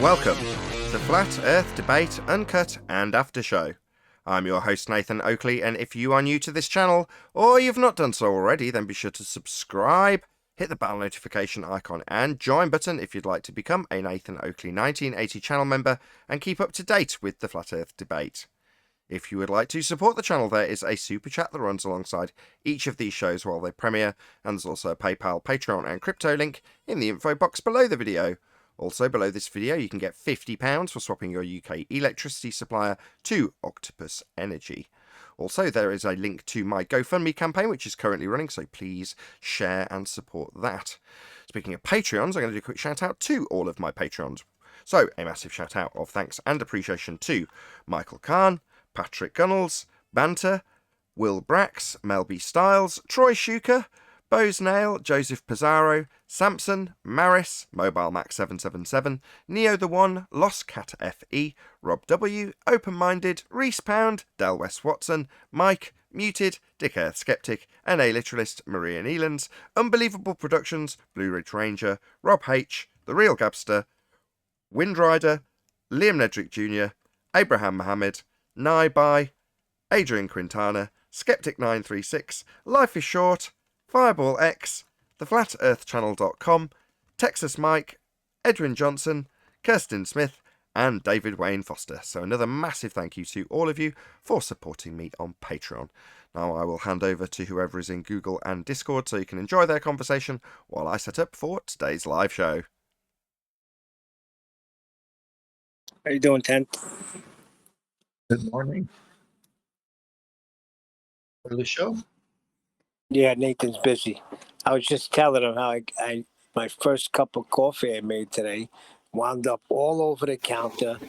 Welcome to Flat Earth Debate, Uncut and After Show. I'm your host Nathan Oakley, and if you are new to this channel, or you've not done so already, then be sure to subscribe, hit the bell notification icon and join button if you'd like to become a Nathan Oakley 1980 channel member and keep up to date with the Flat Earth Debate. If you would like to support the channel, there is a super chat that runs alongside each of these shows while they premiere, and there's also a PayPal, Patreon and crypto link in the info box below the video. Also, below this video, you can get £50 for swapping your UK electricity supplier to Octopus Energy. Also, there is a link to my GoFundMe campaign, which is currently running, so please share and support that. Speaking of Patreons, I'm going to do a quick shout out to all of my Patreons. So, a massive shout out of thanks and appreciation to Michael Kahn, Patrick Gunnels, Banter, Will Brax, Mel B. Styles, Troy Shuker, Bose Nail, Joseph Pizarro, Samson, Maris, Mobile Max 777, Neo the One, Lost Cat FE, Rob W, Open Minded, Reese Pound, Del West Watson, Mike, Muted, Dick Earth Skeptic, NA Literalist, Maria Nealands, Unbelievable Productions, Blue Ridge Ranger, Rob H, The Real Gabster, Windrider, Liam Nedrick Jr., Abraham Mohammed, Nye By, Adrian Quintana, Skeptic936, Life is Short, Fireball X, TheFlatEarthChannel.com, Texas Mike, Edwin Johnson, Kirsten Smith, and David Wayne Foster. So another massive thank you to all of you for supporting me on Patreon. Now I will hand over to whoever is in Google and Discord so you can enjoy their conversation while I set up for today's live show. How you doing, Tent? Good morning. For the show? Yeah, Nathan's busy. I was just telling him how I my first cup of coffee I made today wound up all over the counter,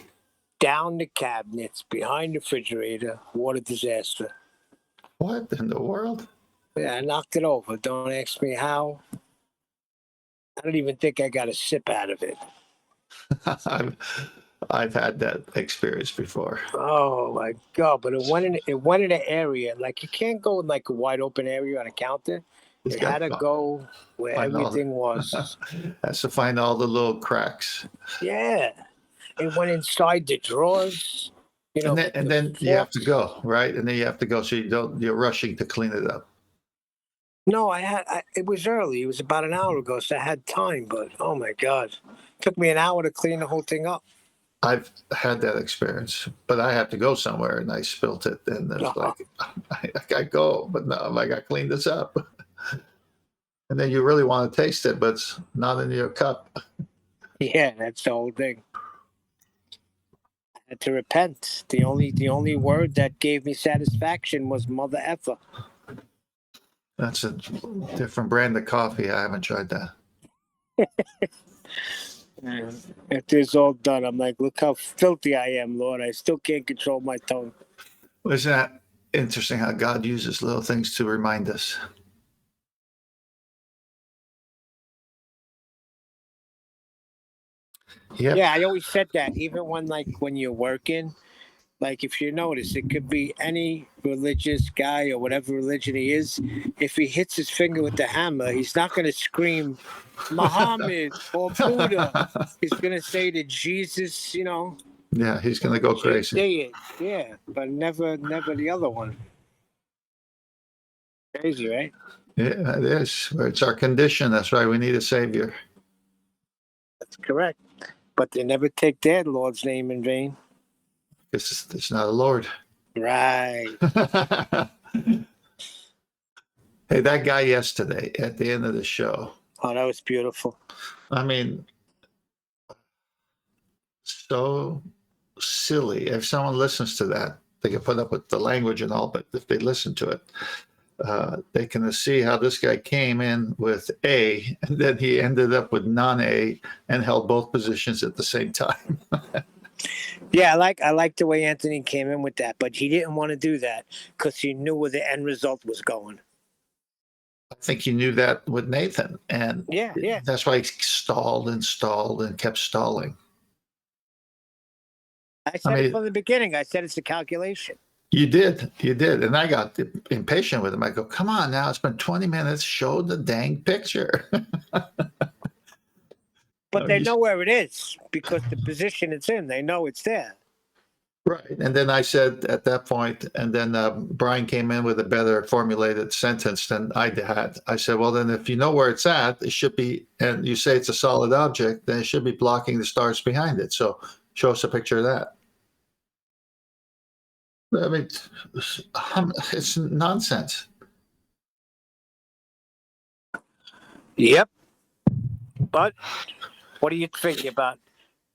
down the cabinets, behind the refrigerator. What a disaster. What in the world? Yeah, I knocked it over. Don't ask me how. I don't even think I got a sip out of it. I've had that experience before. Oh my God! But it went in an area like you can't go in like a wide open area on a counter. It's It got had to go where find all everything was. Has to find all the little cracks. Yeah, it went inside the drawers. You know, And then you have to go, right? And then you have to go, so you're rushing to clean it up. No, it was early. It was about an hour ago, so I had time. But oh my God, it took me an hour to clean the whole thing up. I've had that experience, but I had to go somewhere and I spilt it, and it's like I go, but no, I got to clean this up. And then you really want to taste it, but it's not in your cup. Yeah, that's the whole thing. I had to repent. The only word that gave me satisfaction was mother effer. That's a different brand of coffee. I haven't tried that. After it's all done, I'm like, look how filthy I am, Lord. I still can't control my tongue. Isn't that interesting how God uses little things to remind us? Yep. Yeah, I always said that. Even when you're working, like if you notice, it could be any religious guy or whatever religion he is. If he hits his finger with the hammer, he's not going to scream Muhammad or Buddha. He's going to say to Jesus, you know. Yeah, he's going to go crazy. Say it, yeah, but never the other one. Crazy, right? Yeah, it is. It's our condition. That's why we need a savior. That's correct. But they never take their Lord's name in vain. It's not a Lord. Right. Hey, that guy yesterday at the end of the show. Oh, that was beautiful. I mean, so silly. If someone listens to that, they can put up with the language and all, but if they listen to it, they can see how this guy came in with A, and then he ended up with non-A and held both positions at the same time. Yeah, I like the way Anthony came in with that, but he didn't want to do that because he knew where the end result was going. I think he knew that with Nathan, and yeah, that's why he stalled and kept stalling. I said it from the beginning. I said it's a calculation. You did, and I got impatient with him. I go, come on now, it's been 20 minutes, show the dang picture. But No, they you- know where it is because the position it's in, they know it's there. Right. And then I said at that point, and then Brian came in with a better formulated sentence than I had. I said, well, then if you know where it's at, it should be, and you say it's a solid object, then it should be blocking the stars behind it. So show us a picture of that. I mean, it's nonsense. Yep. But what do you think about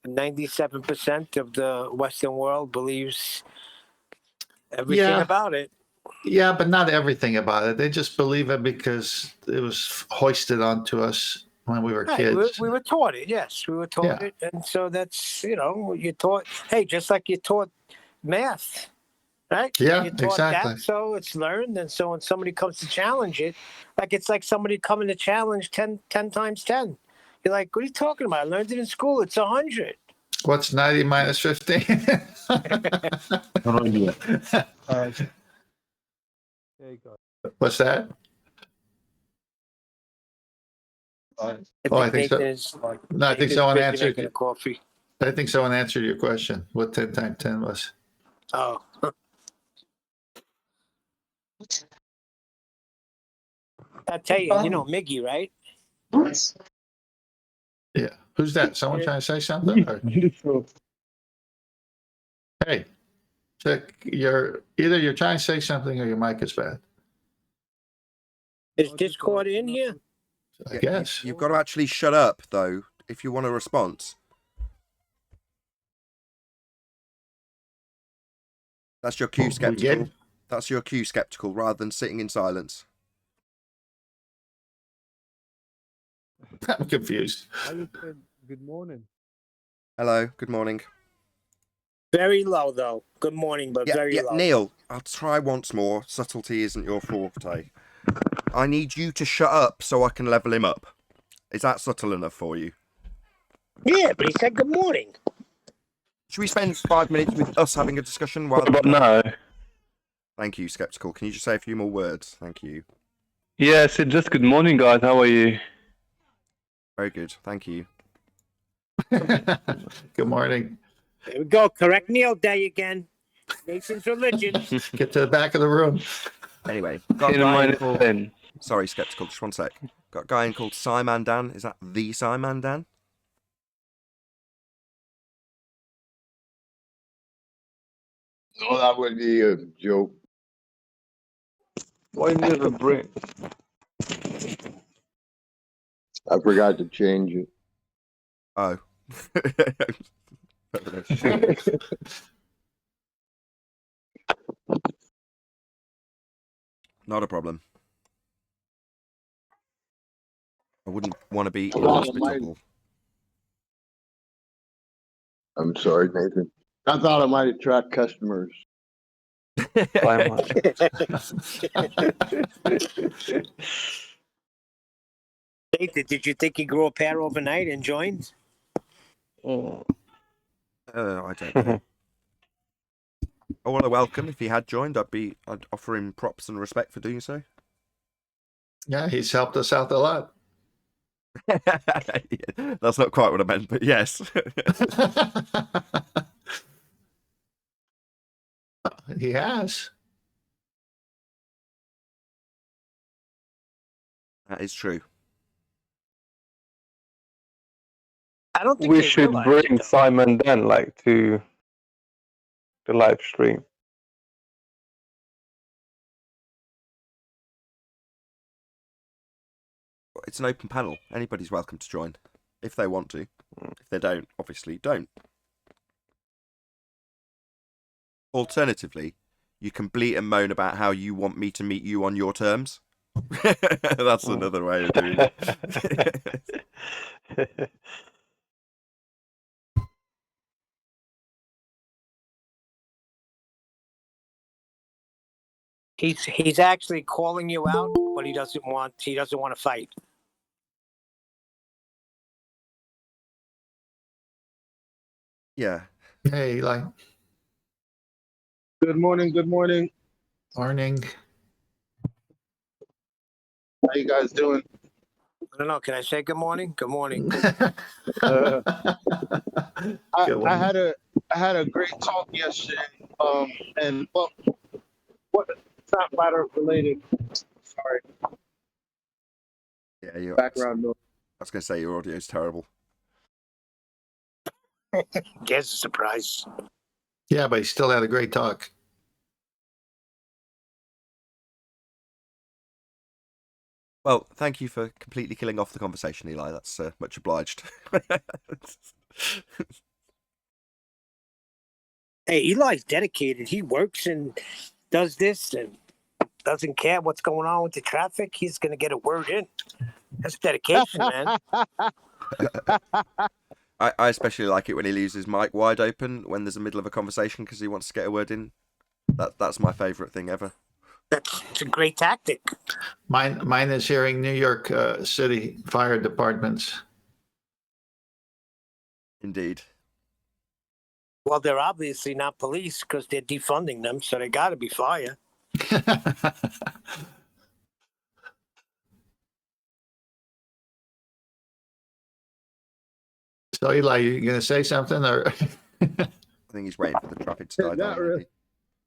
97% of the Western world believes everything Yeah. about it? Yeah, but not everything about it. They just believe it because it was hoisted onto us when we were Right, kids. we were taught it. Yes, we were taught Yeah. it, and so that's you taught. Hey, just like you taught math, right? Yeah, You taught exactly. that, so it's learned, and so when somebody comes to challenge it, it's like somebody coming to challenge 10 times 10. You're like, what are you talking about? I learned it in school. It's 100. What's 90 minus 15? No idea. There you go. What's that? I Oh, I think so. Nathan is- No, I think Nathan's someone busy answered. making a coffee. I think someone answered your question. What 10 times 10 was? Oh. I tell you, you know Miggy, right? Yeah. Who's that? Someone trying to say something? Or- hey, check either you're trying to say something or your mic is bad. Is Discord in here? I guess. You've got to actually shut up, though, if you want a response. That's your cue, skeptical. good? That's your cue, skeptical, rather than sitting in silence. I'm confused. I just said good morning. Hello, good morning. Very low, though. Good morning, but very low. Neil, I'll try once more. Subtlety isn't your forte. I need you to shut up so I can level him up. Is that subtle enough for you? Yeah, but he said good morning. Should we spend 5 minutes with us having a discussion? What about now? Thank you, skeptical. Can you just say a few more words? Thank you. Yeah, I said just good morning, guys. How are you? Very good. Thank you. Good morning. There we go. Correct Neil Day again. Nathan's religion. Get to the back of the room. Anyway, got a 10 guy in minus called... 10. Sorry, skeptical. Just one sec. Got a guy in called Simon Dan. Is that the Simon Dan? No, that would be a joke. Why you never bring? I forgot to change it. Oh. Not a problem. I wouldn't want to be inhospitable. I'm sorry, Nathan. I thought I might attract customers. Simon. Nathan, did you think he grew a pair overnight and joined? Oh. I don't know. I want to welcome. If he had joined, I'd offer him props and respect for doing so. Yeah, he's helped us out a lot. That's not quite what I meant, but yes. He has. That is true. I don't think We they should realize bring it, though. Simon then, like, to the live stream. It's an open panel. Anybody's welcome to join if they want to. If they don't, obviously don't. Alternatively, you can bleat and moan about how you want me to meet you on your terms. That's another way of doing it. He's actually calling you out, but he doesn't want to fight. Yeah. Hey, like, Good morning. Good morning. morning. How you guys doing? I don't know. Can I say good morning? Good morning. Good I one. had a great talk yesterday. And well, what? It's not flat Earth related. Sorry, Yeah, I background noise. was going to say your audio's terrible. Guess a surprise. Yeah, but he still had a great talk. Well, thank you for completely killing off the conversation, Eli. That's much obliged. Hey, Eli's dedicated. He works and does this and doesn't care what's going on with the traffic. He's going to get a word in. That's dedication, man. I especially like it when he leaves his mic wide open when there's a middle of a conversation because he wants to get a word in. That's my favourite thing ever. It's a great tactic. Mine is hearing New York City fire departments. Indeed. Well, they're obviously not police because they're defunding them, so they got to be fire. So Eli, you going to say something or? I think he's waiting for the traffic to die Not down. really.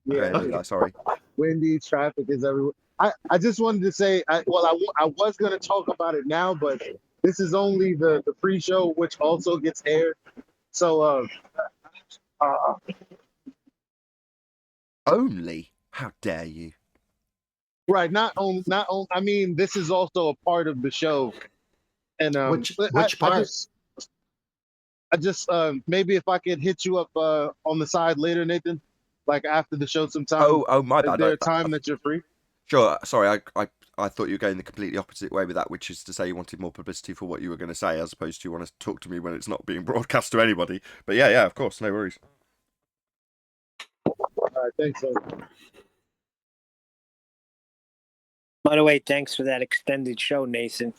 Yeah. Yeah, Okay, Eli, sorry. windy, traffic is everywhere. I just wanted to say, I was going to talk about it now, but this is only the pre-show, which also gets aired. So, Only? How dare you? right, not on. I mean, this is also a part of the show. And Which part? I just maybe if I could hit you up on the side later, Nathan, like after the show sometime. Oh, my Is bad. there a time that you're free? Sure. Sorry, I thought you were going the completely opposite way with that, which is to say you wanted more publicity for what you were going to say, as opposed to you want to talk to me when it's not being broadcast to anybody. But yeah, of course, no worries. All right, thanks. By the way, thanks for that extended show, Nathan.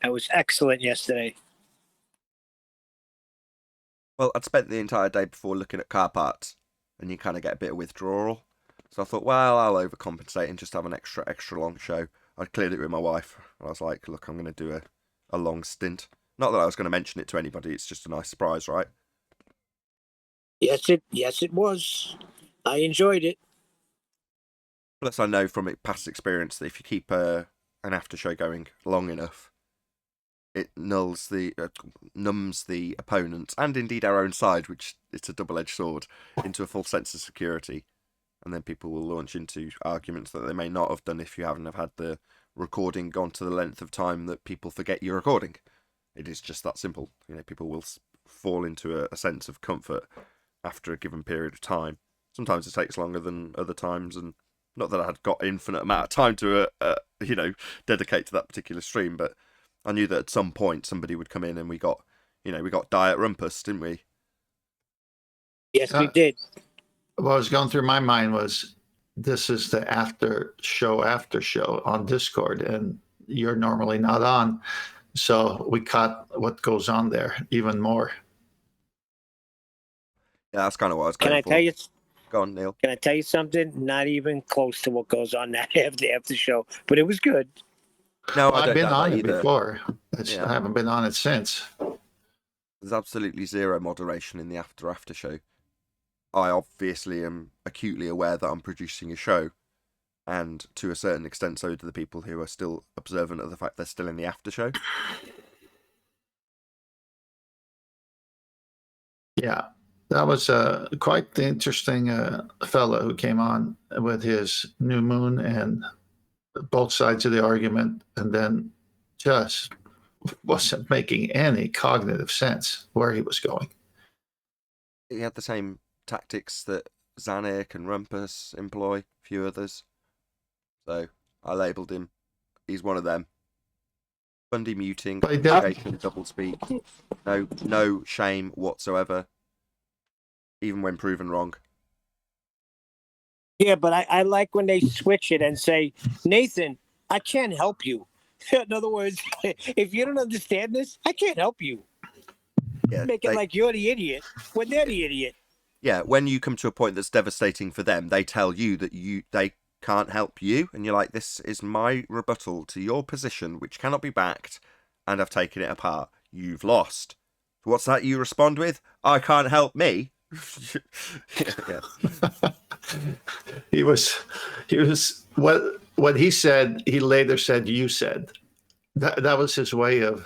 That was excellent yesterday. Well, I'd spent the entire day before looking at car parts, and you kind of get a bit of withdrawal. So I thought, well, I'll overcompensate and just have an extra long show. I cleared it with my wife, and I was like, look, I'm going to do a long stint. Not that I was going to mention it to anybody, it's just a nice surprise, right? Yes, it was. I enjoyed it. Plus, I know from past experience that if you keep an after show going long enough, it numbs the opponent, and indeed our own side, which it's a double-edged sword, into a full sense of security. And then people will launch into arguments that they may not have done if you haven't have had the recording gone to the length of time that people forget you're recording. It is just that simple. You know, people will fall into a sense of comfort after a given period of time. Sometimes it takes longer than other times, and not that I had got infinite amount of time to dedicate to that particular stream, but I knew that at some point somebody would come in and we got Diet Rumpus, didn't we? Yes, we did. What was going through my mind was, this is the after show on Discord, and you're normally not on. So we caught what goes on there even more. Yeah, that's kind of what I was going Can I for. tell you? Go on, Neil. Can I tell you something? Not even close to what goes on that after show, but it was good. No, I've been on it either. before. Yeah. I haven't been on it since. There's absolutely zero moderation in the after show. I obviously am acutely aware that I'm producing a show, and to a certain extent so do the people who are still observant of the fact they're still in the after show. Yeah, that was quite the interesting fellow who came on with his new moon and both sides of the argument, and then just wasn't making any cognitive sense where he was going. He had the same tactics that Zanuck and Rumpus employ, a few others. So I labelled him. He's one of them. Bundy muting, double speak, no shame whatsoever, even when proven wrong. Yeah, but I like when they switch it and say, Nathan, I can't help you. In other words, if you don't understand this, I can't help you. Yeah, Make it like you're the idiot when they're the idiot. Yeah, when you come to a point that's devastating for them, they tell you that they can't help you, and you're like, this is my rebuttal to your position, which cannot be backed and I've taken it apart. You've lost. What's that you respond with? I can't help me. Yeah. He was what he said, he later said, you said. That was his way of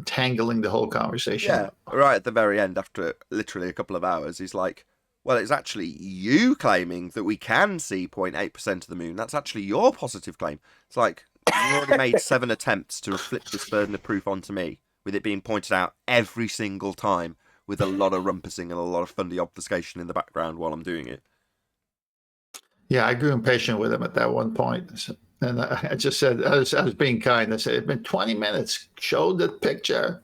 tangling the whole conversation. Yeah, right at the very end, after literally a couple of hours, he's like, well, it's actually you claiming that we can see 0.8% of the moon. That's actually your positive claim. It's like, you've already made 7 attempts to flip this burden of proof onto me, with it being pointed out every single time, with a lot of rumpusing and a lot of funny obfuscation in the background while I'm doing it. Yeah, I grew impatient with him at that one point. And I just said, I was being kind. I said, it's been 20 minutes. Show the picture.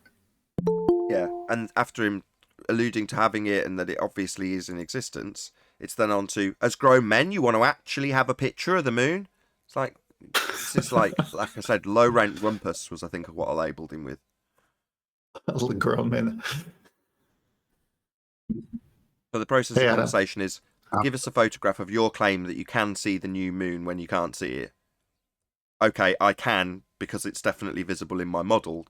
Yeah, and after him alluding to having it and that it obviously is in existence, it's then on to, as grown men, you want to actually have a picture of the moon? It's like, this is like I said, low rent rumpus was, I think, what I labelled him with. Little grown men. So the process of conversation is, give us a photograph of your claim that you can see the new moon when you can't see it. Okay, I can, because it's definitely visible in my model.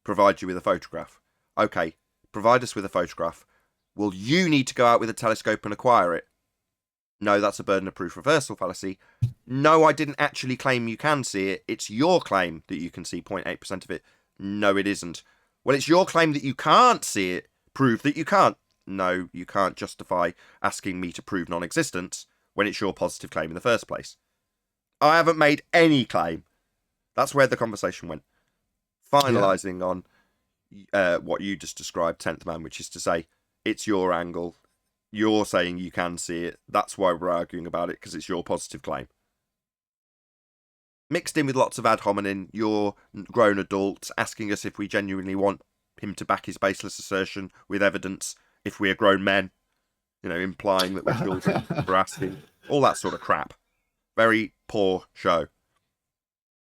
Provide you with a photograph. Okay, provide us with a photograph. Well, you need to go out with a telescope and acquire it. No, that's a burden of proof reversal fallacy. No, I didn't actually claim you can see it. It's your claim that you can see 0.8% of it. No, it isn't. Well, it's your claim that you can't see it. Prove that you can't. No, you can't justify asking me to prove non-existence when it's your positive claim in the first place. I haven't made any claim. That's where the conversation went. Finalising on what you just described, 10th man, which is to say, it's your angle. You're saying you can see it. That's why we're arguing about it, because it's your positive claim. Mixed in with lots of ad hominem, you're grown adults asking us if we genuinely want him to back his baseless assertion with evidence if we are grown men. You know, implying that we're children for asking. All that sort of crap. Very poor show.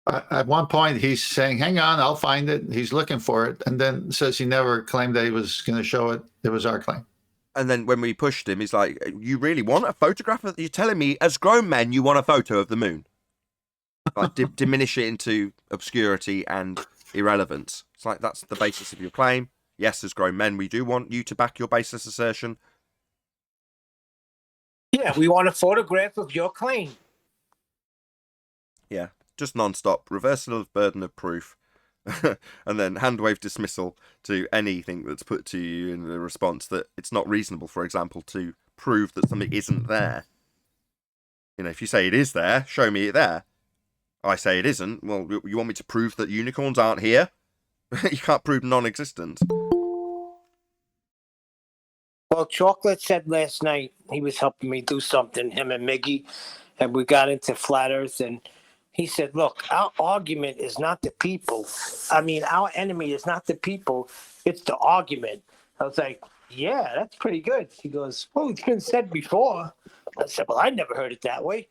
At one point, he's saying, hang on, I'll find it. He's looking for it. And then says he never claimed that he was going to show it. It was our claim. And then when we pushed him, he's like, you really want a photograph? You're telling me, as grown men, you want a photo of the moon? Like, diminish it into obscurity and irrelevance. It's like, that's the basis of your claim. Yes, as grown men, we do want you to back your baseless assertion. Yeah, we want a photograph of your claim. Yeah, just non-stop reversal of burden of proof, and then hand-wave dismissal to anything that's put to you in the response that it's not reasonable, for example, to prove that something isn't there. You know, if you say it is there, show me it there. I say it isn't. Well, you want me to prove that unicorns aren't here? You can't prove non-existence. Well, Chocolate said last night he was helping me do something, him and Miggy, and we got into flat earth, and he said, look, our argument is not the people. I mean, our enemy is not the people, it's the argument. I was like, yeah, that's pretty good. He goes, well, it's been said before. I said, well, I never heard it that way.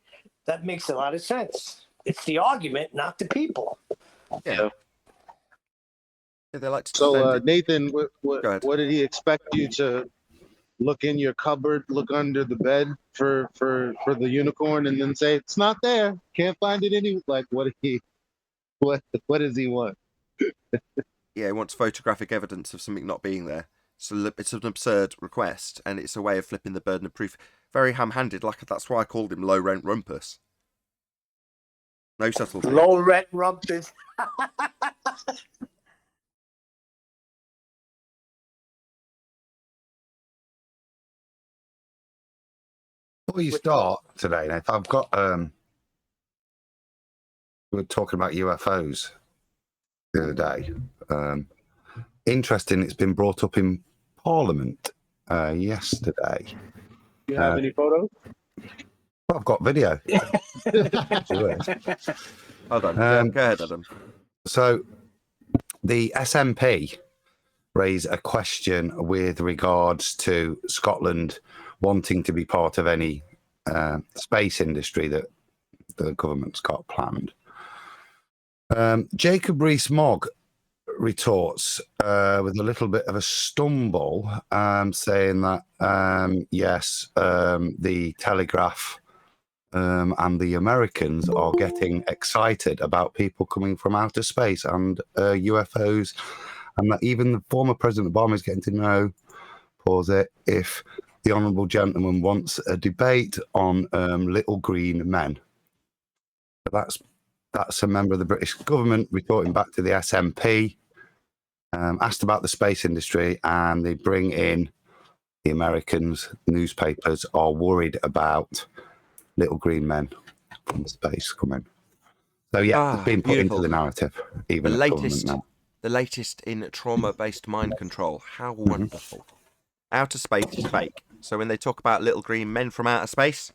That makes a lot of sense. It's the argument, not the people. Yeah. They like to So, defend it. Nathan, Go ahead. what did he expect you to look in your cupboard, look under the bed for the unicorn, and then say it's not there, can't find it anywhere? Like, what does he want? Yeah, he wants photographic evidence of something not being there. So it's an absurd request, and it's a way of flipping the burden of proof. Very ham-handed. Like, that's why I called him low rent rumpus. No subtlety. Low rent rumpus. Before you start today, Nathan, I've got we were talking about UFOs the other day. Interesting, it's been brought up in Parliament yesterday. Do you have any photos? Well, I've got video. Hold on. Go ahead, Adam. So the SNP raise a question with regards to Scotland wanting to be part of any space industry that the government's got planned. Jacob Rees-Mogg retorts with a little bit of a stumble, saying that, yes, the Telegraph and the Americans are getting excited about people coming from outer space and UFOs, and that even the former President Obama is getting to know, pause it, if the honourable gentleman wants a debate on little green men. That's a member of the British government reporting back to the SNP, asked about the space industry, and they bring in the Americans. Newspapers are worried about little green men from space coming. So yeah, it's been put beautiful. into the narrative, even The at government latest, now. the latest in trauma-based mind control. How wonderful. Outer space is fake. So when they talk about little green men from outer space,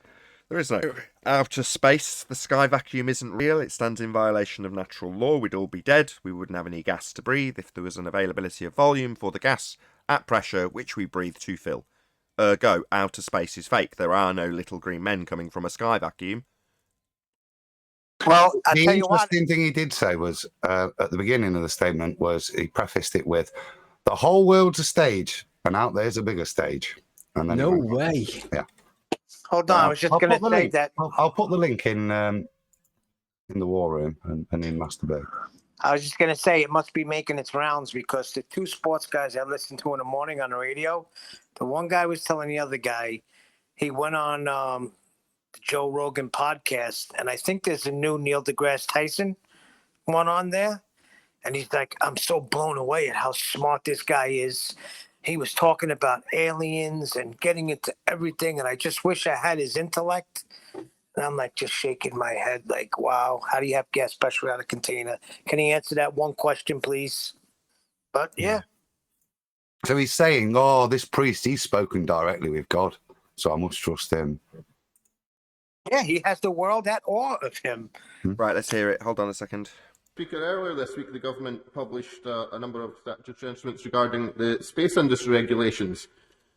there is no outer space. The sky vacuum isn't real. It stands in violation of natural law. We'd all be dead. We wouldn't have any gas to breathe if there was an availability of volume for the gas at pressure which we breathe to fill. Ergo, outer space is fake. There are no little green men coming from a sky vacuum. Well, I'll The tell you what. interesting thing he did say was, at the beginning of the statement, was he prefaced it with, the whole world's a stage, and out there's a bigger stage. And then No way. Yeah. Hold on, I was just I'll going to put the say link. that. I'll put the link in the war room and in Masturbate. I was just going to say it must be making its rounds because the two sports guys I listened to in the morning on the radio, the one guy was telling the other guy, he went on the Joe Rogan podcast, and I think there's a new Neil deGrasse Tyson one on there. And he's like, I'm so blown away at how smart this guy is. He was talking about aliens and getting into everything, and I just wish I had his intellect. And I'm like just shaking my head like, wow, how do you have gas pressure out of container? Can he answer that one question, please? But yeah. So he's saying, oh, this priest, he's spoken directly with God, so I must trust him. Yeah, he has the world at awe of him. Right, let's hear it. Hold on a second. Speaker, earlier this week, the government published a number of statutory instruments regarding the space industry regulations.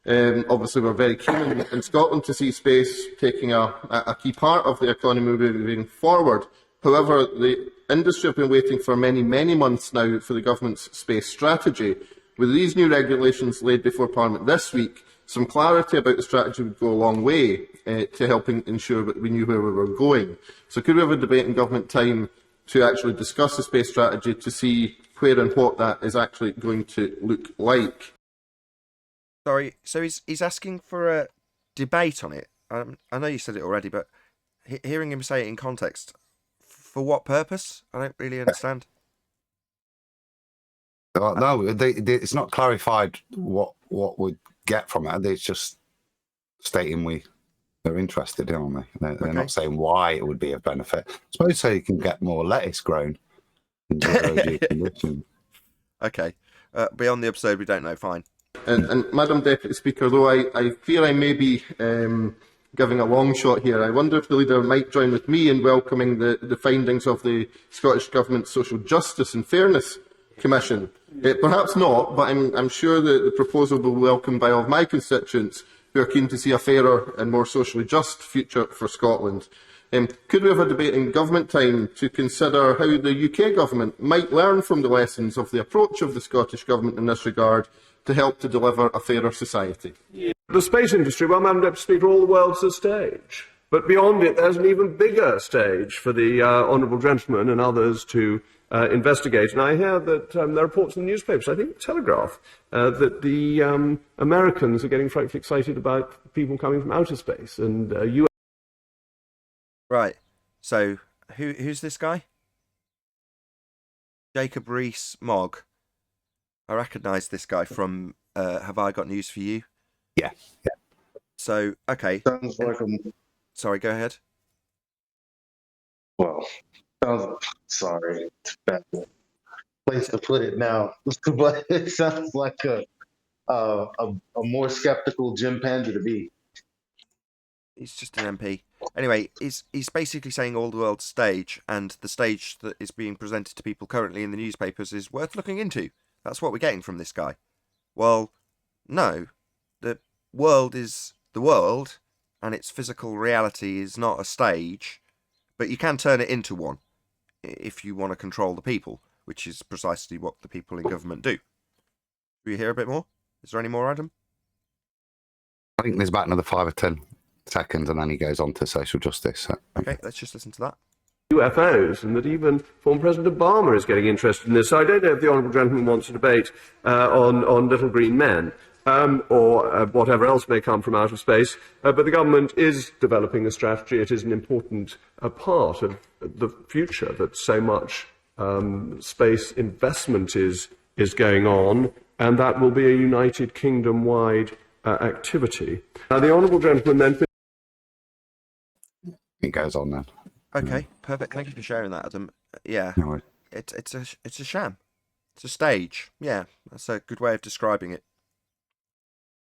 Obviously, we're very keen in Scotland to see space taking a key part of the economy moving forward. However, the industry have been waiting for many, many months now for the government's space strategy. With these new regulations laid before Parliament this week, some clarity about the strategy would go a long way to helping ensure that we knew where we were going. So could we have a debate in government time to actually discuss the space strategy to see where and what that is actually going to look like? Sorry, so he's asking for a debate on it. I know you said it already, but hearing him say it in context, for what purpose? I don't really understand. No, it's not clarified what we'd get from it. It's just stating they're interested, aren't they? They're not saying why it would be of benefit. I suppose so you can get more lettuce grown in zero-G conditions. Okay. Beyond the absurd, we don't know. Fine. And Madam Deputy Speaker, though I fear I may be giving a long shot here, I wonder if the leader might join with me in welcoming the findings of the Scottish Government's Social Justice and Fairness Commission. Perhaps not, but I'm sure that the proposal will be welcomed by all of my constituents who are keen to see a fairer and more socially just future for Scotland. Could we have a debate in government time to consider how the UK government might learn from the lessons of the approach of the Scottish Government in this regard to help to deliver a fairer society? The space industry, well, Madam Deputy Speaker, all the world's a stage. But beyond it, there's an even bigger stage for the honourable gentleman and others to investigate. And I hear that there are reports in the newspapers, I think the Telegraph, that the Americans are getting frightfully excited about people coming from outer space. And Right. So, who's this guy? Jacob Rees-Mogg. I recognise this guy from Have I Got News for You? Yeah. So, okay. Sounds like Sorry, go ahead. well, sorry, it's a bad place to put it now, but it sounds like a more skeptical chimpanzee to be. He's just an MP. Anyway, he's basically saying all the world's stage, and the stage that is being presented to people currently in the newspapers is worth looking into. That's what we're getting from this guy. Well, no. The world is the world, and its physical reality is not a stage, but you can turn it into one if you want to control the people, which is precisely what the people in government do. Do you hear a bit more? Is there any more, Adam? I think there's about another 5 or 10 seconds, and then he goes on to social justice. So, Okay, let's just listen to that. UFOs, and that even former President Obama is getting interested in this. So I don't know if the honourable gentleman wants to debate on little green men or whatever else may come from outer space, but the government is developing a strategy. It is an important part of the future that so much space investment is going on, and that will be a United Kingdom-wide activity. The honourable gentleman then... it goes on then. Okay, perfect. Thank you for sharing that, Adam. Yeah, No worries. it's a sham. It's a stage. Yeah, that's a good way of describing it.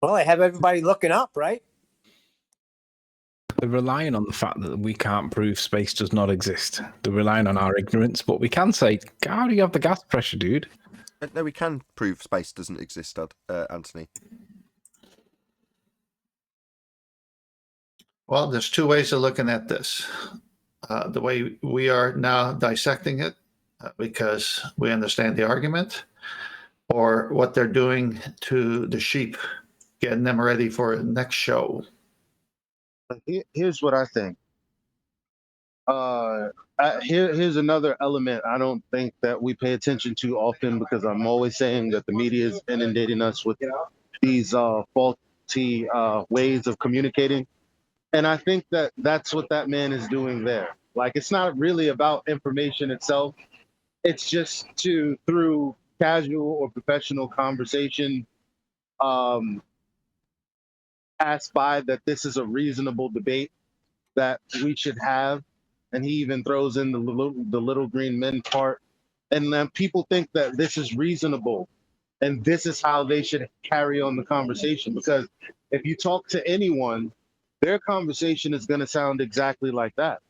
Well, I have everybody looking up, right? They're relying on the fact that we can't prove space does not exist. They're relying on our ignorance, but we can say, how do you have the gas pressure, dude? No, we can prove space doesn't exist, Anthony. Well, there's two ways of looking at this. The way we are now dissecting it, because we understand the argument, or what they're doing to the sheep, getting them ready for the next show. Here's what I think. Here's another element I don't think that we pay attention to often, because I'm always saying that the media is inundating us with these faulty ways of communicating. And I think that that's what that man is doing there. Like, it's not really about information itself. It's just through casual or professional conversation, pass by that this is a reasonable debate that we should have. And he even throws in the little green men part. And then people think that this is reasonable and this is how they should carry on the conversation. Because if you talk to anyone, their conversation is going to sound exactly like that.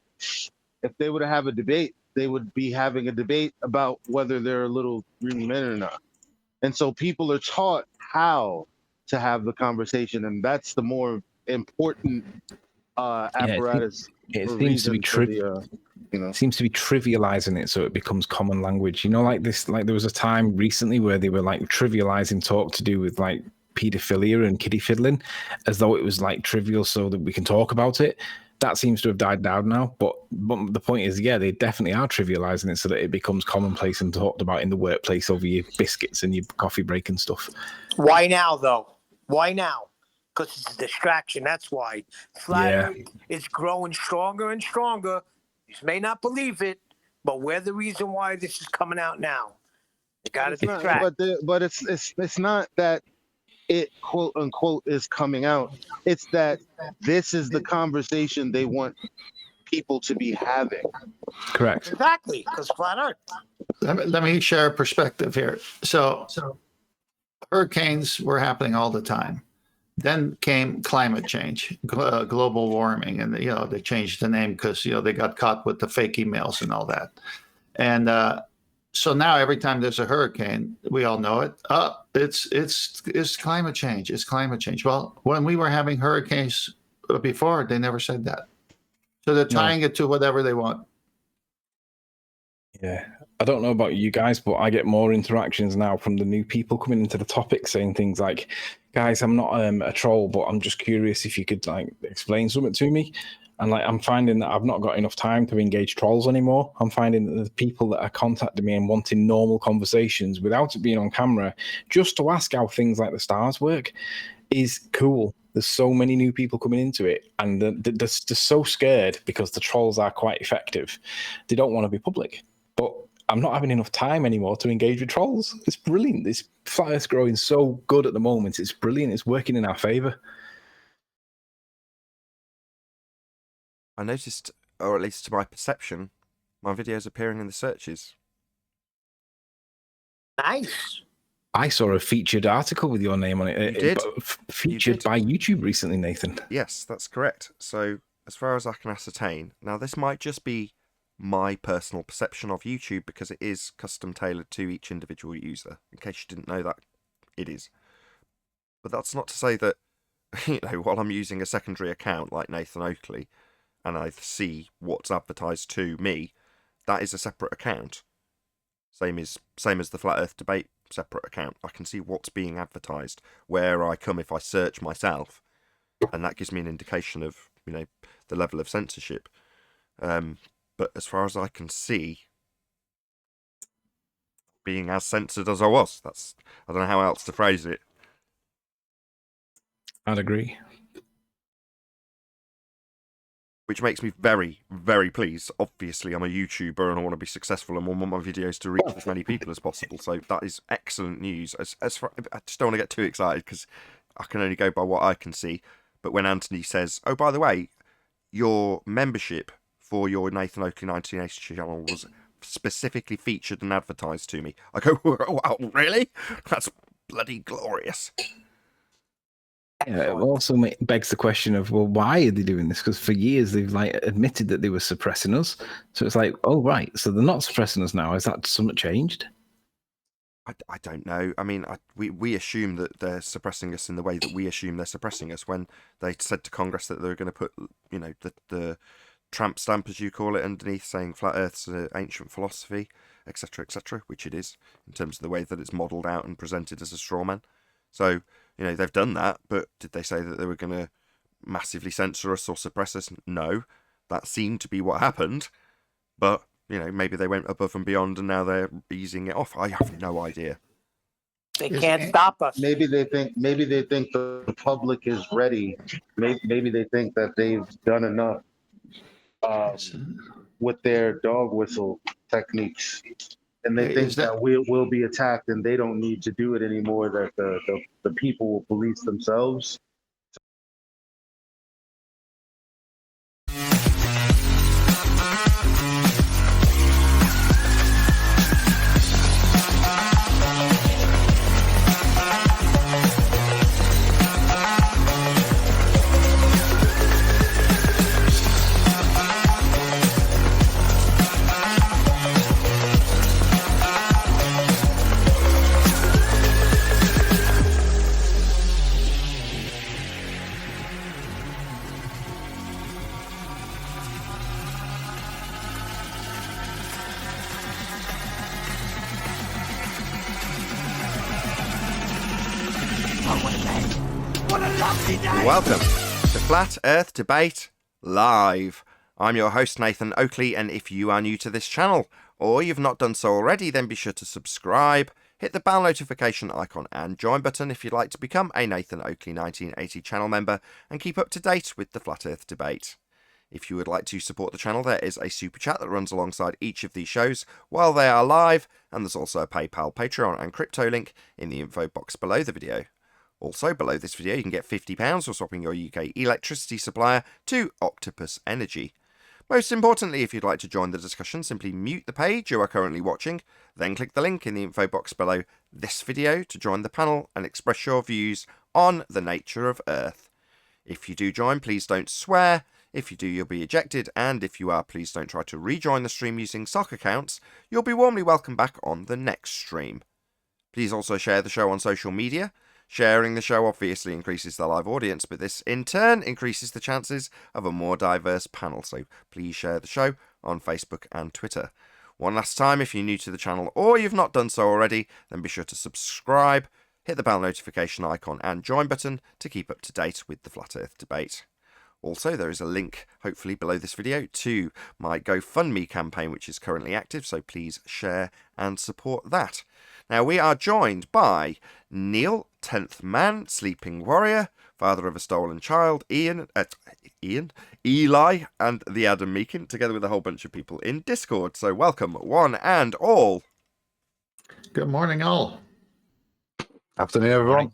If they were to have a debate, they would be having a debate about whether they're little green men or not. And so people are taught how to have the conversation, and that's the more important apparatus. It seems to be seems to be trivializing it so it becomes common language. You know, like this, like there was a time recently where they were like trivializing talk to do with like pedophilia and kiddie fiddling as though it was like trivial so that we can talk about it. That seems to have died down now, but the point is, yeah, they definitely are trivializing it so that it becomes commonplace and talked about in the workplace over your biscuits and your coffee break and stuff. Why now, though? Why now? Because it's a distraction. That's why. Flat Earth is growing stronger and stronger. You may not believe it, but we're the reason why this is coming out now. You got to distract. But it's not that it, quote unquote, is coming out. It's that this is the conversation they want people to be having. Correct. Exactly, because flat Earth. Let me share a perspective here. So hurricanes were happening all the time. Then came climate change, global warming, and they changed the name because they got caught with the fake emails and all that. And so now every time there's a hurricane, we all know it. It's climate change. It's climate change. Well, when we were having hurricanes before, they never said that. So they're tying it to whatever they want. Yeah. I don't know about you guys, but I get more interactions now from the new people coming into the topic saying things like, guys, I'm not a troll, but I'm just curious if you could like explain something to me. And like, I'm finding that I've not got enough time to engage trolls anymore. I'm finding that the people that are contacting me and wanting normal conversations without it being on camera, just to ask how things like the stars work, is cool. There's so many new people coming into it, and they're so scared because the trolls are quite effective. They don't want to be public. But I'm not having enough time anymore to engage with trolls. It's brilliant. This flat Earth's growing so good at the moment. It's brilliant. It's working in our favor. I noticed, or at least to my perception, my videos appearing in the searches. Nice. I saw a featured article with your name on it. You did? Featured by YouTube recently, Nathan. Yes, that's correct. So, as far as I can ascertain, now this might just be my personal perception of YouTube because it is custom tailored to each individual user. In case you didn't know that, it is. But that's not to say that, while I'm using a secondary account like Nathan Oakley, and I see what's advertised to me, that is a separate account. Same as the Flat Earth Debate separate account. I can see what's being advertised, where I come if I search myself, and that gives me an indication of the level of censorship. But as far as I can see, being as censored as I was, I don't know how else to phrase it. I'd agree. Which makes me very, very pleased. Obviously, I'm a YouTuber and I want to be successful and want my videos to reach as many people as possible. So that is excellent news. I just don't want to get too excited because I can only go by what I can see. But when Anthony says, "Oh, by the way, your membership for your Nathan Oakley 1980 channel was specifically featured and advertised to me," I go, "Wow, really? That's bloody glorious." Yeah, it also begs the question of, well, why are they doing this? Because for years they've like admitted that they were suppressing us. So it's like, oh right, so they're not suppressing us now. Has that something changed? I don't know. I mean, we assume that they're suppressing us in the way that we assume they're suppressing us when they said to Congress that they were going to put, the tramp stamp, as you call it, underneath saying flat Earth's an ancient philosophy, etc., which it is in terms of the way that it's modelled out and presented as a straw man. So, they've done that, but did they say that they were going to massively censor us or suppress us? No, that seemed to be what happened, but, maybe they went above and beyond and now they're easing it off. I have no idea. They can't stop us. Maybe they think the public is ready. Maybe they think that they've done enough with their dog whistle techniques. And they think that we'll be attacked and they don't need to do it anymore, that the people will police themselves. Welcome to Flat Earth Debate Live. I'm your host, Nathan Oakley, and if you are new to this channel, or you've not done so already, then be sure to subscribe, hit the bell notification icon and join button if you'd like to become a Nathan Oakley 1980 channel member and keep up to date with the Flat Earth Debate. If you would like to support the channel, there is a super chat that runs alongside each of these shows while they are live, and there's also a PayPal, Patreon and crypto link in the info box below the video. Also, below this video, you can get £50 for swapping your UK electricity supplier to Octopus Energy. Most importantly, if you'd like to join the discussion, simply mute the page you are currently watching, then click the link in the info box below this video to join the panel and express your views on the nature of Earth. If you do join, please don't swear. If you do, you'll be ejected, and if you are, please don't try to rejoin the stream using sock accounts. You'll be warmly welcomed back on the next stream. Please also share the show on social media. Sharing the show obviously increases the live audience, but this in turn increases the chances of a more diverse panel, so please share the show on Facebook and Twitter. One last time, if you're new to the channel or you've not done so already, then be sure to subscribe, hit the bell notification icon and join button to keep up to date with the Flat Earth Debate. Also, there is a link, hopefully below this video, to my GoFundMe campaign, which is currently active, so please share and support that. Now, we are joined by Neil, 10th Man, Sleeping Warrior, Father of a Stolen Child, Eli, and the Adam Meakin, together with a whole bunch of people in Discord. So welcome, one and all. Good morning, all. Afternoon, everyone.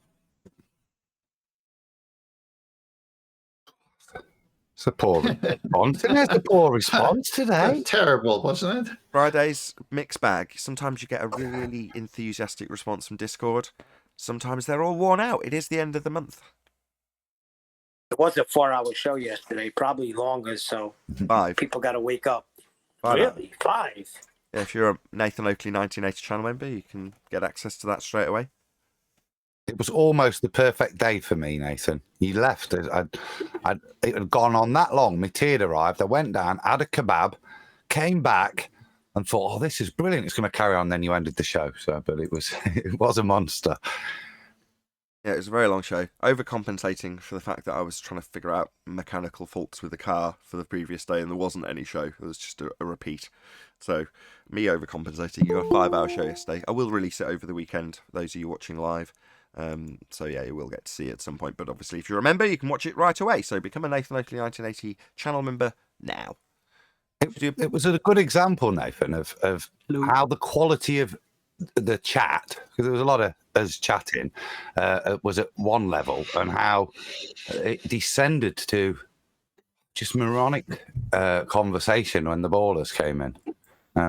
It's a poor response. It's a poor response today. Terrible, wasn't it? Friday's mixed bag. Sometimes you get a really enthusiastic response from Discord. Sometimes they're all worn out. It is the end of the month. It was a 4-hour show yesterday, probably longer, so 5. people got to wake up. 5 Really? 5? Yeah, if you're a Nathan Oakley 1980 channel member, you can get access to that straight away. It was almost the perfect day for me, Nathan. You left. It had gone on that long. My tea had arrived. I went down, had a kebab, came back, and thought, "Oh, this is brilliant. It's going to carry on." Then you ended the show. So, but it was it was a monster. Yeah, it was a very long show. Overcompensating for the fact that I was trying to figure out mechanical faults with the car for the previous day, and there wasn't any show. It was just a repeat. So, me overcompensating. You got a 5-hour show yesterday. I will release it over the weekend, those of you watching live. So, yeah, you will get to see it at some point. But obviously, if you remember, you can watch it right away. So, become a Nathan Oakley 1980 channel member now. It was a good example, Nathan, of how the quality of the chat, because there was a lot of us chatting, was at one level, and how it descended to just moronic conversation when the ballers came in.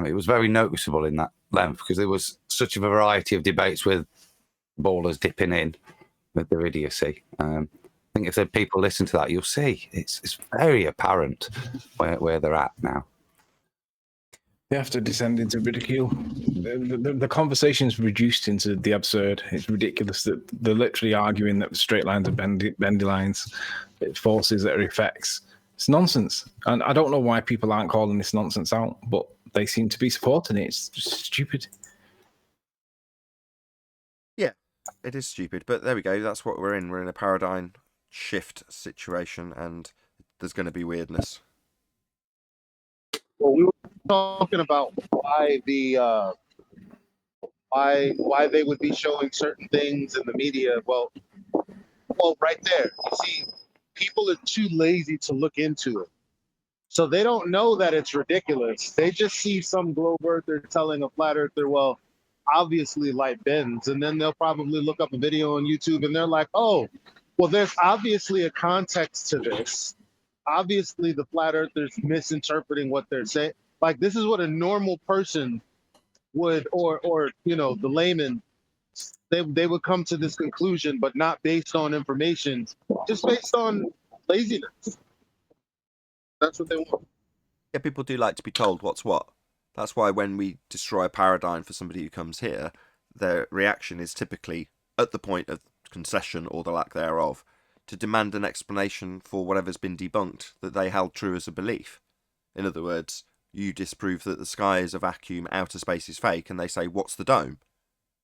It was very noticeable in that length, because there was such a variety of debates with ballers dipping in with their idiocy. I think if the people listen to that, you'll see it's very apparent where they're at now. They have to descend into ridicule. The conversation's reduced into the absurd. It's ridiculous that they're literally arguing that straight lines are bendy lines. It forces their effects. It's nonsense. And I don't know why people aren't calling this nonsense out, but they seem to be supporting it. It's just stupid. Yeah, it is stupid. But there we go. That's what we're in. We're in a paradigm shift situation, and there's going to be weirdness. Well, we were talking about why why they would be showing certain things in the media. Well, right there, you see, people are too lazy to look into it, so they don't know that it's ridiculous. They just see some globe earther telling a flat earther, well, obviously light bends, and then they'll probably look up a video on YouTube and they're like, oh, well, there's obviously a context to this. Obviously the flat earthers misinterpreting what they're saying. Like, this is what a normal person would, or the layman, they would come to this conclusion, but not based on information, just based on laziness. That's what they want. Yeah, people do like to be told what's what. That's why when we destroy a paradigm for somebody who comes here, their reaction is typically, at the point of concession or the lack thereof, to demand an explanation for whatever's been debunked that they held true as a belief. In other words, you disprove that the sky is a vacuum, outer space is fake, and they say, what's the dome?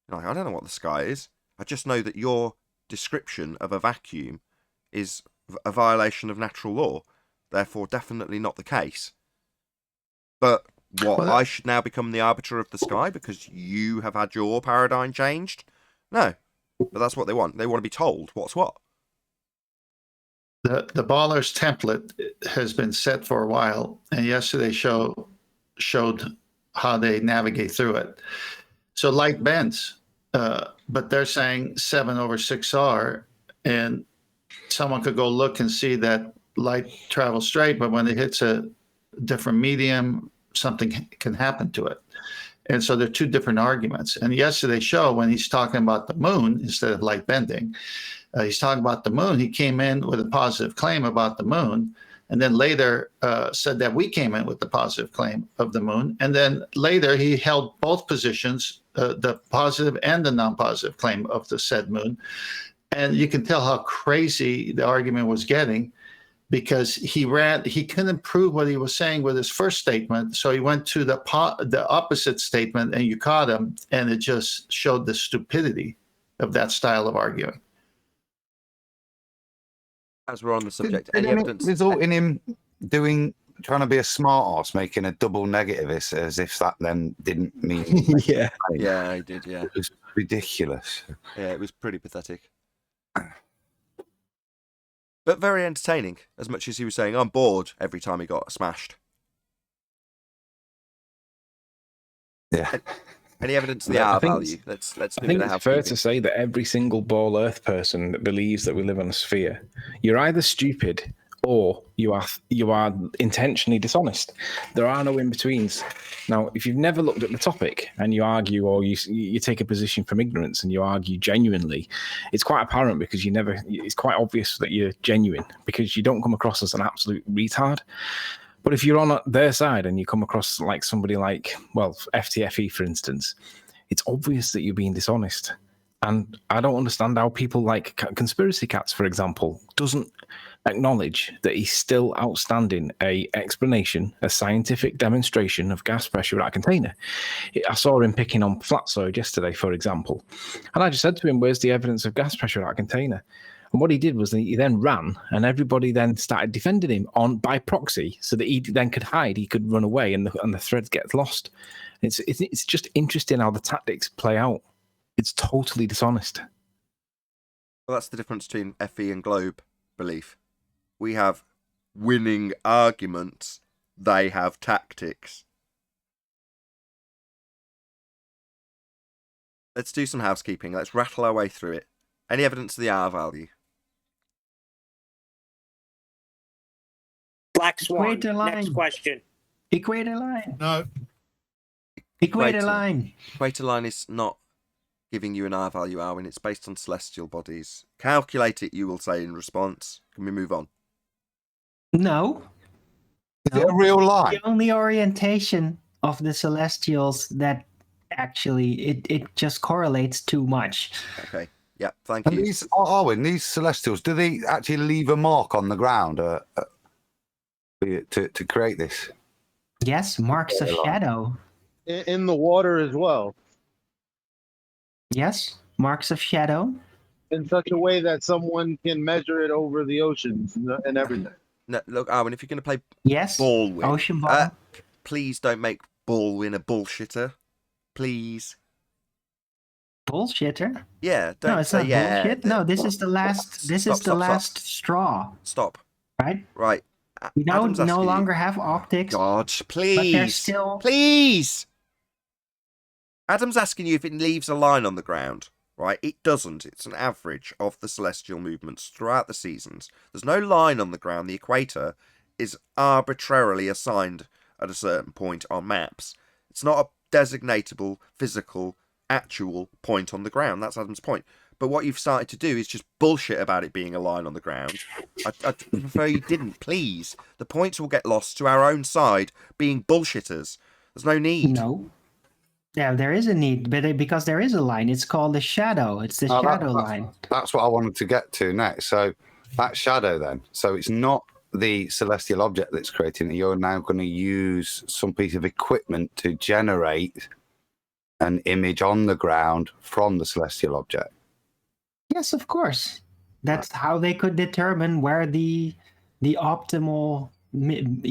You're like, I don't know what the sky is. I just know that your description of a vacuum is a violation of natural law. Therefore, definitely not the case. But what, I should now become the arbiter of the sky because you have had your paradigm changed? No. But that's what they want. They want to be told what's what. The ballers template has been set for a while, and yesterday showed how they navigate through it. So light bends, but they're saying 7/6R, and someone could go look and see that light travels straight, but when it hits a different medium, something can happen to it. And so there are two different arguments. And yesterday's show, when he's talking about the moon instead of light bending, he's talking about the moon. He came in with a positive claim about the moon, and then later said that we came in with the positive claim of the moon. And then later he held both positions, the positive and the non-positive claim of the said moon. And you can tell how crazy the argument was getting, because he couldn't prove what he was saying with his first statement. So he went to the opposite statement, and you caught him, and it just showed the stupidity of that style of arguing. As we're on the subject, Did any evidence result in him trying to be a smart ass, making a double negative as if that then didn't mean Yeah. Yeah, I did, yeah. It was ridiculous. Yeah, it was pretty pathetic. But very entertaining, as much as he was saying, I'm bored every time he got smashed. Yeah. Any evidence of the R value? Let's do I think the it's fair to say that every single ball Earth person that believes that we live on a sphere, you're either stupid or you are intentionally dishonest. There are no in-betweens. Now, if you've never looked at the topic and you argue, or you take a position from ignorance and you argue genuinely, it's quite apparent, because it's quite obvious that you're genuine, because you don't come across as an absolute retard. But if you're on their side and you come across like somebody like, well, FTFE, for instance, it's obvious that you're being dishonest. And I don't understand how people like Conspiracy Cats, for example, doesn't acknowledge that he's still outstanding a explanation, a scientific demonstration of gas pressure at a container. I saw him picking on Flatsoid yesterday, for example, and I just said to him, "Where's the evidence of gas pressure at a container?" And what he did was he then ran, and everybody then started defending him by proxy, so that he then could hide, he could run away, and the thread gets lost. It's just interesting how the tactics play out. It's totally dishonest. Well, that's the difference between FE and Globe belief. We have winning arguments. They have tactics. Let's do some housekeeping. Let's rattle our way through it. Any evidence of the R value? Black Swan. Equator line. Next question. Equator line. No. Equator line. Equator line is not giving you an R value, Arwin. It's based on celestial bodies. Calculate it, you will say in response. Can we move on? No. Is it a real line? The only orientation of the celestials that actually it just correlates too much. Okay. Yeah, thank And you. these celestials, do they actually leave a mark on the ground to create this? Yes, marks of shadow. In the water as well, Yes, marks of shadow. in such a way that someone can measure it over the oceans and everything. No, look, Arwin, if you're going to play Yes, Baldwin, ocean ball. please don't make Baldwin a bullshitter. Please. Bullshitter. Yeah, don't No, it's say not yeah. bullshit. No, this is the last. This Stop, is the stop, stop. last straw, Stop. right? Right. We now Adam's no asking you- longer have optics. God, But please. there's still. Please. Adam's asking you if it leaves a line on the ground. Right? It doesn't. It's an average of the celestial movements throughout the seasons. There's no line on the ground. The equator is arbitrarily assigned at a certain point on maps. It's not a designatable, physical, actual point on the ground. That's Adam's point. But what you've started to do is just bullshit about it being a line on the ground. I'd prefer you didn't, please. The points will get lost to our own side being bullshitters. There's no need. No. Yeah, there is a need, but because there is a line, it's called the shadow. It's the shadow line. That's what I wanted to get to next. So that shadow then. So it's not the celestial object that's creating it. You're now going to use some piece of equipment to generate an image on the ground from the celestial object. Yes, of course. That's how they could determine where the optimal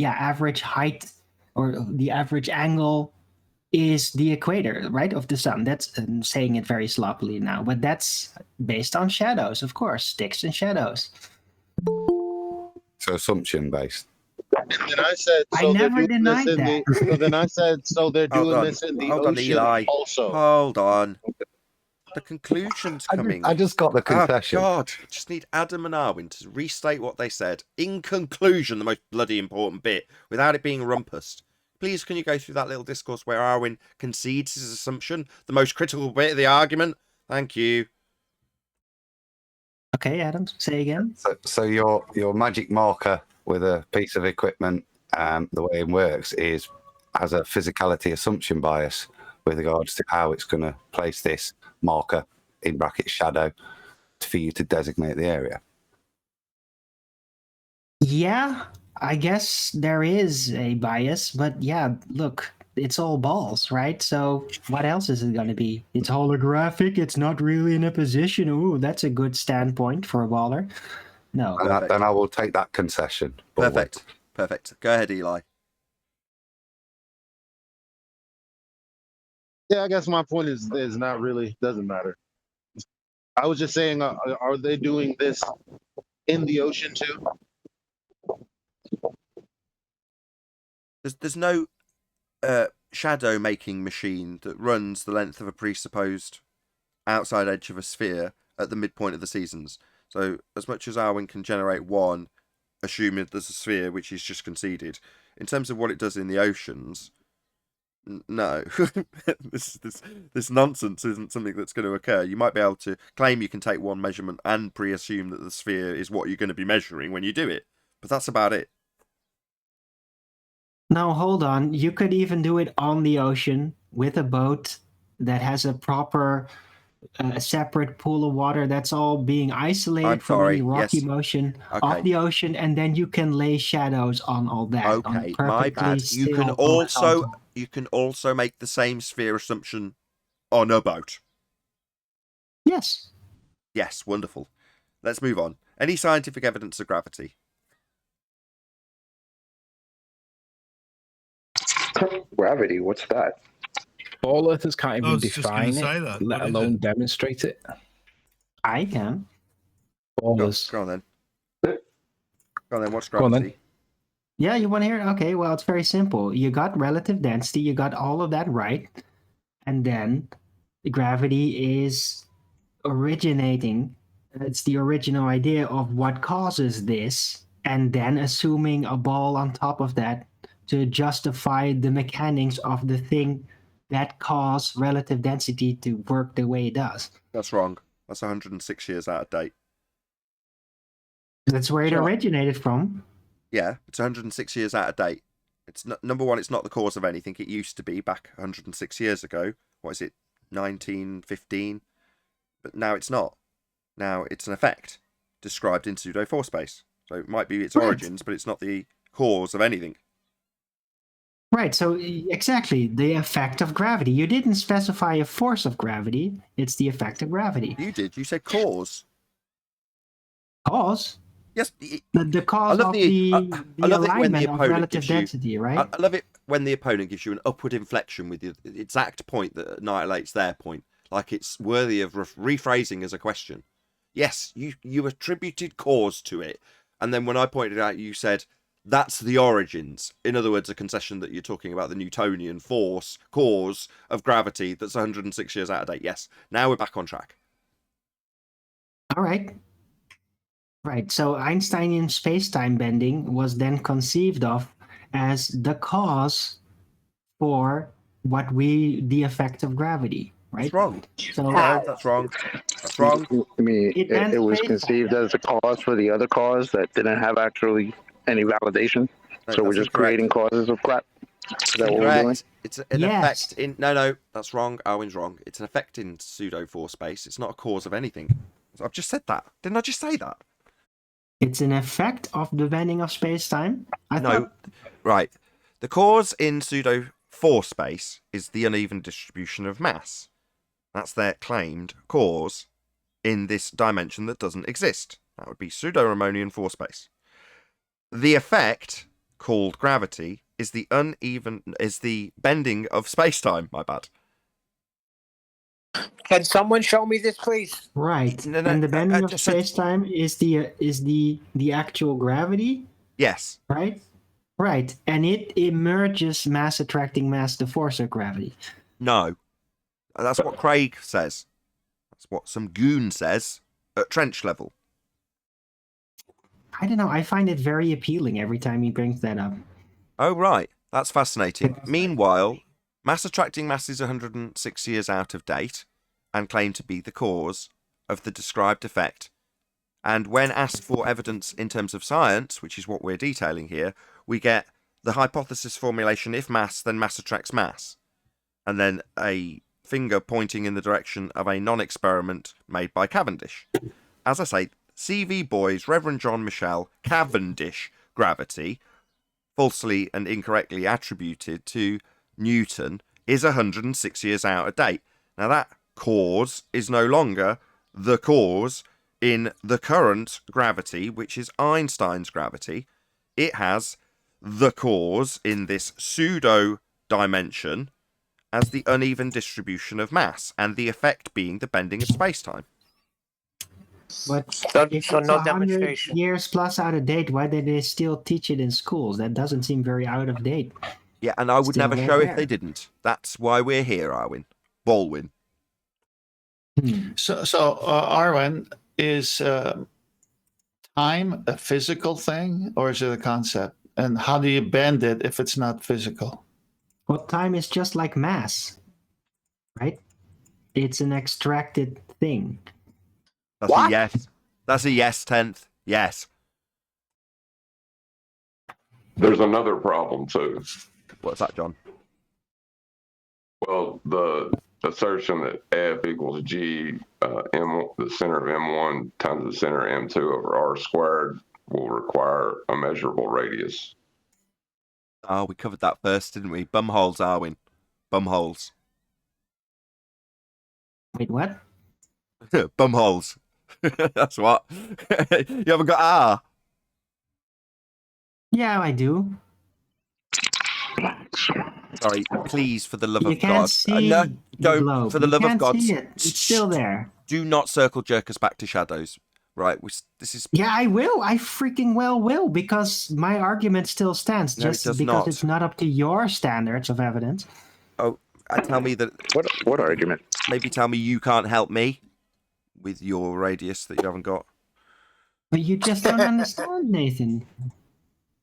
average height or the average angle is the equator, right, of the sun. That's I'm saying it very sloppily now, but that's based on shadows, of course, sticks and shadows. So assumption based. And then I said, I never denied this that. so then I said, so they're Hold doing on. this in the Hold on, ocean Eli. also. Hold on. The conclusion's coming. I just got the concession. Oh, God. I just need Adam and Arwin to restate what they said. In conclusion, the most bloody important bit, without it being rumpused. Please, can you go through that little discourse where Arwin concedes his assumption, the most critical bit of the argument? Thank you. Okay, Adam, say again. So your magic marker with a piece of equipment, the way it works has a physicality assumption bias with regards to how it's going to place this marker in brackets shadow for you to designate the area. Yeah, I guess there is a bias, but yeah, look, it's all balls, right? So what else is it going to be? It's holographic. It's not really in a position. Ooh, that's a good standpoint for a baller. No. And then I will take that concession. Perfect. Go ahead, Eli. Yeah, I guess my point is not really, doesn't matter. I was just saying, are they doing this in the ocean too? There's no shadow making machine that runs the length of a presupposed outside edge of a sphere at the midpoint of the seasons. So as much as Arwin can generate one, assuming there's a sphere, which he's just conceded, in terms of what it does in the oceans, no. this nonsense isn't something that's going to occur. You might be able to claim you can take one measurement and pre-assume that the sphere is what you're going to be measuring when you do it, but that's about it. Now, hold on. You could even do it on the ocean with a boat that has a proper a separate pool of water that's all being isolated I'm from sorry, any rocky yes. motion Okay. of the ocean, and then you can lay shadows on all that. on Okay, my perfectly bad. You can still also horizontal. make the same sphere assumption on a boat. Yes. Yes, wonderful. Let's move on. Any scientific evidence of gravity? Gravity, what's that? All Earthers can't I even was just gonna define say it, that. let What is alone it? demonstrate it. I can. Ballers. Go on then. Go on then. What's Go on then. gravity? Yeah, you want to hear it? Okay, well, it's very simple. You got relative density, you got all of that right, and then gravity is originating. It's the original idea of what causes this, and then assuming a ball on top of that to justify the mechanics of the thing that cause relative density to work the way it does. That's wrong. That's 106 years out of date. That's where it Sure. originated from. Yeah, it's 106 years out of date. It's not, number one, it's not the cause of anything. It used to be back 106 years ago. What is it, 1915? But now it's not. Now it's an effect described in pseudo-4 space. So it might be its Right. origins, but it's not the cause of anything. Right, so exactly, the effect of gravity. You didn't specify a force of gravity, it's the effect of gravity. You did. You said cause. Cause? Yes. The cause of the I love it when the alignment of opponent relative gives you. density, right? I love it when the opponent gives you an upward inflection with the exact point that annihilates their point, like it's worthy of rephrasing as a question. Yes, you attributed cause to it, and then when I pointed out, you said that's the origins. In other words, a concession that you're talking about the Newtonian force cause of gravity that's 106 years out of date. Yes, now we're back on track. All right. Right, so Einsteinian space-time bending was then conceived of as the cause for the effect of gravity, right? That's wrong. So No, that's wrong. That's wrong. I mean, It it was bends conceived as a cause for the other cause that didn't have actually any validation. No, So we're that's just incorrect. creating causes of crap. Is that what we're doing? Incorrect. It's an effect in. No, that's wrong. Owen's wrong. It's an effect in pseudo-4 space. It's not a cause of anything. I've just said that. Didn't I just say that? it's an effect of the bending of space-time? Right. The cause in pseudo-4 space is the uneven distribution of mass. That's their claimed cause in this dimension that doesn't exist. That would be pseudo-Ramonian 4 space. The effect, called gravity, is the bending of space-time. My bad. Can someone show me this, please? Right. No, And the bending of just space-time is the actual gravity, Yes. right? Right. And it emerges mass attracting mass, the force of gravity. No. That's what Craig says. That's what some goon says at trench level. I don't know. I find it very appealing every time he brings that up. Oh, right. That's fascinating. Meanwhile, mass attracting mass is 106 years out of date and claimed to be the cause of the described effect. And when asked for evidence in terms of science, which is what we're detailing here, we get the hypothesis formulation: if mass, then mass attracts mass. And then a finger pointing in the direction of a non-experiment made by Cavendish. As I say, CV Boys, Reverend John Michel, Cavendish gravity, falsely and incorrectly attributed to Newton, is 106 years out of date. Now that cause is no longer the cause in the current gravity, which is Einstein's gravity. It has the cause in this pseudo dimension as the uneven distribution of mass, and the effect being the bending of space-time. But So if it's no 100 demonstration. years plus out of date, why do they still teach it in schools? That doesn't seem very out of date. Yeah, and I would Still never right show there. if they didn't. That's why we're here, Arwin. Baldwin. So Arwen, is time a physical thing or is it a concept? And how do you bend it if it's not physical? Well, time is just like mass, right? It's an extracted thing. That's a yes. That's a yes, 10th. Yes. There's another problem too. What's that, John? Well, the assertion that F equals G, M, the center of M1 times the center of M2 over R squared will require a measurable radius. Oh, we covered that first, didn't we? Bumholes, Arwin. Bumholes. Wait, what? Bumholes. That's what. You haven't got R. Yeah, I do. Sorry, please, for the love You of can't God. see No, the don't. globe. For the You love of can't God. see it. It's still there. Do not circle jerk us back to shadows. Right? This is. Yeah, I will. I freaking well will, because my argument still stands. No, it Just does because not. it's not up to your standards of evidence. Oh, tell me that. What argument? Maybe tell me you can't help me with your radius that you haven't got. But you just don't understand, Nathan.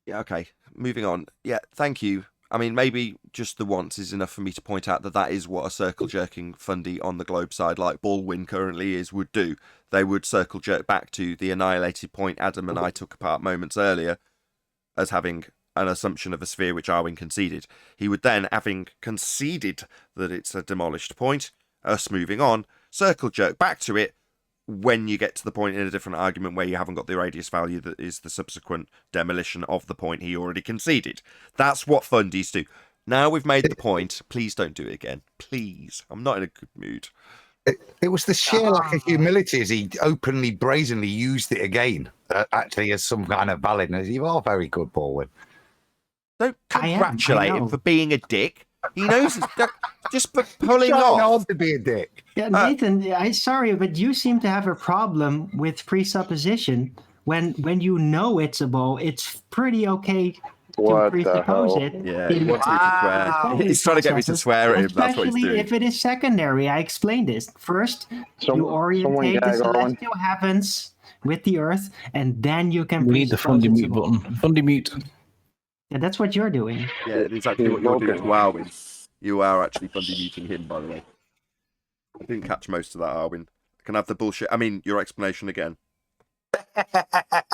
Yeah, okay. Moving on. Yeah, thank you. I mean, maybe just the once is enough for me to point out that that is what a circle jerking fundy on the globe side, like Baldwin currently is, would do. They would circle jerk back to the annihilated point Adam and I took apart moments earlier as having an assumption of a sphere which Arwin conceded. He would then, having conceded that it's a demolished point, us moving on, circle jerk back to it when you get to the point in a different argument where you haven't got the radius value that is the subsequent demolition of the point he already conceded. That's what fundies do. Now we've made the point, please don't do it again. Please. I'm not in a good mood. It was the sheer lack of humility as he openly, brazenly used it again, actually as some kind of validness. You are very good, Baldwin. Don't congratulate him for being a dick. He knows it's just for pulling off. To be a dick. Yeah, Nathan, I'm sorry, but you seem to have a problem with presupposition. When you know it's a ball, it's pretty okay to presuppose it. Yeah, he wants me to swear. He's trying to get me to swear at him. That's what he's doing. Especially if it is secondary. I explained this. First, you orientate the celestial heavens with the Earth, and then you can We need the presuppose fundy it's a mute ball. button. Fundy mute. Yeah, that's what you're doing. Yeah, it's exactly what you're doing. Wow, you are actually fundy muting him, by the way. I didn't catch most of that, Arwin. Can I have the bullshit? I mean, your explanation again.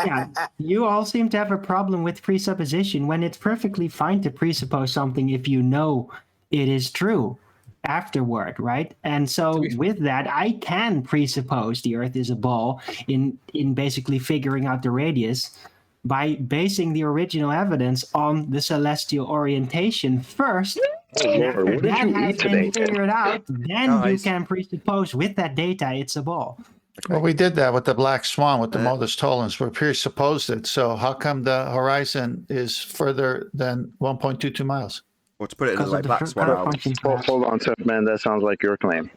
Yeah, you all seem to have a problem with presupposition when it's perfectly fine to presuppose something if you know it is true afterward, right? And so with that, I can presuppose the Earth is a ball in basically figuring out the radius by basing the original evidence on the celestial orientation first. And after what did that you has eat been today? figured out, then you can presuppose with that data it's a ball. Well, we did that with the Black Swan, with the Modus Tollens. We presupposed it. So how come the horizon is further than 1.22 miles? Or to put it in the way Black Swan. Hold on, Tough Man. That sounds like your claim.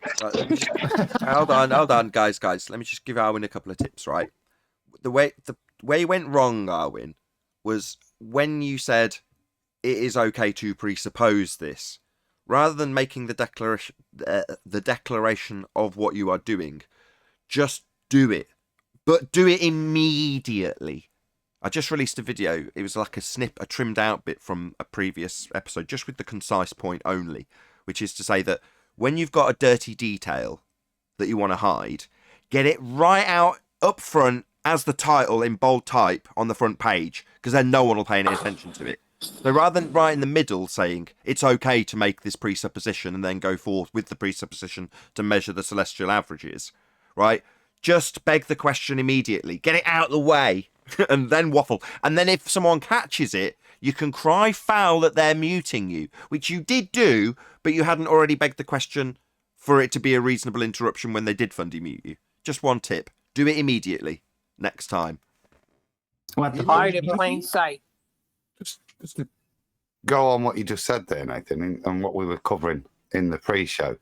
Hold on, guys. Let me just give Arwin a couple of tips, right? The way you went wrong, Arwin, was when you said it is okay to presuppose this, rather than making the declaration of what you are doing. Just do it, but do it immediately. I just released a video. It was like a trimmed out bit from a previous episode, just with the concise point only, which is to say that when you've got a dirty detail that you want to hide, get it right out up front as the title in bold type on the front page, because then no one will pay any attention to it. So rather than right in the middle saying it's okay to make this presupposition and then go forth with the presupposition to measure the celestial averages, right? Just beg the question immediately. Get it out of the way and then waffle. And then if someone catches it, you can cry foul that they're muting you, which you did do, but you hadn't already begged the question for it to be a reasonable interruption when they did fundy mute you. Just one tip. Do it immediately next time. What the hide in plain sight. Just to go on what you just said there, Nathan, and what we were covering in the pre-show.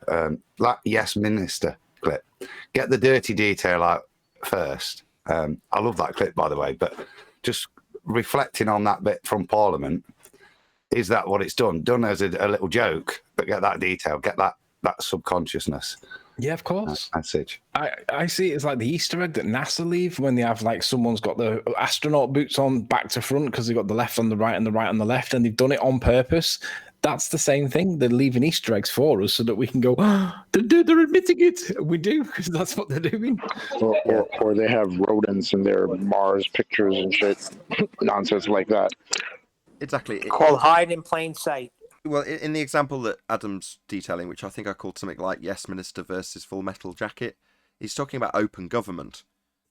Yes, Minister clip. Get the dirty detail out first. I love that clip, by the way, but just reflecting on that bit from Parliament, is that what it's done? Done as a little joke, but get that detail, get that subconsciousness. Yeah, of course. Message. I see it as like the Easter egg that NASA leave when they have like someone's got the astronaut boots on back to front because they've got the left on the right and the right on the left, and they've done it on purpose. That's the same thing. They're leaving Easter eggs for us so that we can go, they're admitting it. We do, because that's what they're doing. Or they have rodents in their Mars pictures and shit. Nonsense like that. Exactly. Called hide in plain sight. Well, in the example that Adam's detailing, which I think I called something like Yes Minister versus Full Metal Jacket, he's talking about open government.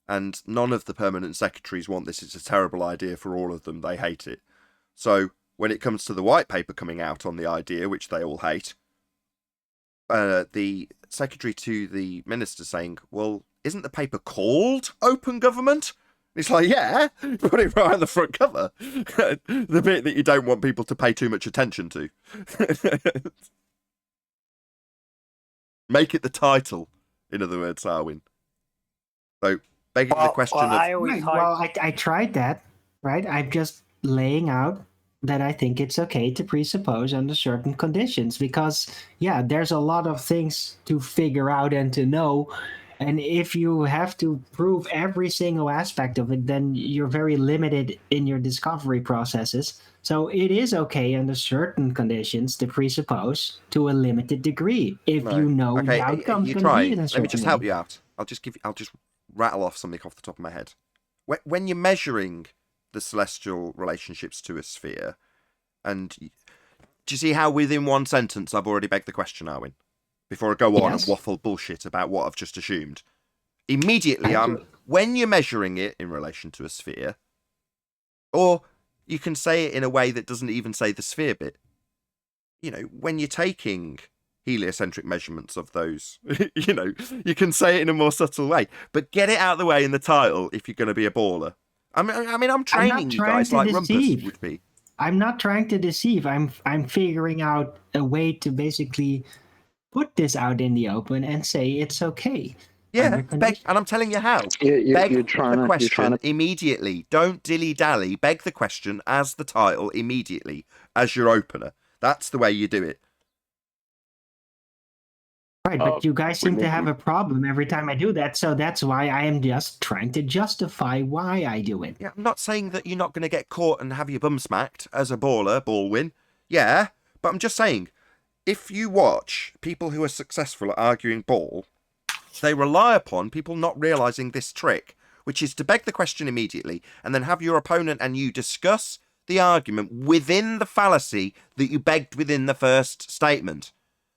And none of the permanent secretaries want this. It's a terrible idea for all of them. They hate it. So when it comes to the white paper coming out on the idea, which they all hate, the secretary to the minister saying, well, isn't the paper called Open Government? It's like, yeah, put it right on the front cover. The bit that you don't want people to pay too much attention to. Make it the title, in other words, Arwin. So, begging the question of... I tried that, right? I'm just laying out that I think it's okay to presuppose under certain conditions because, yeah, there's a lot of things to figure out and to know. And if you have to prove every single aspect of it, then you're very limited in your discovery processes. So it is okay under certain conditions to presuppose to a limited degree if you know the outcome's going to be in a certain Let me just help you out. I'll just rattle off something off the top of my head. When you're measuring the celestial relationships to a sphere, and do you see how within one sentence I've already begged the question, Arwin? Before I go on and waffle bullshit about what I've just assumed. Immediately, when you're measuring it in relation to a sphere, or you can say it in a way that doesn't even say the sphere bit. You know, when you're taking heliocentric measurements of those, you know, you can say it in a more subtle way, but get it out of the way in the title if you're going to be a baller. I mean, I'm training you guys like Rumpus would be. I'm not trying to deceive. I'm figuring out a way to basically put this out in the open and say it's okay. Yeah, and I'm telling you how. Beg the question immediately. Don't dilly-dally. Beg the question as the title immediately, as your opener. That's the way you do it. Right, but you guys seem to have a problem every time I do that, so that's why I am just trying to justify why I do it. Yeah, I'm not saying that you're not going to get caught and have your bum smacked as a baller, ball win. Yeah, but I'm just saying, if you watch people who are successful at arguing ball, they rely upon people not realising this trick, which is to beg the question immediately and then have your opponent and you discuss the argument within the fallacy that you begged within the first statement.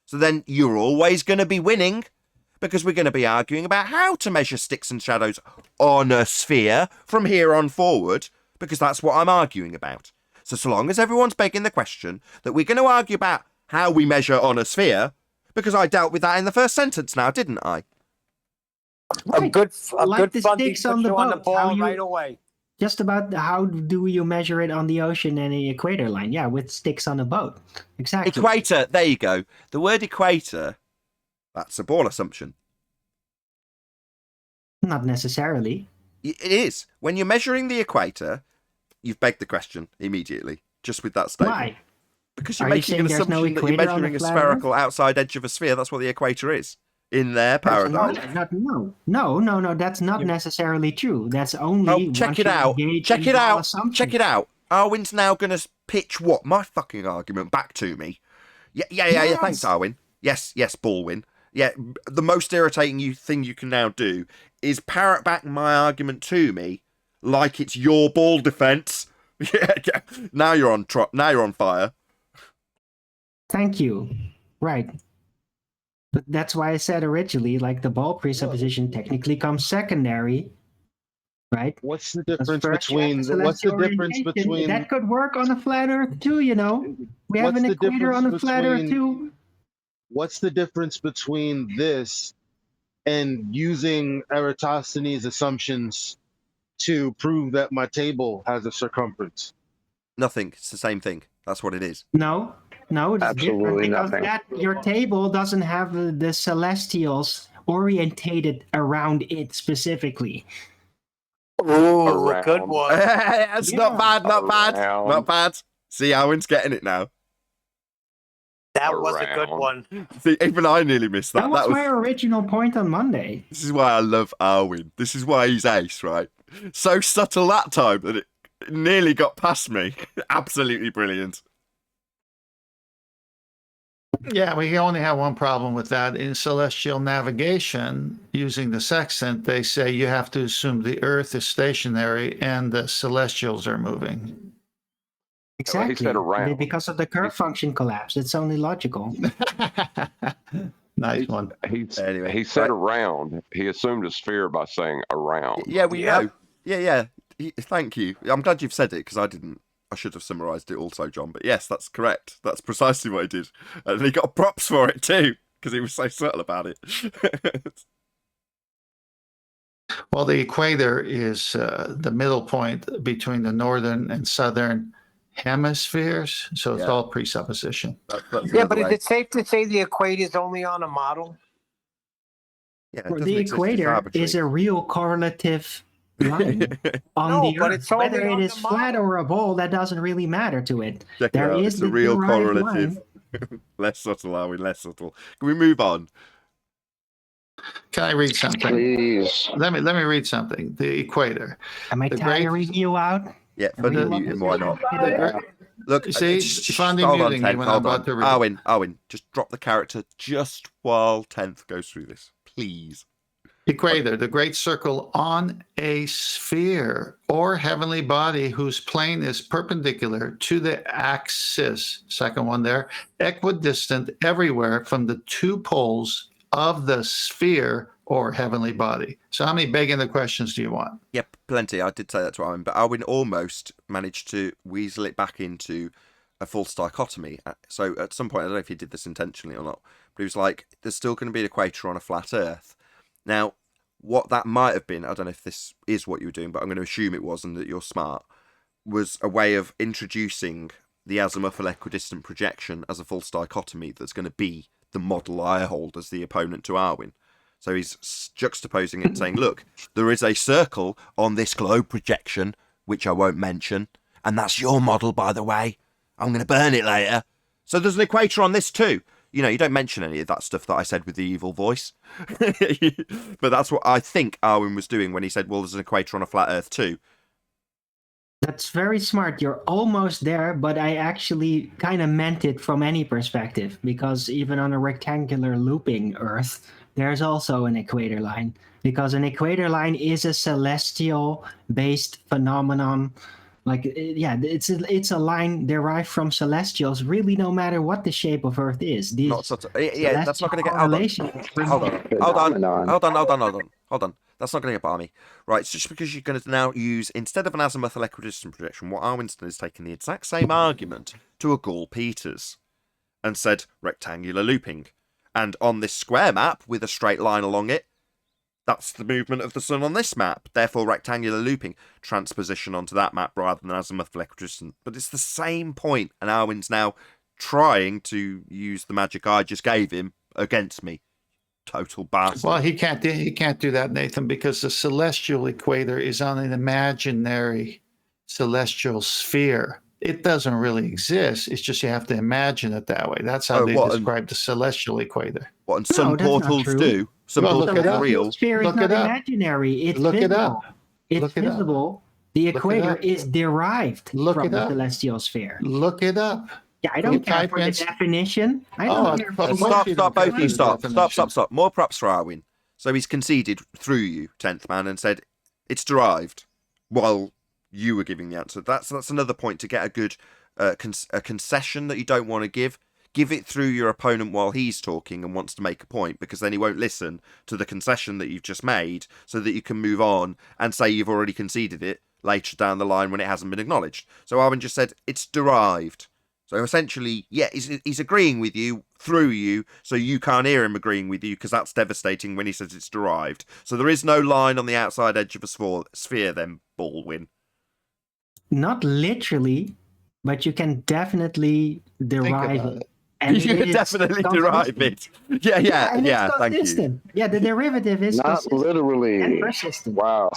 So then you're always going to be winning because we're going to be arguing about how to measure sticks and shadows on a sphere from here on forward because that's what I'm arguing about. So long as everyone's begging the question that we're going to argue about how we measure on a sphere, because I dealt with that in the first sentence now, didn't I? A good funding sticks on the boat, ball right away. Just about how do you measure it on the ocean and the equator line? Yeah, with sticks on a boat. Exactly. Equator, there you go. The word equator, that's a ball assumption. Not necessarily. It is. When you're measuring the equator, you've begged the question immediately, just with that statement. Why? Because you're making an assumption that you're measuring a spherical outside edge of a sphere. That's what the equator is. In their paradigm. No, that's not necessarily true. That's only check it out. Check it out. Check it out. Arwin's now going to pitch what? My fucking argument back to me. Yeah. Thanks, Arwin. Yes, Baldwin. Yeah, the most irritating thing you can now do is parrot back my argument to me like it's your ball defense. Yeah. Now you're on fire. Thank you. Right. But that's why I said originally, like the ball presupposition technically comes secondary, right? What's the difference between that could work on a flat Earth too? You know, we have an equator on a flat Earth too. What's the difference between this and using Eratosthenes' assumptions to prove that my table has a circumference? Nothing. It's the same thing. That's what it is. No, it's absolutely different because your table doesn't have the celestials orientated around it specifically. Oh, a good one. It's not bad. See, Owen's getting it now. That was a good one. See, even I nearly missed that. That was my original point on Monday. This is why I love Arwin. This is why he's ace, right? So subtle that time that it nearly got past me. Absolutely brilliant. Yeah, we only have one problem with that. In celestial navigation, using the sextant, they say you have to assume the Earth is stationary and the celestials are moving. Exactly. He said around. Because of the curve function collapse. It's only logical. Nice one. Anyway, He said right. around. He assumed a sphere by saying around. Yeah, we know. Yeah. Thank you. I'm glad you've said it because I didn't. I should have summarised it also, John. But yes, that's correct. That's precisely what he did. And he got props for it too because he was so subtle about it. Well, the equator is the middle point between the northern and southern hemispheres, so it's all presupposition. Yeah, but is it safe to say the equator is only on a model? Yeah, The equator is a real correlative line on the but Earth. it's only Whether it on is the flat or a ball, that doesn't really matter to it. Check There it out. is It's a the real derived correlative. line. Less subtle, are we? Less subtle. Can we move on? Can I read something? Please. Let me read something. The equator. Am I The tiring you out? Yeah, funding muting, why not? Look, see, funding hold on, muting me 10th, when I'm hold about on. to read. Arwin, just drop the character just while 10th goes through this, please. Equator, the great circle on a sphere or heavenly body whose plane is perpendicular to the axis, second one there, equidistant everywhere from the two poles of the sphere or heavenly body. So how many begging the questions do you want? Yep, plenty. I did say that to Arwin, but Arwin almost managed to weasel it back into a false dichotomy. So at some point, I don't know if he did this intentionally or not, but he was like, there's still going to be an equator on a flat Earth. Now, what that might have been, I don't know if this is what you were doing, but I'm going to assume it was and that you're smart, was a way of introducing the azimuthal equidistant projection as a false dichotomy that's going to be the model I hold as the opponent to Arwin. So he's juxtaposing it and saying, look, there is a circle on this globe projection, which I won't mention, and that's your model, by the way. I'm going to burn it later. So there's an equator on this too. You know, you don't mention any of that stuff that I said with the evil voice. But that's what I think Arwin was doing when he said, well, there's an equator on a flat Earth too. That's very smart. You're almost there, but I actually kind of meant it from any perspective, because even on a rectangular looping Earth, there's also an equator line, because an equator line is a celestial-based phenomenon. Like, yeah, it's a line derived from celestials, really, no matter what the shape of Earth is. Not such a, yeah, that's not going to get... Hold on. That's not going to get by me. Right, it's just because you're going to now use, instead of an azimuthal equidistant projection, what Arwin's done is taken the exact same argument to a Gall-Peters and said rectangular looping. And on this square map with a straight line along it, that's the movement of the sun on this map. Therefore, rectangular looping. Transposition onto that map rather than azimuthal equidistant. But it's the same point, and Arwin's now trying to use the magic I just gave him against me. Total bastard. Well, he can't do that, Nathan, because the celestial equator is on an imaginary celestial sphere. It doesn't really exist. It's just you have to imagine it that way. That's how they describe the celestial equator. What, and some portals do. Some portals are real. Sphere is not imaginary. It's look visible. it up. It's visible. The equator is derived from the celestial sphere. Look it up. Yeah, I don't care for the definition. I don't care for Stop, both of you, stop. More props for Arwin. So he's conceded through you, 10th man, and said it's derived while you were giving the answer. That's another point to get a good a concession that you don't want to give. Give it through your opponent while he's talking and wants to make a point, because then he won't listen to the concession that you've just made, so that you can move on and say you've already conceded it later down the line when it hasn't been acknowledged. So Arwin just said it's derived. So essentially, yeah, he's agreeing with you through you, so you can't hear him agreeing with you, because that's devastating when he says it's derived. So there is no line on the outside edge of a sphere then, Baldwin. Not literally, but you can definitely derive it. And you can definitely derive it. Yeah, thank you. Yeah, the derivative is not literally and persistent. Wow.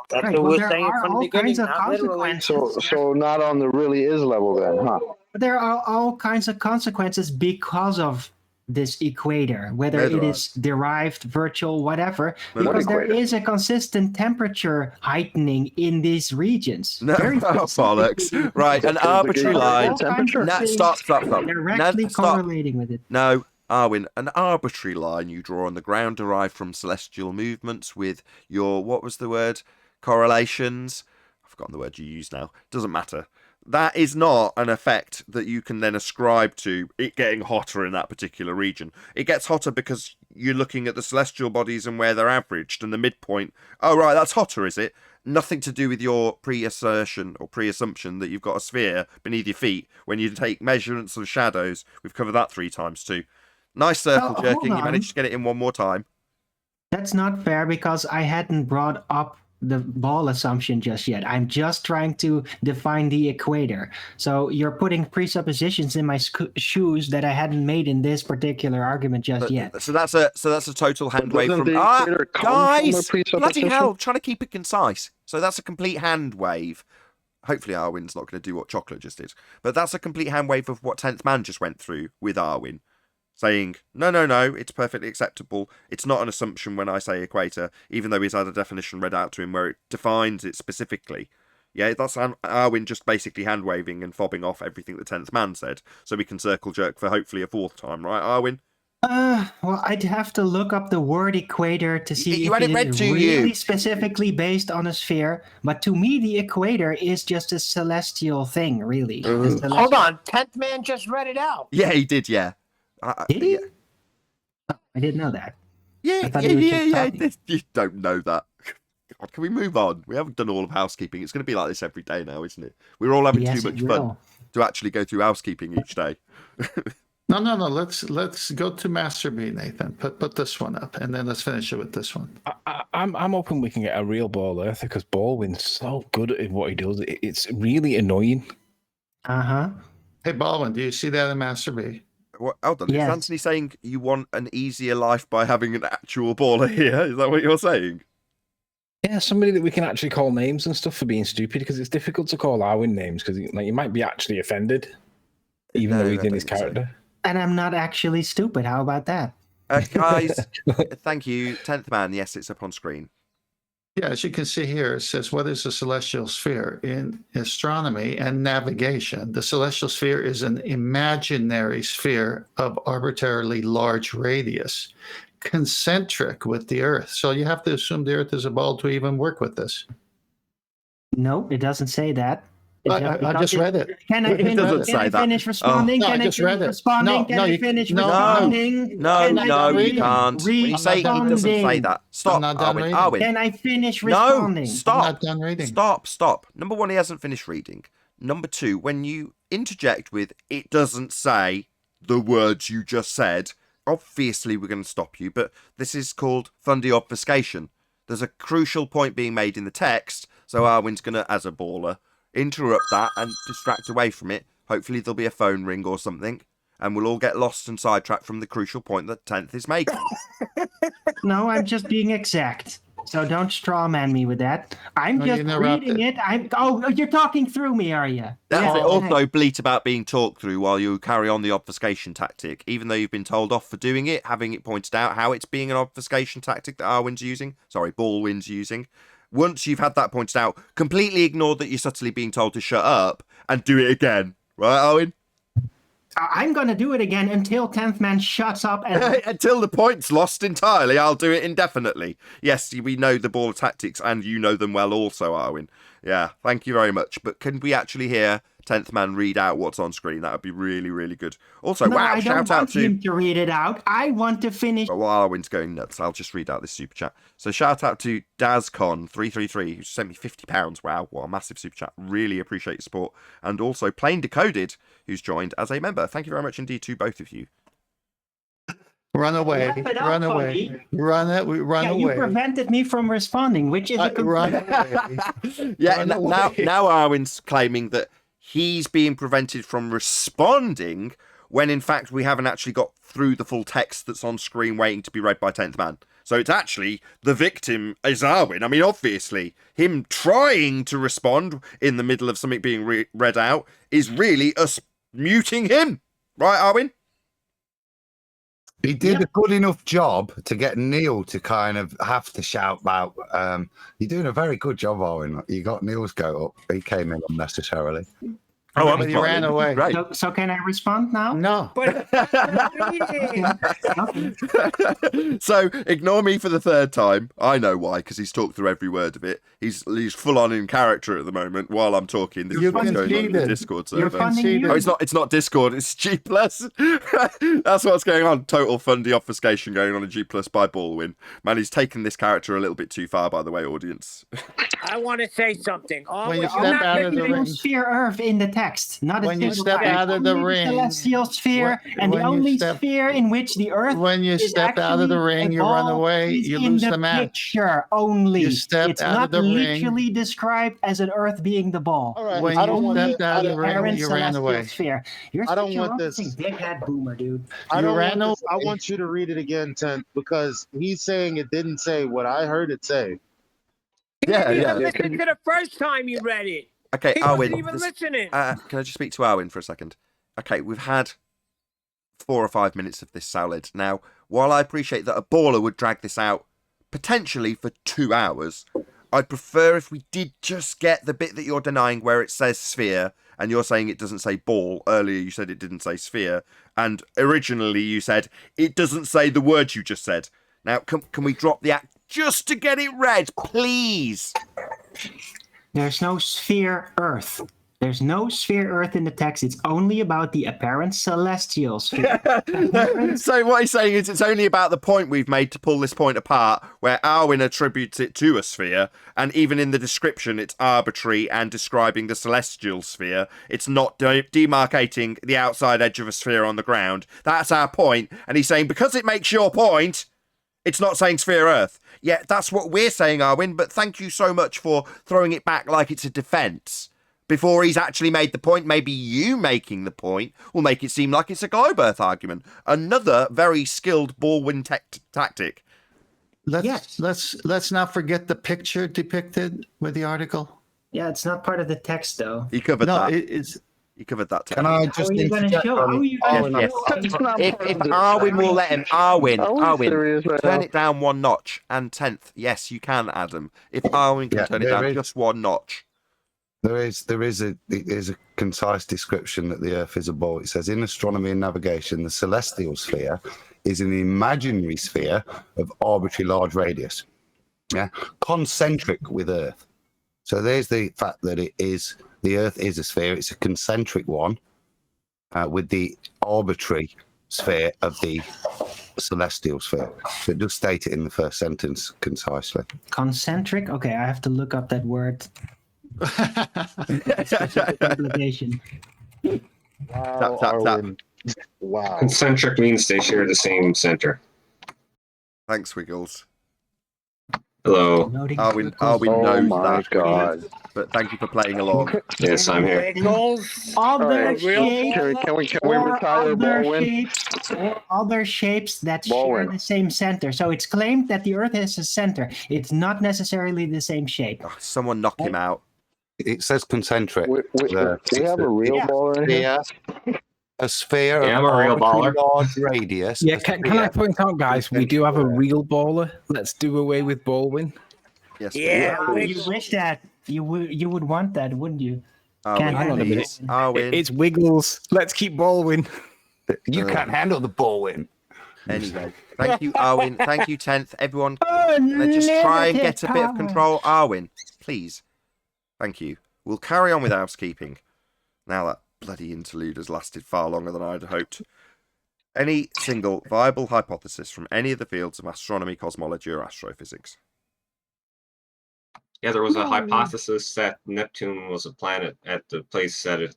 That's right, what we're saying from the beginning. So not on the really is level then, huh? But there are all kinds of consequences because of this equator, whether it is derived, virtual, whatever, because there is a consistent temperature heightening in these regions. No, bollocks. Right, an arbitrary line. Stop. Directly correlating with it. No, Arwin, an arbitrary line you draw on the ground derived from celestial movements with your, what was the word? Correlations. I've forgotten the word you used now. Doesn't matter. That is not an effect that you can then ascribe to it getting hotter in that particular region. It gets hotter because you're looking at the celestial bodies and where they're averaged and the midpoint. Oh, right, that's hotter, is it? Nothing to do with your pre-assertion or pre-assumption that you've got a sphere beneath your feet when you take measurements of shadows. We've covered that 3 times too. Nice circle jerking. You managed to get it in one more time. That's not fair because I hadn't brought up the ball assumption just yet. I'm just trying to define the equator. So you're putting presuppositions in my shoes that I hadn't made in this particular argument just yet. So that's a total hand wave from guys. Bloody hell, trying to keep it concise. So that's a complete hand wave. Hopefully Arwin's not going to do what Chocolate just did, but that's a complete hand wave of what 10th Man just went through with Arwin. Saying, no, it's perfectly acceptable. It's not an assumption when I say equator, even though he's had a definition read out to him where it defines it specifically. Yeah, that's Arwin just basically hand-waving and fobbing off everything the 10th Man said, so we can circle jerk for hopefully a 4th time, right, Arwin? Well, I'd have to look up the word equator to see if it is really specifically based on a sphere. But to me, the equator is just a celestial thing, really. Hold on, 10th Man just read it out. Yeah, he did, yeah. Did he? Oh, I didn't know that. Yeah. You don't know that. God, can we move on? We haven't done all of housekeeping. It's going to be like this every day now, isn't it? We're all having too much fun to actually go through housekeeping each day. No. Let's go to Master B, Nathan. Put this one up, and then let's finish it with this one. I'm hoping we can get a real ball earther because Baldwin's so good at what he does. It's really annoying. Hey, Baldwin, do you see that in Master B? What, hold on, is Anthony saying you want an easier life by having an actual baller here? Is that what you're saying? Yeah, somebody that we can actually call names and stuff for being stupid, because it's difficult to call Arwin names because you might be actually offended, even though he's in his character. And I'm not actually stupid. How about that? Guys, thank you. 10th Man, yes, it's up on screen. Yeah, as you can see here, it says, what is a celestial sphere? In astronomy and navigation, the celestial sphere is an imaginary sphere of arbitrarily large radius, concentric with the Earth. So you have to assume the Earth is a ball to even work with this. No, it doesn't say that. I just read it. Can I finish responding? No, can I just read it. Responding? Can I finish responding? No, you can't. When you say it doesn't say that. Stop, Arwin. Can I finish responding? No, stop. I'm not done reading. Stop. Number 1, he hasn't finished reading. Number 2, when you interject with, it doesn't say the words you just said, obviously we're going to stop you, but this is called fundy obfuscation. There's a crucial point being made in the text, so Arwin's going to, as a baller, interrupt that and distract away from it. Hopefully there'll be a phone ring or something, and we'll all get lost and sidetracked from the crucial point that 10th is making. No, I'm just being exact. So don't straw man me with that. I'm just reading it. You're talking through me, are you? That's it. Also, bleat about being talked through while you carry on the obfuscation tactic, even though you've been told off for doing it, having it pointed out how it's being an obfuscation tactic that Baldwin's using. Once you've had that pointed out, completely ignore that you're subtly being told to shut up and do it again. Right, Arwin? I'm going to do it again until 10th Man shuts up. Until the point's lost entirely, I'll do it indefinitely. Yes, we know the ball tactics, and you know them well also, Arwin. Yeah, thank you very much. But can we actually hear 10th Man read out what's on screen? That would be really, really good. Also, I don't want him to read it out. I want to finish. While Arwin's going nuts, I'll just read out this super chat. So shout out to DazCon333, who sent me £50. Wow, what a massive super chat. Really appreciate your support. And also Plain Decoded, who's joined as a member. Thank you very much indeed to both of you. Run away. Run away. Run away. You prevented me from responding, which is a run away. Yeah, now Arwin's claiming that he's being prevented from responding when in fact we haven't actually got through the full text that's on screen waiting to be read by 10th Man. So it's actually the victim is Arwin. I mean, obviously, him trying to respond in the middle of something being read out is really us muting him. Right, Arwin? He did a good enough job to get Neil to kind of have to shout out. You're doing a very good job, Owen. You got Neil's go up. He came in unnecessarily. Oh, I'm But he fine. ran away. Right. So can I respond now? No. But So ignore me for the third time. I know why, because he's talked through every word of it. He's full on in character at the moment while I'm talking. This is what's going on in the Discord server. Oh, it's not Discord. It's G Plus. That's what's going on. Total fundy obfuscation going on in G Plus by Baldwin. Man, he's taken this character a little bit too far, by the way, audience. I want to say something. When you step out of the ring, sphere Earth in the text, not when you step out of the ring, celestial sphere, and the only sphere in which the Earth. When you step out of the ring, you run away, you lose the match. Picture only. You step it's out not of the literally ring. described as an Earth being the ball. All right. When I you don't want stepped out of the ring, you ran away. Sphere. You're I don't want this. Dickhead boomer, dude. I don't ran want this. I want you to read it again, Tent, because he's saying it didn't say what I heard it say. Yeah. Listen to the first time you read it. Okay, He Arwin. wasn't even listening. Can I just speak to Arwin for a second? Okay, we've had 4 or 5 minutes of this salad. Now, while I appreciate that a baller would drag this out potentially for 2 hours, I'd prefer if we did just get the bit that you're denying where it says sphere, and you're saying it doesn't say ball. Earlier you said it didn't say sphere, and originally you said it doesn't say the word you just said. Now, can we drop the act just to get it read, please? There's no sphere Earth. There's no sphere Earth in the text. It's only about the apparent celestial sphere. So what he's saying is it's only about the point we've made to pull this point apart, where Arwin attributes it to a sphere, and even in the description it's arbitrary and describing the celestial sphere. It's not demarcating the outside edge of a sphere on the ground. That's our point. And he's saying because it makes your point, it's not saying sphere Earth. Yeah, that's what we're saying, Arwin, but thank you so much for throwing it back like it's a defence. Before he's actually made the point, maybe you making the point will make it seem like it's a globe Earth argument. Another very skilled Baldwin tactic. Let's not forget the picture depicted with the article. Yeah, it's not part of the text though. He covered that. He covered that. Can I just interject on? If Arwin will let him, Arwin, turn it down one notch. And 10th, yes, you can, Adam. If Arwin can turn it down just one notch. There is a concise description that the Earth is a ball. It says in astronomy and navigation, the celestial sphere is an imaginary sphere of arbitrary large radius, concentric with Earth. So there's the fact that the Earth is a sphere. It's a concentric one with the arbitrary sphere of the celestial sphere. So it does state it in the first sentence concisely. Concentric? Okay, I have to look up that word. Specific application. Wow, Arwin. Wow. Concentric means they share the same center. Thanks, Wiggles. Hello. Arwin Oh knows my that. God. But thank you for playing along. Yes, I'm here. Other Can we retire Baldwin? Other shapes that share the same center. So it's claimed that the Earth has a center. It's not necessarily the same shape. Oh, someone knock him out. It says concentric. We have a real baller in here? A sphere Yeah, of I'm a real arbitrary baller. large radius. Yeah, can I point out, guys, we do have a real baller. Let's do away with Baldwin. Yes. Yeah, you wish that. You would want that, wouldn't you? Arwin, Hang on a minute. Arwin. It's Wiggles. Let's keep Baldwin. You can't handle the Baldwin. Anyway, thank you, Arwin. Thank you, 10th. Everyone, let's just try and get a bit of control. Arwin, please. Thank you. We'll carry on with housekeeping. Now that bloody interlude has lasted far longer than I'd hoped. Any single viable hypothesis from any of the fields of astronomy, cosmology, or astrophysics? Yeah, there was a hypothesis that Neptune was a planet at the place that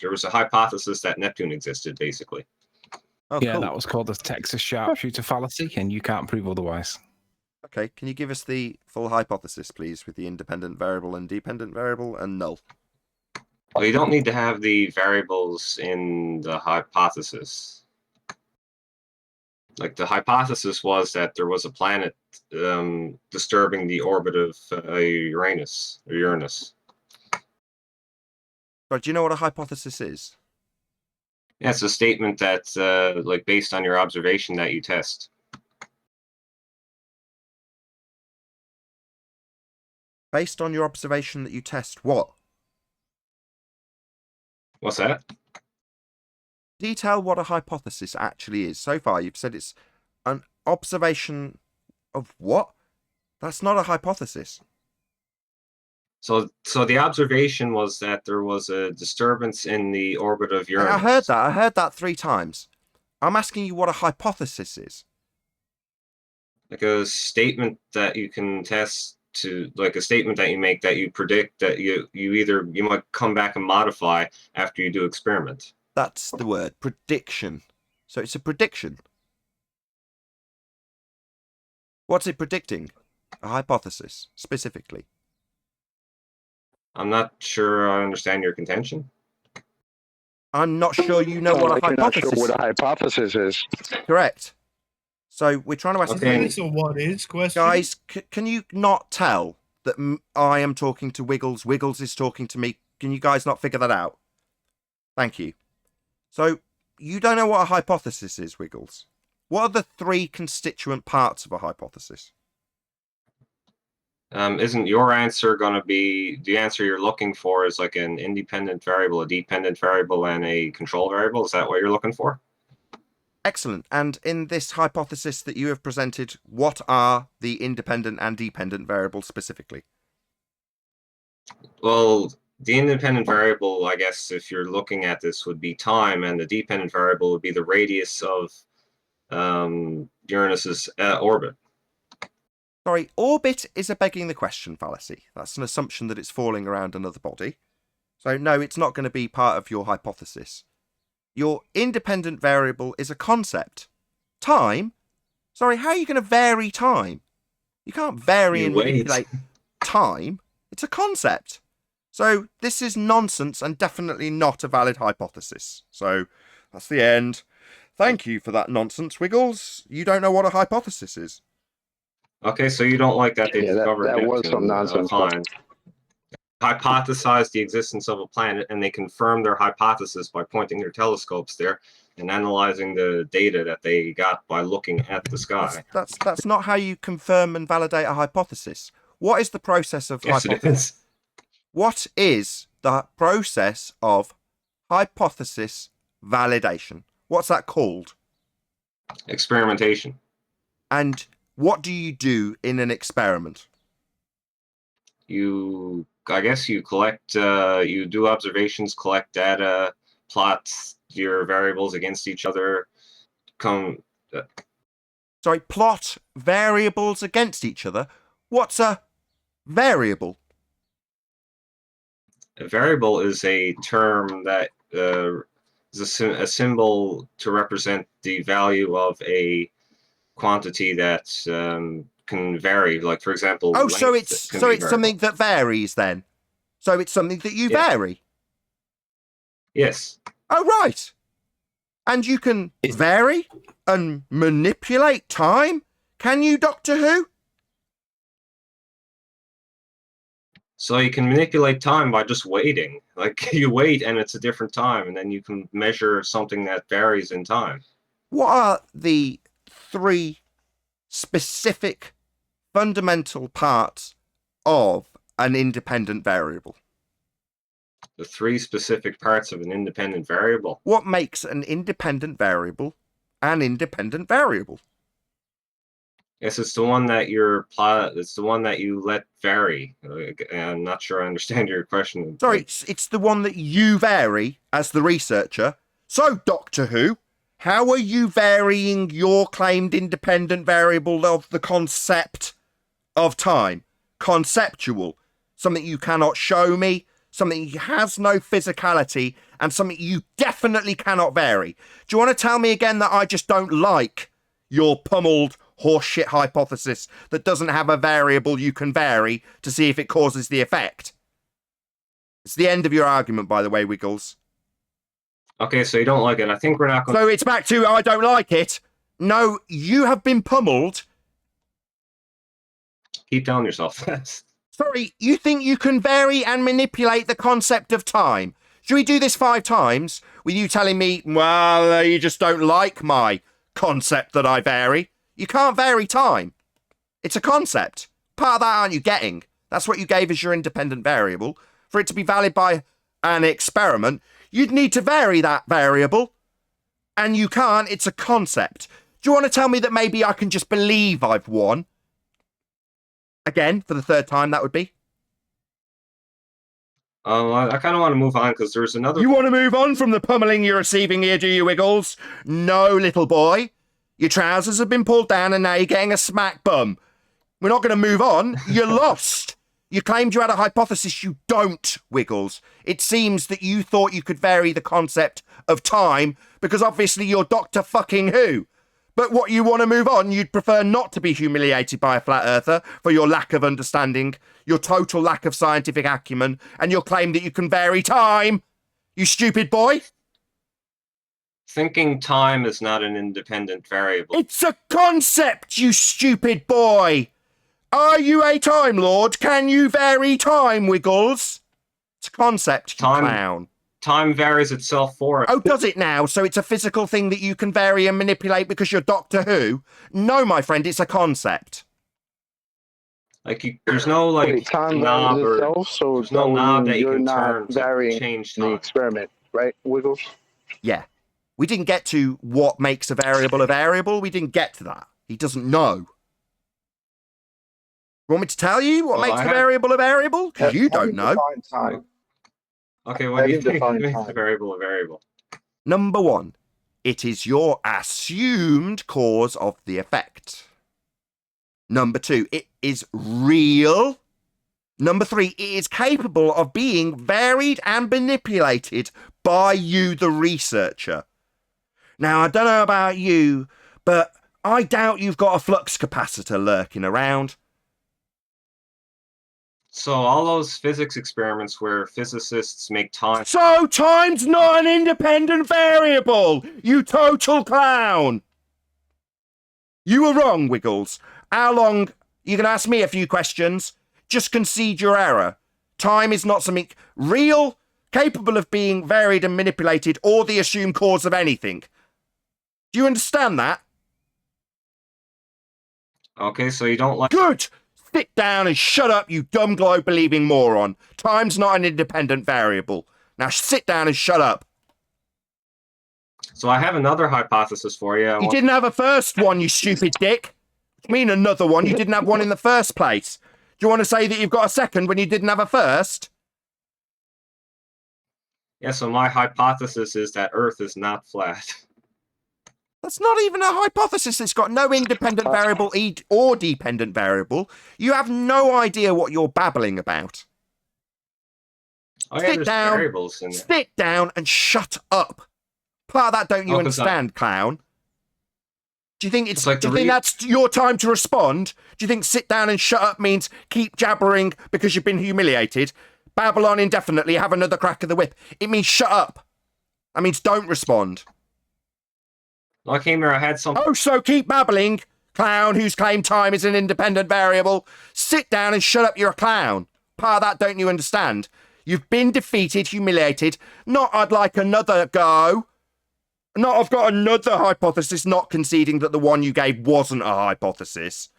there was a hypothesis that Neptune existed, basically. Oh, yeah, cool. that was called the Texas sharpshooter fallacy, and you can't prove otherwise. Okay, can you give us the full hypothesis, please, with the independent variable and dependent variable and null? Well, you don't need to have the variables in the hypothesis. Like, the hypothesis was that there was a planet disturbing the orbit of Uranus. But do you know what a hypothesis is? Yeah, it's a statement that's like based on your observation that you test. Based on your observation that you test what? What's that? Detail what a hypothesis actually is. So far, you've said it's an observation of what? That's not a hypothesis. So the observation was that there was a disturbance in the orbit of Uranus. I heard that. I heard that 3 times. I'm asking you what a hypothesis is. Like a statement that you can test to, like a statement that you make that you predict that you might come back and modify after you do experiment. That's the word, prediction. So it's a prediction. What's it predicting? A hypothesis, specifically. I'm not sure I understand your contention. I'm not sure you know what a hypothesis is. You're not sure what a hypothesis is. Correct. So we're trying to ask... Okay. It's a what is question. Guys, can you not tell that I am talking to Wiggles, Wiggles is talking to me? Can you guys not figure that out? Thank you. So, you don't know what a hypothesis is, Wiggles. What are the 3 constituent parts of a hypothesis? Isn't your answer going to be, the answer you're looking for is like an independent variable, a dependent variable, and a control variable? Is that what you're looking for? Excellent. And in this hypothesis that you have presented, what are the independent and dependent variables specifically? Well, the independent variable, I guess, if you're looking at this, would be time, and the dependent variable would be the radius of Uranus's orbit. Sorry, orbit is a begging the question fallacy. That's an assumption that it's falling around another body. So no, it's not going to be part of your hypothesis. Your independent variable is a concept. Time? Sorry, how are you going to vary time? You can't vary and manipulate time. It's a concept. So this is nonsense and definitely not a valid hypothesis. So that's the end. Thank you for that nonsense, Wiggles. You don't know what a hypothesis is. Okay, so you don't like that they discovered that was some nonsense. Hypothesized the existence of a planet, and they confirmed their hypothesis by pointing their telescopes there and analyzing the data that they got by looking at the sky. That's not how you confirm and validate a hypothesis. What is the process of hypothesis? What is the process of hypothesis validation? What's that called? Experimentation. And what do you do in an experiment? I guess you collect, you do observations, collect data, plot your variables against each other. Sorry, plot variables against each other? What's a variable? A variable is a term that is a symbol to represent the value of a quantity that can vary. Like, for example, oh, so it's something that varies then. So it's something that you vary. Yes. Oh, right. And you can vary and manipulate time. Can you, Doctor Who? So you can manipulate time by just waiting. Like, you wait and it's a different time, and then you can measure something that varies in time. What are the 3 specific fundamental parts of an independent variable? The 3 specific parts of an independent variable. What makes an independent variable an independent variable? Yes, it's the one that it's the one that you let vary. I'm not sure I understand your question. Sorry, it's the one that you vary as the researcher. So, Doctor Who, how are you varying your claimed independent variable of the concept of time? Conceptual. Something you cannot show me, something that has no physicality, and something you definitely cannot vary. Do you want to tell me again that I just don't like your pummeled horseshit hypothesis that doesn't have a variable you can vary to see if it causes the effect? It's the end of your argument, by the way, Wiggles. Okay, so you don't like it. I think we're not going to... So it's back to I don't like it. No, you have been pummeled. Keep telling yourself that. Sorry, you think you can vary and manipulate the concept of time? Should we do this 5 times with you telling me, well, you just don't like my concept that I vary? You can't vary time. It's a concept. Part of that aren't you getting? That's what you gave as your independent variable. For it to be valid by an experiment, You'd need to vary that variable. And you can't. It's a concept. Do you want to tell me that maybe I can just believe I've won? Again, for the third time, that would be. I kind of want to move on because there's another. You want to move on from the pummeling you're receiving here, do you, Wiggles? No, little boy. Your trousers have been pulled down and now you're getting a smack bum. We're not going to move on. You're lost. You claimed you had a hypothesis. You don't, Wiggles. It seems that you thought you could vary the concept of time because obviously you're Dr. fucking Who. But what you want to move on, you'd prefer not to be humiliated by a flat earther for your lack of understanding, your total lack of scientific acumen, and your claim that you can vary time. You stupid boy. Thinking time is not an independent variable. It's a concept, you stupid boy. Are you a Time Lord? Can you vary time, Wiggles? It's a concept, you clown. Time varies itself for it. Oh, does it now? So it's a physical thing that you can vary and manipulate because you're Doctor Who? No, my friend, it's a concept. Like, there's no, like, time knob varies or... itself, so there's no knob that you you're can not turn to varying change the time. experiment, right, Wiggles? Yeah. We didn't get to what makes a variable a variable. We didn't get to that. He doesn't know. Want me to tell you what makes a variable a variable? Because you don't know. Okay, what do you think makes a variable a variable? Number one, it is your assumed cause of the effect. Number two, it is real. Number three, it is capable of being varied and manipulated by you, the researcher. Now, I don't know about you, but I doubt you've got a flux capacitor lurking around. So all those physics experiments where physicists make time... So time's not an independent variable, you total clown. You were wrong, Wiggles. How long... You can ask me a few questions. Just concede your error. Time is not something real, capable of being varied and manipulated, or the assumed cause of anything. Do you understand that? Okay, so you don't like... Good! Sit down and shut up, you dumb globe-believing moron. Time's not an independent variable. Now sit down and shut up. So I have another hypothesis for you. You didn't have a first one, you stupid dick. I mean another one. You didn't have one in the first place. Do you want to say that you've got a second when you didn't have a first? Yeah, so my hypothesis is that Earth is not flat. That's not even a hypothesis. It's got no independent variable or dependent variable. You have no idea what you're babbling about. Oh, yeah, there's variables in there. Sit down and shut up. Part of that don't you understand, clown? Do you think it's like do you think that's your time to respond? Do you think sit down and shut up means keep jabbering because you've been humiliated? Babble on indefinitely, have another crack of the whip. It means shut up. That means don't respond. I came here, I had some... Oh, so keep babbling, clown whose claimed time is an independent variable. Sit down and shut up, you're a clown. Part of that don't you understand? You've been defeated, humiliated. Not I'd like another go. Not I've got another hypothesis, not conceding that the one you gave wasn't a hypothesis.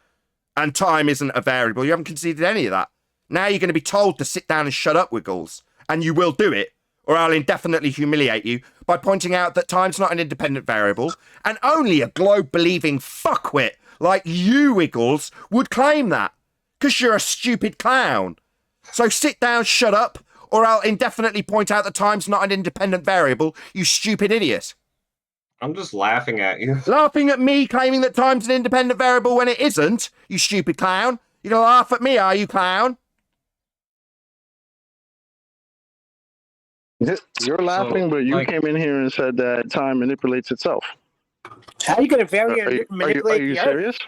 And time isn't a variable. You haven't conceded any of that. Now you're going to be told to sit down and shut up, Wiggles. And you will do it, or I'll indefinitely humiliate you by pointing out that time's not an independent variable, and only a globe-believing fuckwit like you, Wiggles, would claim that, because you're a stupid clown. So sit down, shut up, or I'll indefinitely point out that time's not an independent variable, you stupid idiot. I'm just laughing at you. Laughing at me claiming that time's an independent variable when it isn't, you stupid clown? You're gonna laugh at me, are you, clown? You're laughing, but you came in here and said that time manipulates itself. How are you going to vary and manipulate Are you the Earth? serious?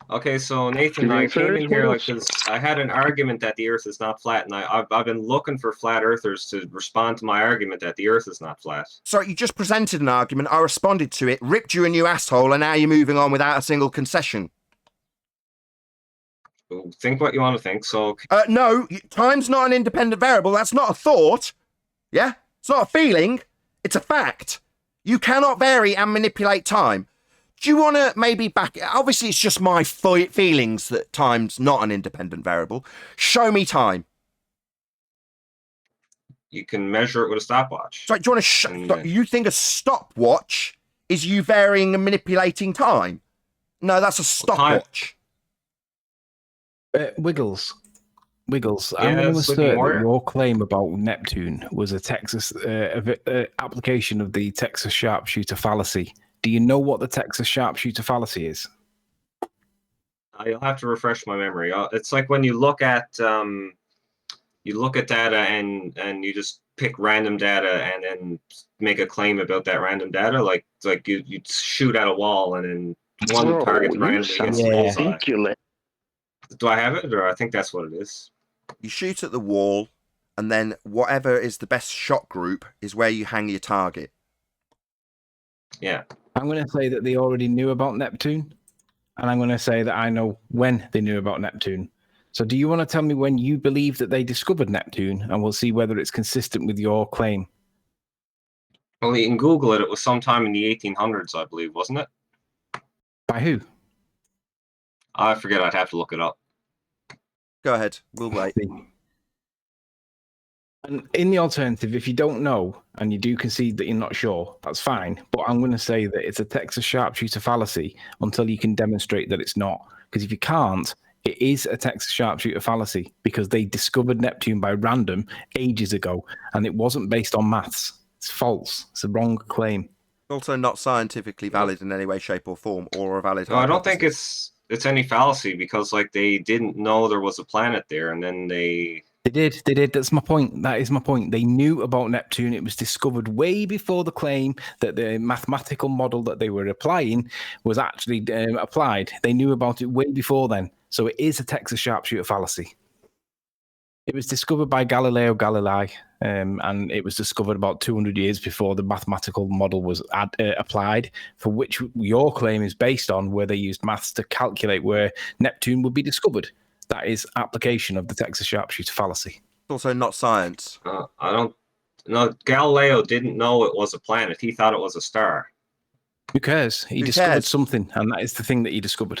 Okay, so Nathan, I came in here like this. I had an argument that the Earth is not flat, and I've been looking for flat earthers to respond to my argument that the Earth is not flat. So you just presented an argument, I responded to it, ripped you a new asshole, and now you're moving on without a single concession. Think what you want to think, so... No, time's not an independent variable. That's not a thought. Yeah? It's not a feeling. It's a fact. You cannot vary and manipulate time. Do you want to maybe back... Obviously, it's just my feelings that time's not an independent variable. Show me time. you can measure it with a stopwatch. So do you want to you think a stopwatch is you varying and manipulating time? No, that's a stopwatch. Wiggles. Yeah, I'm going to Sleeping assert Warrior. that your claim about Neptune was a Texas application of the Texas sharpshooter fallacy. Do you know what the Texas sharpshooter fallacy is? You'll have to refresh my memory. It's like when you look at data and you just pick random data and then make a claim about that random data. Like you shoot at a wall and then one target randomly gets the bullseye. Do I have it, or I think that's what it is? You shoot at the wall, and then whatever is the best shot group is where you hang your target. Yeah. I'm going to say that they already knew about Neptune, and I'm going to say that I know when they knew about Neptune. So do you want to tell me when you believe that they discovered Neptune, and we'll see whether it's consistent with your claim? Well, you can Google it. It was sometime in the 1800s, I believe, wasn't it? By who? I forget. I'd have to look it up. Go ahead. We'll wait. And in the alternative, if you don't know and you do concede that you're not sure, that's fine. But I'm going to say that it's a Texas sharpshooter fallacy until you can demonstrate that it's not. Because if you can't, it is a Texas sharpshooter fallacy because they discovered Neptune by random ages ago, and it wasn't based on maths. It's false. It's a wrong claim. Also not scientifically valid in any way, shape, or form, or a valid. No, I don't think it's any fallacy because like they didn't know there was a planet there, and then they did. That's my point. That is my point. They knew about Neptune. It was discovered way before the claim that the mathematical model that they were applying was actually applied. They knew about it way before then. So it is a Texas sharpshooter fallacy. It was discovered by Galileo Galilei, and it was discovered about 200 years before the mathematical model was applied, for which your claim is based on, where they used maths to calculate where Neptune would be discovered. That is application of the Texas sharpshooter fallacy. It's also not science. I don't. No, Galileo didn't know it was a planet. He thought it was a star. Who cares? He discovered something, and that is the thing that he discovered.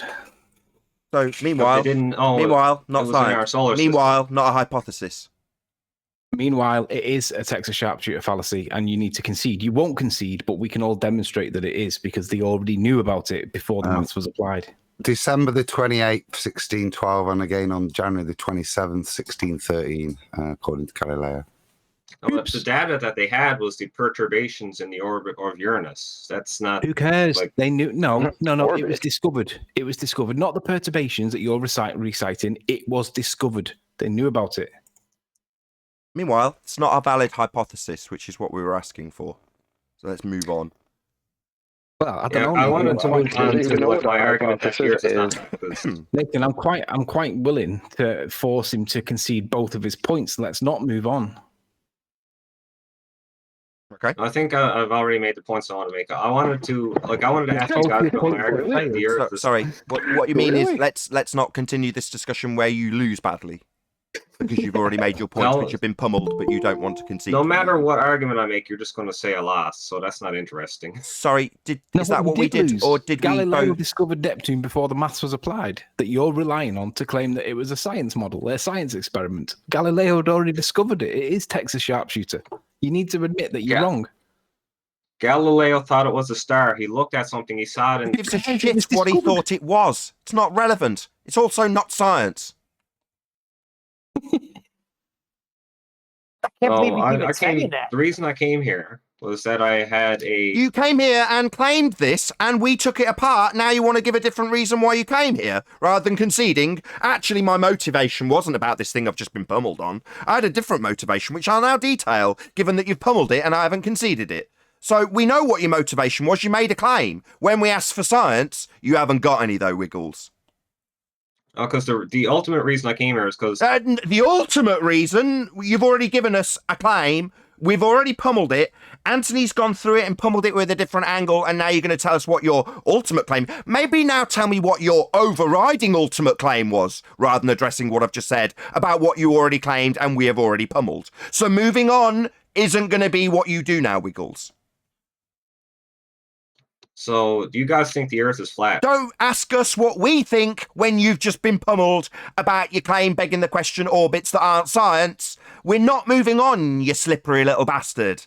So, meanwhile, not science. Meanwhile, not a hypothesis. Meanwhile, it is a Texas sharpshooter fallacy, and you need to concede. You won't concede, but we can all demonstrate that it is because they already knew about it before the maths was applied. December the 28th, 1612, and again on January the 27th, 1613, according to Galileo. The data that they had was the perturbations in the orbit of Uranus. That's not. Who cares? They knew. No. It was discovered. It was discovered. Not the perturbations that you're reciting. It was discovered. They knew about it. Meanwhile, it's not a valid hypothesis, which is what we were asking for. So let's move on. Well, I don't know. I wanted to point out what my argument is. Nathan, I'm quite willing to force him to concede both of his points. Let's not move on. Okay. I think I've already made the points I want to make. I wanted to ask you guys about my argument. Sorry, what you mean is let's not continue this discussion where you lose badly. Because you've already made your points, which have been pummeled, but you don't want to concede. No matter what argument I make, you're just going to say I lost, so that's not interesting. Sorry, is that what we did, or did Galileo discovered Neptune before the maths was applied? That you're relying on to claim that it was a science model, a science experiment. Galileo had already discovered it. It is Texas sharpshooter. You need to admit that you're wrong. Galileo thought it was a star. He looked at something, he saw it, and he gives a shit what he thought it was. It's not relevant. It's also not science. The reason I came here was that I had a... You came here and claimed this, and we took it apart. Now you want to give a different reason why you came here, rather than conceding. Actually, my motivation wasn't about this thing I've just been pummeled on. I had a different motivation, which I'll now detail, given that you've pummeled it and I haven't conceded it. So we know what your motivation was. You made a claim. When we asked for science, you haven't got any, though, Wiggles. Because the ultimate reason I came here is because... the ultimate reason, you've already given us a claim. We've already pummeled it. Anthony's gone through it and pummeled it with a different angle, and now you're going to tell us what your ultimate claim... Maybe now tell me what your overriding ultimate claim was, rather than addressing what I've just said about what you already claimed and we have already pummeled. So moving on isn't going to be what you do now, Wiggles. So, do you guys think the Earth is flat? Don't ask us what we think when you've just been pummeled about your claim begging the question orbits that aren't science. We're not moving on, you slippery little bastard.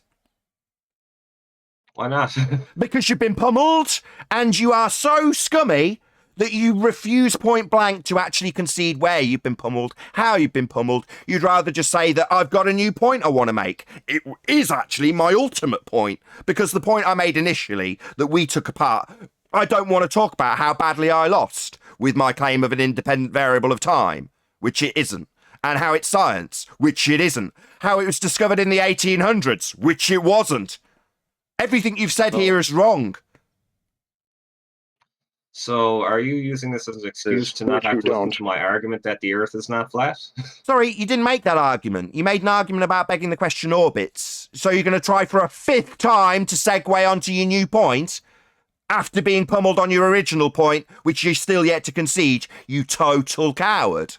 Why not? Because you've been pummeled and you are so scummy that you refuse point blank to actually concede where you've been pummeled, how you've been pummeled. You'd rather just say that I've got a new point I want to make. It is actually my ultimate point, because the point I made initially that we took apart, I don't want to talk about how badly I lost with my claim of an independent variable of time, which it isn't, and how it's science, which it isn't, how it was discovered in the 1800s, which it wasn't. Everything you've said here is wrong. So, are you using this as an excuse to not have to listen to my argument that the Earth is not flat? Sorry, you didn't make that argument. You made an argument about begging the question orbits. So you're going to try for a fifth time to segue onto your new point after being pummeled on your original point, which you're still yet to concede, you total coward.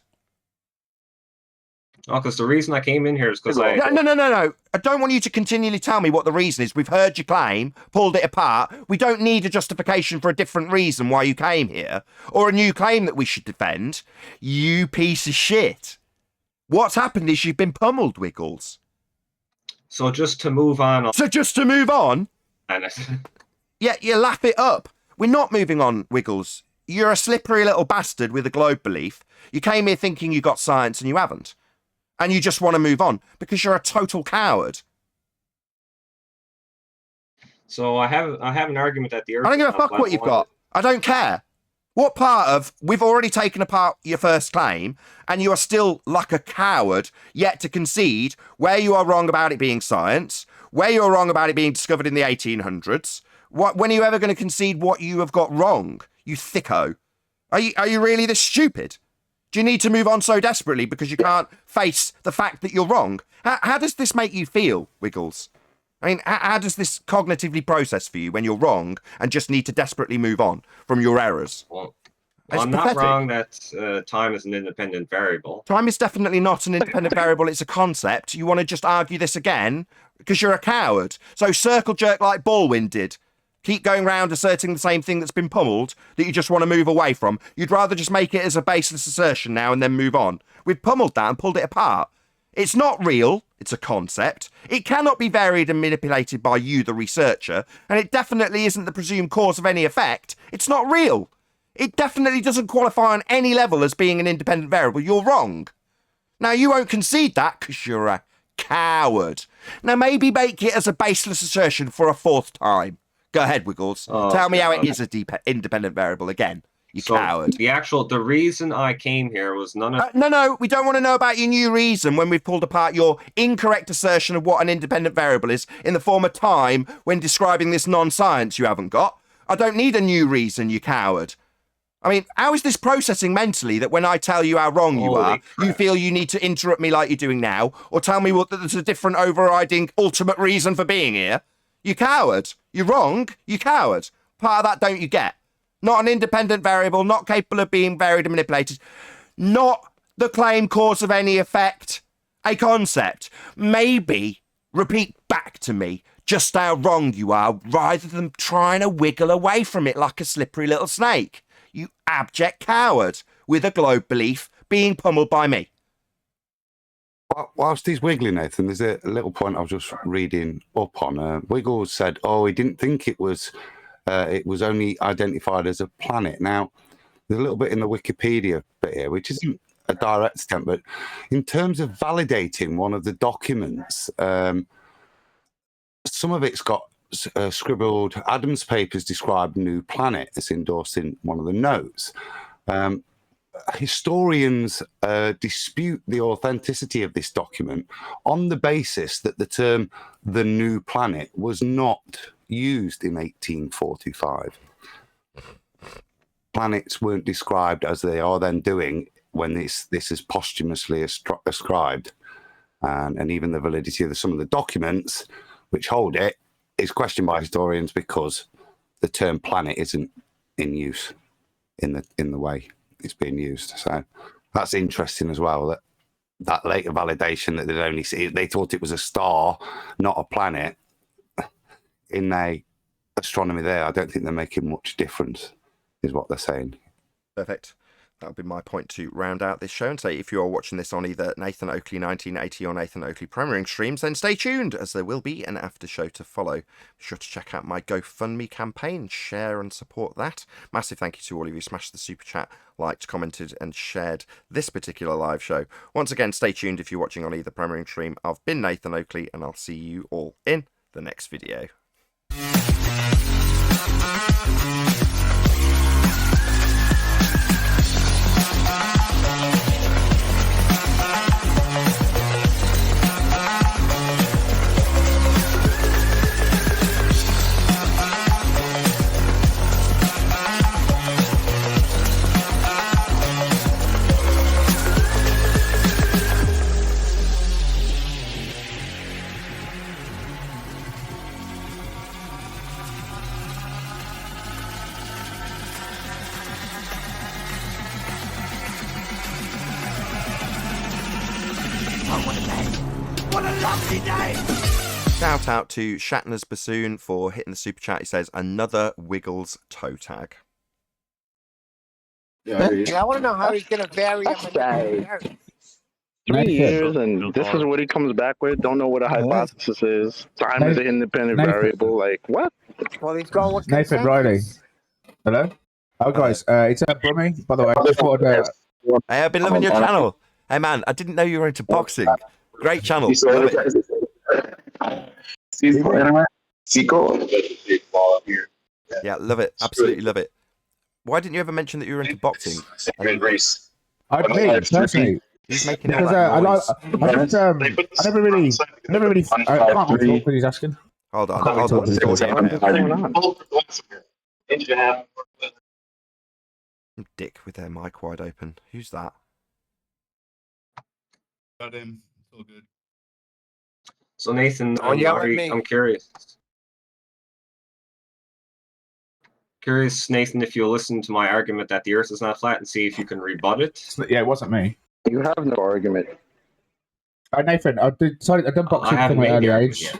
Oh, because the reason I came in here is because No. I don't want you to continually tell me what the reason is. We've heard your claim, pulled it apart. We don't need a justification for a different reason why you came here, or a new claim that we should defend. You piece of shit. What's happened is you've been pummeled, Wiggles. So just to move on... Yeah, you lap it up. We're not moving on, Wiggles. You're a slippery little bastard with a globe belief. You came here thinking you got science and you haven't. And you just want to move on because you're a total coward. So I have an argument that the Earth... I don't give a fuck what you've got. I don't care. What part of... We've already taken apart your first claim, and you are still, like a coward, yet to concede where you are wrong about it being science, where you're wrong about it being discovered in the 1800s. When are you ever going to concede what you have got wrong, you thicko? Are you really this stupid? Do you need to move on so desperately because you can't face the fact that you're wrong? How does this make you feel, Wiggles? I mean, how does this cognitively process for you when you're wrong and just need to desperately move on from your errors? Well, I'm not wrong that time is an independent variable. Time is definitely not an independent variable. It's a concept. You want to just argue this again because you're a coward. So circle jerk like Baldwin did. Keep going round asserting the same thing that's been pummeled that you just want to move away from. You'd rather just make it as a baseless assertion now and then move on. We've pummeled that and pulled it apart. It's not real. It's a concept. It cannot be varied and manipulated by you, the researcher, and it definitely isn't the presumed cause of any effect. It's not real. It definitely doesn't qualify on any level as being an independent variable. You're wrong. Now, you won't concede that because you're a coward. Now, maybe make it as a baseless assertion for a fourth time. Go ahead, Wiggles. Tell me how it is a independent variable again, you coward. The reason I came here was none of... No, we don't want to know about your new reason when we've pulled apart your incorrect assertion of what an independent variable is in the form of time when describing this non-science you haven't got. I don't need a new reason, you coward. I mean, how is this processing mentally that when I tell you how wrong you are, you feel you need to interrupt me like you're doing now, or tell me that there's a different overriding ultimate reason for being here? You coward. You're wrong. You coward. Part of that don't you get. Not an independent variable, not capable of being varied and manipulated. Not the claim cause of any effect. A concept. Maybe repeat back to me just how wrong you are rather than trying to wiggle away from it like a slippery little snake. You abject coward with a globe belief being pummeled by me. Whilst he's wiggling, Nathan, there's a little point I was just reading up on. Wiggles said, he didn't think it was only identified as a planet. Now, there's a little bit in the Wikipedia bit here, which isn't a direct attempt, but in terms of validating one of the documents, some of it's got scribbled Adams papers describe new planet. It's endorsed in one of the notes. Historians dispute the authenticity of this document on the basis that the term the new planet was not used in 1845. Planets weren't described as they are then doing when this is posthumously ascribed. And even the validity of some of the documents which hold it is questioned by historians because the term planet isn't in use in the way it's being used. So that's interesting as well, that later validation that they thought it was a star, not a planet, in a astronomy there. I don't think they're making much difference, is what they're saying. Perfect. That would be my point to round out this show and say if you are watching this on either Nathan Oakley 1980 or Nathan Oakley Premiering streams, then stay tuned as there will be an after show to follow. Be sure to check out my GoFundMe campaign, share and support that. Massive thank you to all of you who smashed the super chat, liked, commented and shared this particular live show. Once again, stay tuned if you're watching on either Premiering stream. I've been Nathan Oakley and I'll see you all in the next video. What a lovely day! Shout out to Shatner's Bassoon for hitting the super chat. He says, another Wiggles toe tag. Yeah, I want to know how he's going to vary him. 3 years, and this is what he comes back with. Don't know what a hypothesis is. Time is an independent variable. Like, what? Well, he's going with Nathan Riley. Hello? Oh, guys, it's Brummy, by the way. I just thought, hey, I've been loving your channel. Hey, man, I didn't know you were into boxing. Great channel. Love it. Yeah, love it. Absolutely love it. Why didn't you ever mention that you were into boxing? I me, personally. He's making because I never really, I can't really talk when he's asking. Hold on. Dick with their mic wide open. Who's that? Got him. It's all good. So Nathan, I'm curious. Curious, Nathan, if you'll listen to my argument that the Earth is not flat and see if you can rebut it. Yeah, it wasn't me. You have no argument. Nathan, I've done boxing from an early age.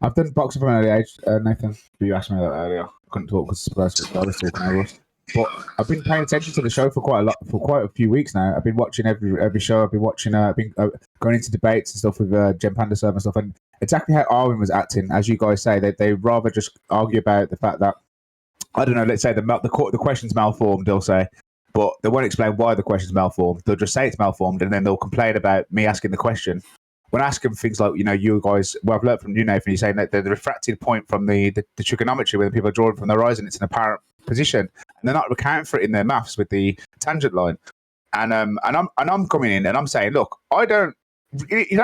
I've done boxing from an early age, Nathan. You asked me that earlier. I couldn't talk because I was talking over us. But I've been paying attention to the show for quite a few weeks now. I've been watching every show. I've been watching. I've been going into debates and stuff with Jem Panda Serve and stuff. And exactly how Arwin was acting, as you guys say, they rather just argue about the fact that, I don't know. Let's say the question's malformed. They'll say, but they won't explain why the question's malformed. They'll just say it's malformed, and then they'll complain about me asking the question. When I ask them things like, you guys, well, I've learned from you, Nathan, you're saying that the refracted point from the trigonometry, where the people are drawing from the horizon, it's an apparent position, and they're not accounting for it in their maths with the tangent line. And I'm coming in and I'm saying, look, you don't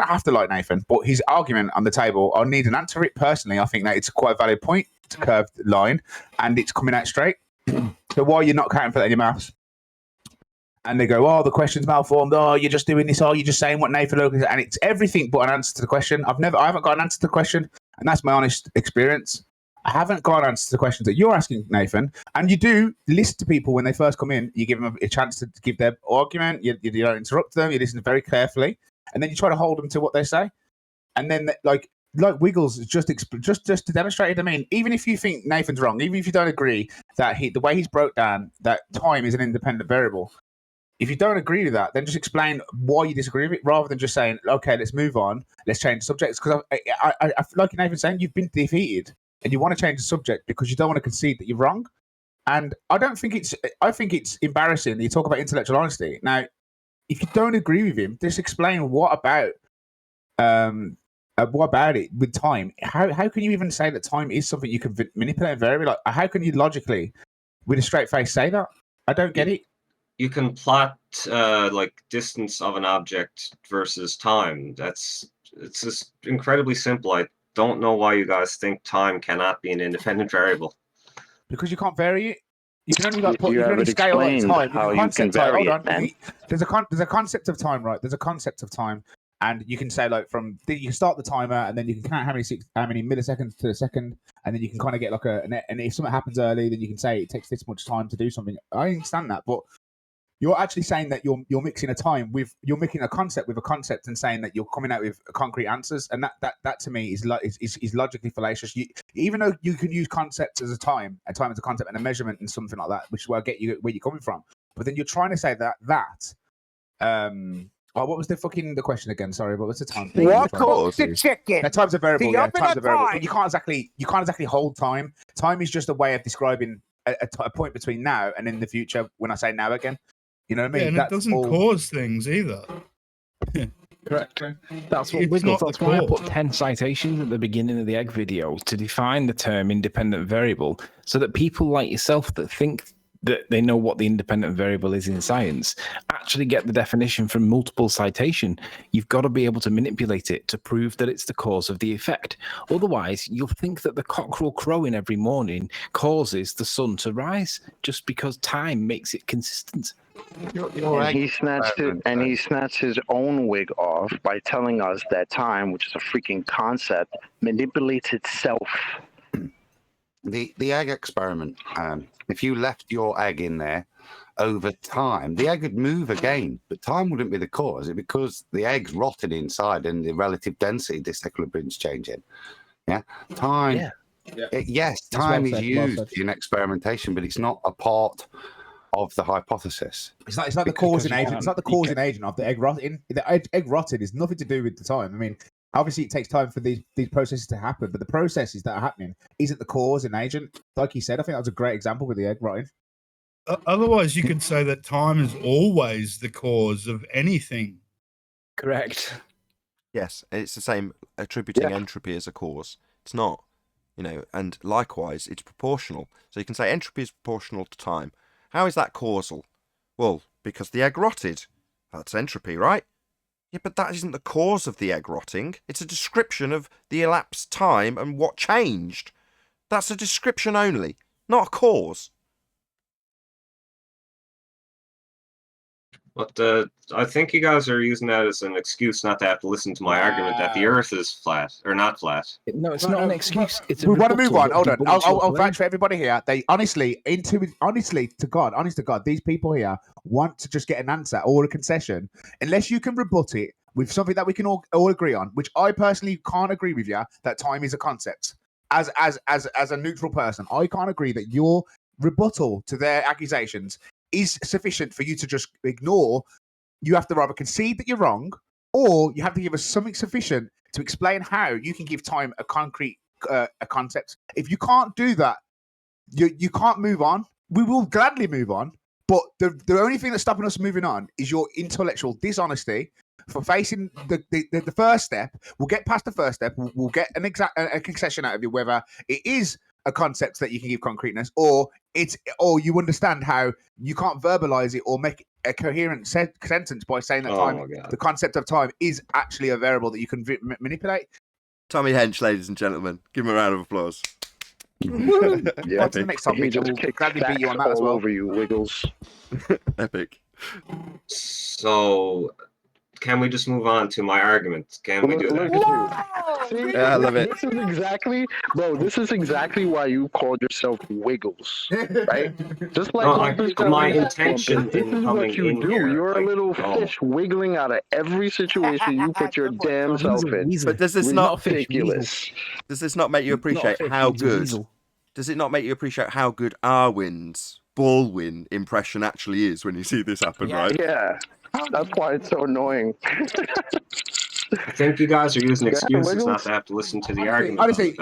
have to like Nathan, but his argument on the table, I need an answer to it personally. I think that it's quite a valid point. It's a curved line, and it's coming out straight. So why are you not accounting for that in your maths? And they go, oh, the question's malformed. Oh, you're just doing this. Oh, you're just saying what Nathan Oakley said. And it's everything but an answer to the question. I haven't got an answer to the question. And that's my honest experience. I haven't got an answer to the questions that you're asking, Nathan. And you do listen to people when they first come in. You give them a chance to give their argument. You don't interrupt them. You listen very carefully. And then you try to hold them to what they say. And then, like Wiggles, just to demonstrate it. I mean, even if you think Nathan's wrong, even if you don't agree that the way he's broke down that time is an independent variable, if you don't agree with that, then just explain why you disagree with it, rather than just saying, okay, let's move on, let's change subjects. Because I like Nathan's saying, you've been defeated and you want to change the subject because you don't want to concede that you're wrong. And I think it's embarrassing that you talk about intellectual honesty. Now, if you don't agree with him, just explain what about it with time. How can you even say that time is something you can manipulate and vary? Like, how can you logically, with a straight face, say that? I don't get it. You can plot like distance of an object versus time. It's just incredibly simple. I don't know why you guys think time cannot be an independent variable. Because you can't vary it. You can only you can only scale like time. How you can vary it, man. There's a concept of time, right? There's a concept of time, and you can say like you can start the timer, and then you can count how many milliseconds to a second, and then you can kind of get like and if something happens early, then you can say it takes this much time to do something. I understand that, but You're actually saying that you're mixing a time with you're mixing a concept with a concept and saying that you're coming out with concrete answers, and that to me is logically fallacious. Even though you can use concepts as a time as a concept and a measurement and something like that, which is where I get you where you're coming from. But then you're trying to say that what was the question again? Sorry, what was the time? What cooked the chicken? Time's a variable. The Yeah, oven time's of a variable. time. But you can't exactly hold time. Time is just a way of describing a point between now and in the future. When I say now again, you know what I mean? Yeah, and it doesn't cause things either. Correct. That's what Wiggles. That's why I put 10 citations at the beginning of the egg video to define the term independent variable, so that people like yourself that think that they know what the independent variable is in science actually get the definition from multiple citation. You've got to be able to manipulate it to prove that it's the cause of the effect. Otherwise, you'll think that the cockerel crowing every morning causes the sun to rise just because time makes it consistent. And he snatched his own wig off by telling us that time, which is a freaking concept, manipulates itself. The egg experiment, if you left your egg in there over time, the egg would move again, but time wouldn't be the cause. It's because the egg's rotted inside and the relative density disequilibrium's changing. Yeah, time. Yeah. Yes, time is used in experimentation, but it's not a part of the hypothesis. It's not the causing agent. It's not the causing agent of the egg rotting. The egg rotted is nothing to do with the time. I mean, obviously, it takes time for these processes to happen, but the processes that are happening isn't the cause and agent. Like you said, I think that was a great example with the egg rotting. Otherwise, you could say that time is always the cause of anything. Correct. Yes, it's the same attributing entropy as a cause. It's not, and likewise, it's proportional. So you can say entropy is proportional to time. How is that causal? Well, because the egg rotted. That's entropy, right? Yeah, but that isn't the cause of the egg rotting. It's a description of the elapsed time and what changed. That's a description only, not a cause. But I think you guys are using that as an excuse not to have to listen to my argument that the Earth is flat, or not flat. No, it's not an excuse. It's we want to move on. Hold on. I'll vouch for everybody here. They honest to God, these people here want to just get an answer or a concession. Unless you can rebut it with something that we can all agree on, which I personally can't agree with you, that time is a concept. As a neutral person, I can't agree that your rebuttal to their accusations is sufficient for you to just ignore. You have to either concede that you're wrong, or you have to give us something sufficient to explain how you can give time a concrete a concept. If you can't do that, you can't move on. We will gladly move on, but the only thing that's stopping us moving on is your intellectual dishonesty for facing the first step. We'll get past the first step. We'll get a concession out of you, whether it is a concept that you can give concreteness, or you understand how you can't verbalize it or make a coherent sentence by saying that the concept of time is actually a variable that you can manipulate. Tommy Hench, ladies and gentlemen, give him a round of applause. Yeah, on to the next topic. He just kicked facts all over you, Wiggles. Epic. So, can we just move on to my argument? Can we do that? See, yeah, I love it. This is exactly why you called yourself Wiggles, right? Just like my intention this is what you do. Here, you're a little fish wiggling out of every situation you put your damn self in. But does this not ridiculous? Does this not make you appreciate how good? Does it not make you appreciate how good Arwin's Baldwin impression actually is when you see this happen? Right? Yeah. That's why it's so annoying. I think you guys are using excuses not to have to listen to the argument. Honestly,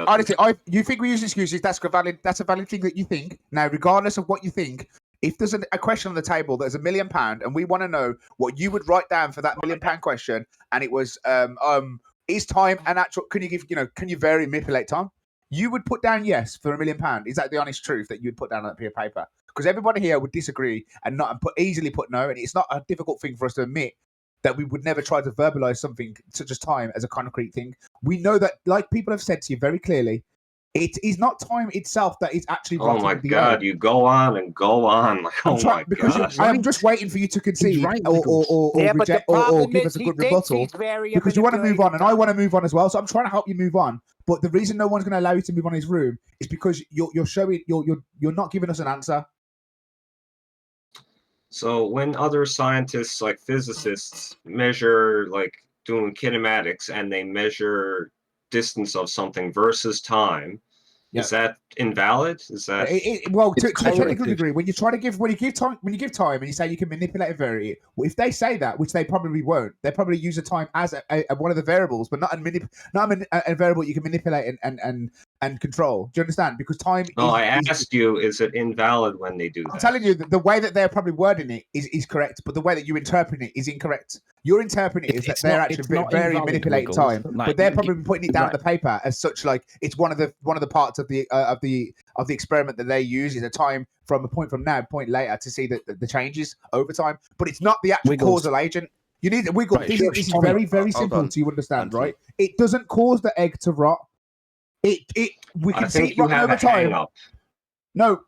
you think we use excuses? That's a valid thing that you think. Now, regardless of what you think, if there's a question on the table that's £1 million, and we want to know what you would write down for that £1 million question, and it was, is time an actual? Can you vary manipulate time? You would put down yes for £1 million. Is that the honest truth that you would put down on that piece of paper? Because everybody here would disagree and easily put no, and it's not a difficult thing for us to admit that we would never try to verbalize something such as time as a concrete thing. We know that, like people have said to you very clearly, it is not time itself that is actually. Oh my God! You go on and go on. Because I'm just waiting for you to concede or reject or give us a good rebuttal because you want to move on and I want to move on as well. So I'm trying to help you move on. But the reason no one's going to allow you to move on his room is because you're showing you're not giving us an answer. So when other scientists, like physicists, measure, like doing kinematics, and they measure distance of something versus time, is that invalid? Is that well, to a technical degree, when you give time and you say you can manipulate and vary it, well, if they say that, which they probably won't, they probably use a time as a one of the variables, but not a variable you can manipulate and control. Do you understand? Because time. No, I asked you, is it invalid when they do that? I'm telling you that the way that they're probably wording it is correct, but the way that you interpret it is incorrect. Your interpreting it is that they're actually very manipulating time, but they're probably putting it down on the paper as such, like it's one of the parts of the experiment that they use is a time from a point from now, point later to see the changes over time, but it's not the actual causal agent. You need a wiggle. Right, this is Tommy, very, very simple to understand, right? It doesn't cause the egg to rot. We can see it rotting over time. No,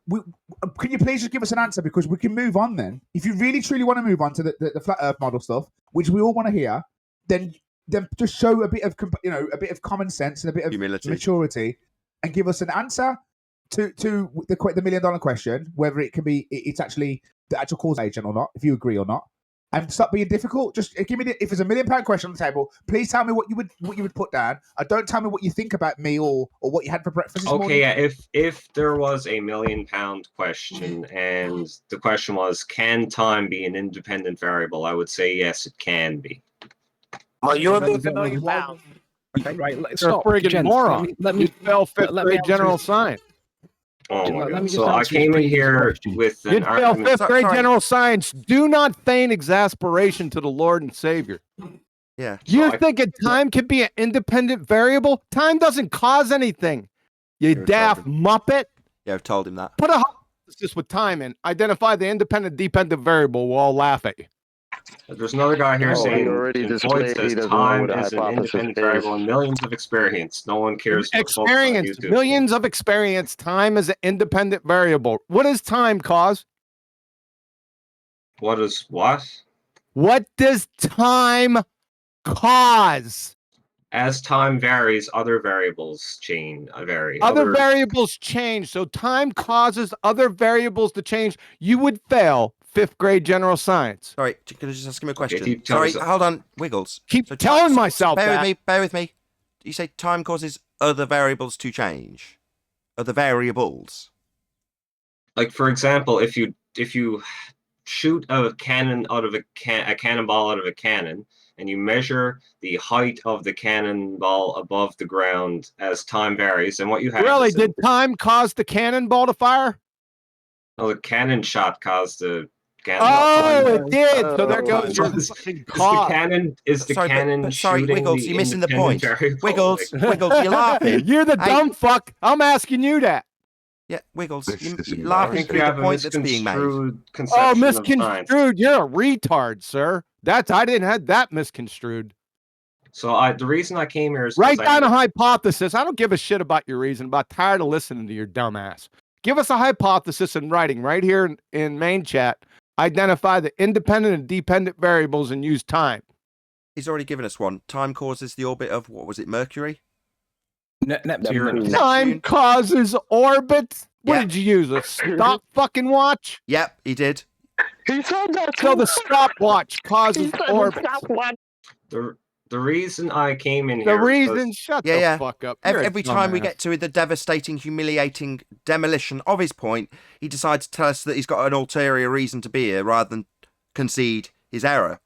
can you please just give us an answer, because we can move on then. If you really truly want to move on to the flat Earth model stuff, which we all want to hear, then just show a bit of common sense and a bit of maturity, and give us an answer to the $1 million question, whether it's actually the actual cause agent or not, if you agree or not. And stop being difficult. Just give me if there's a £1 million question on the table, please tell me what you would put down. Don't tell me what you think about me or what you had for breakfast this morning. Yeah, if there was a £1 million question and the question was, can time be an independent variable, I would say yes, it can be. Well, you're losing $1 million. Okay, right. You're a friggin' moron. You fell fifth grade general science. Oh my God. So I came in here with an you fail argument. fifth grade general science. Do not feign exasperation to the Lord and Savior. Yeah. You thinking time can be an independent variable? Time doesn't cause anything. You daft muppet. Yeah, I've told him that. Put a hypothesis with time in. Identify the independent dependent variable. We'll all laugh at you. There's another guy here saying Floyd says time is an independent variable and millions of experience. No one cares. Experience, millions of experience. Time is an independent variable. What does time cause? What is what? What does time cause? As time varies, other variables vary. Other variables change. So time causes other variables to change. You would fail fifth grade general science. Sorry, can I just ask him a question? Okay, Sorry, hold on, Wiggles. Keep telling myself that. Bear with me. You say time causes other variables to change? Other variables? Like, for example, if you shoot a cannon out of a cannonball out of a cannon, and you measure the height of the cannonball above the ground as time varies, and what you have really did time cause the cannonball to fire? No, the cannon shot caused the cannonball. It did. So there goes your fucking cause. Is the cannon sorry, shooting Wiggles, the you're missing the point. variable? Wiggles, you're laughing. You're the dumb fuck. I'm asking you that. Yeah, Wiggles, you're laughing through the point that's being made. Oh, misconstrued. You're a retard, sir. I didn't have that misconstrued. So the reason I came here is write down a hypothesis. I don't give a shit about your reason, but I'm tired of listening to your dumb ass. Give us a hypothesis in writing right here in main chat. Identify the independent and dependent variables and use time. He's already given us one. Time causes the orbit of, what was it, Mercury? Neptune. Time causes orbits. What did you use? A stop fucking watch? Yep, he did. He said that. So the stopwatch causes orbits. The reason I came in here. The reason, shut the fuck up. Every time we get to the devastating, humiliating demolition of his point, he decides to tell us that he's got an ulterior reason to be here rather than concede his error.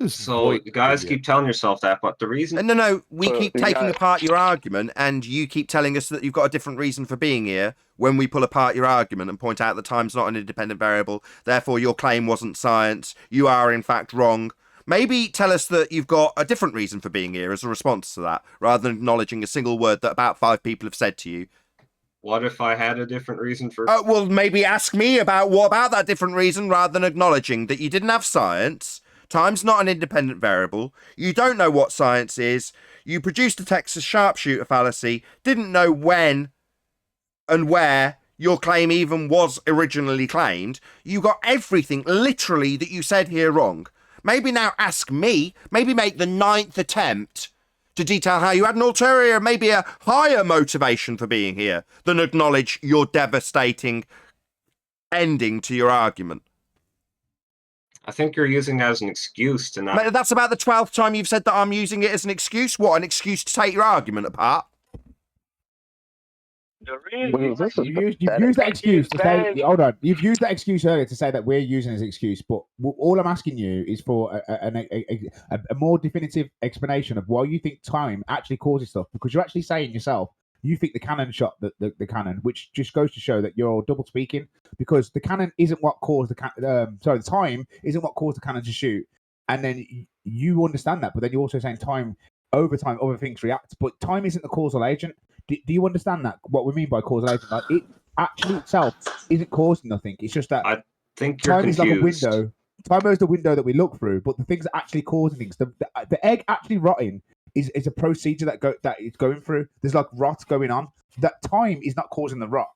So you guys keep telling yourself that, but the reason... No, we keep taking apart your argument, and you keep telling us that you've got a different reason for being here when we pull apart your argument and point out that time's not an independent variable, therefore your claim wasn't science, you are in fact wrong. Maybe tell us that you've got a different reason for being here as a response to that, rather than acknowledging a single word that about 5 people have said to you. What if I had a different reason for... well, maybe ask me about what about that different reason, rather than acknowledging that you didn't have science. Time's not an independent variable. You don't know what science is. You produced a Texas sharpshooter fallacy. Didn't know when and where your claim even was originally claimed. You got everything, literally, that you said here wrong. Maybe now ask me. Maybe make the 9th attempt to detail how you had an ulterior, maybe a higher motivation for being here than acknowledge your devastating ending to your argument. I think you're using that as an excuse to not. Mate, that's about the 12th time you've said that I'm using it as an excuse. What, an excuse to take your argument apart? You've used that excuse to say. Hold on. You've used that excuse earlier to say that we're using it as an excuse, but all I'm asking you is for a more definitive explanation of why you think time actually causes stuff. Because you're actually saying yourself, you think the cannon shot the cannon, which just goes to show that you're double speaking. Because the cannon isn't what caused the the time isn't what caused the cannon to shoot, and then you understand that, but then you're also saying time over time other things react, but time isn't the causal agent. Do you understand that? What we mean by causal agent, like it actually itself isn't causing nothing. It's just that I think you're time confused. is like a window. Time is the window that we look through, but the things that actually causing things, the egg actually rotting is a procedure that it's going through. There's like rot going on. That time is not causing the rot.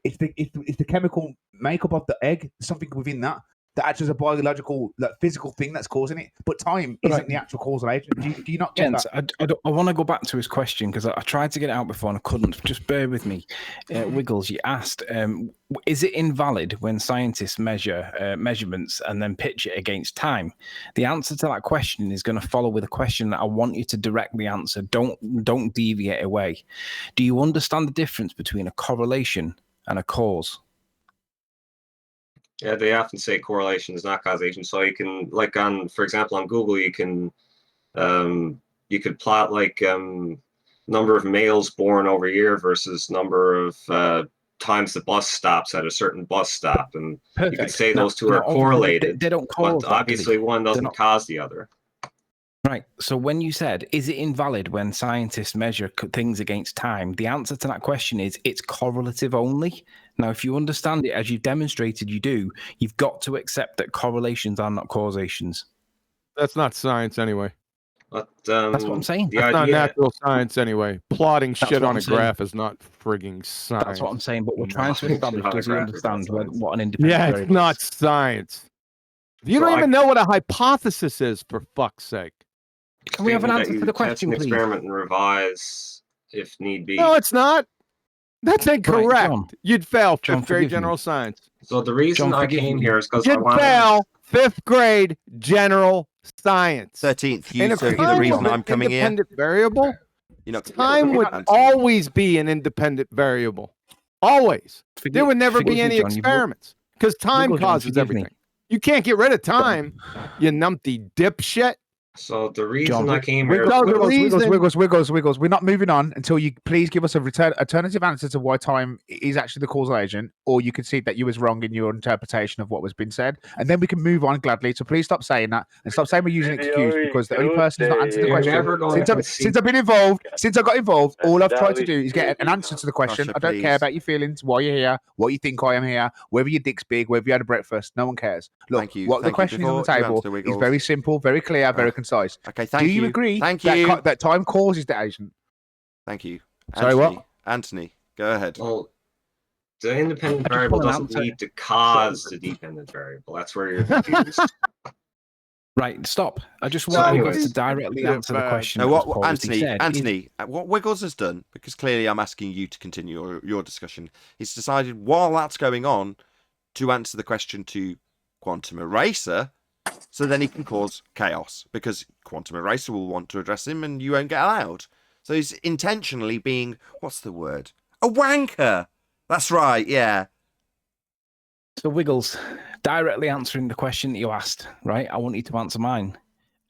It's the chemical makeup of the egg, something within that acts as a biological, physical thing that's causing it. But time isn't the actual causal agent. Do you not get that? I want to go back to his question because I tried to get it out before and I couldn't. Just bear with me. Wiggles, you asked, is it invalid when scientists measure measurements and then pitch it against time? The answer to that question is going to follow with a question that I want you to directly answer. Don't deviate away. Do you understand the difference between a correlation and a cause? Yeah, they often say correlation is not causation. So you can, like for example, on Google, you could plot number of males born over a year versus number of times the bus stops at a certain bus stop, and you could say those two are correlated. They don't cause but obviously one doesn't cause the other. Right. So when you said, is it invalid when scientists measure things against time? The answer to that question is it's correlative only. Now, if you understand it as you've demonstrated you do, you've got to accept that correlations are not causations. That's not science anyway. But, that's what I'm saying. That's not natural science anyway. Plotting shit on a graph is not frigging science. That's what I'm saying, but we're trying to establish, does he understand what an independent it's variable not is? science. You don't even know what a hypothesis is, for fuck's sake. Can we have an answer to the question, test an please? experiment and revise if need be. No, it's not. That's incorrect. Right, John. You'd fail John, fifth grade forgive me. general science. So the reason John, I forgive came me. here is because I You'd wanted. fail fifth grade general science. 13th, And you if so the time reason was I'm an coming here. independent variable, You know, time would always be an independent variable. Always. There would never be any experiments because time Wiggles, John, causes forgive me. everything. You can't get rid of time, you numpty dipshit. So the reason John, I came here. Wiggles. We're not moving on until you please give us a alternative answer to why time is actually the causal agent, or you can see that you was wrong in your interpretation of what was being said, and then we can move on gladly. So please stop saying that and stop saying we're using an excuse because the only person who's not answered the question since I got involved, all I've tried to do is get an answer to the question. I don't care about your feelings, why you're here, what you think I am here, whether your dick's big, whether you had a breakfast. No one cares. Look, Thank you. what the question is on the table is very simple, very clear, very concise. Okay, thank you. Do you agree Thank you. that time causes the agent? Thank you. Sorry, Anthony, what? Anthony, go ahead. Well, the independent variable doesn't need to cause the dependent variable. That's where you're confused. Right, stop. I just want you to directly answer the question. No, that was what posed. He said, Anthony, what Wiggles has done, because clearly I'm asking you to continue your discussion, he's decided while that's going on to answer the question to Quantum Eraser, so then he can cause chaos, because Quantum Eraser will want to address him and you won't get allowed. So he's intentionally being, what's the word? A wanker! That's right, yeah. So Wiggles, directly answering the question that you asked, right? I want you to answer mine.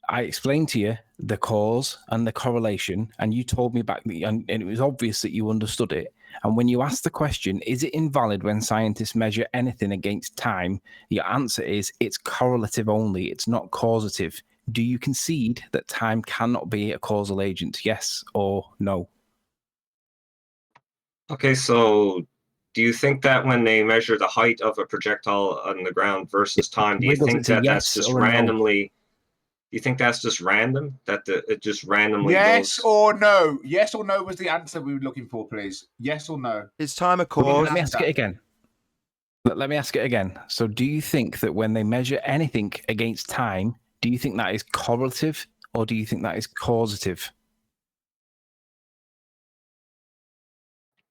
I explained to you the cause and the correlation, and you told me back, and it was obvious that you understood it. And when you asked the question, is it invalid when scientists measure anything against time? Your answer is it's correlative only. It's not causative. Do you concede that time cannot be a causal agent? Yes or no? Okay, so do you think that when they measure the height of a projectile on the ground versus time, do you Wiggles, think it's a that yes that's just or a no. randomly? You think that's just random? That it just randomly Yes goes? or no? Yes or no was the answer we were looking for, please. Yes or no? Is time a cause? Let me ask it again. Let me ask it again. So do you think that when they measure anything against time, do you think that is correlative or do you think that is causative?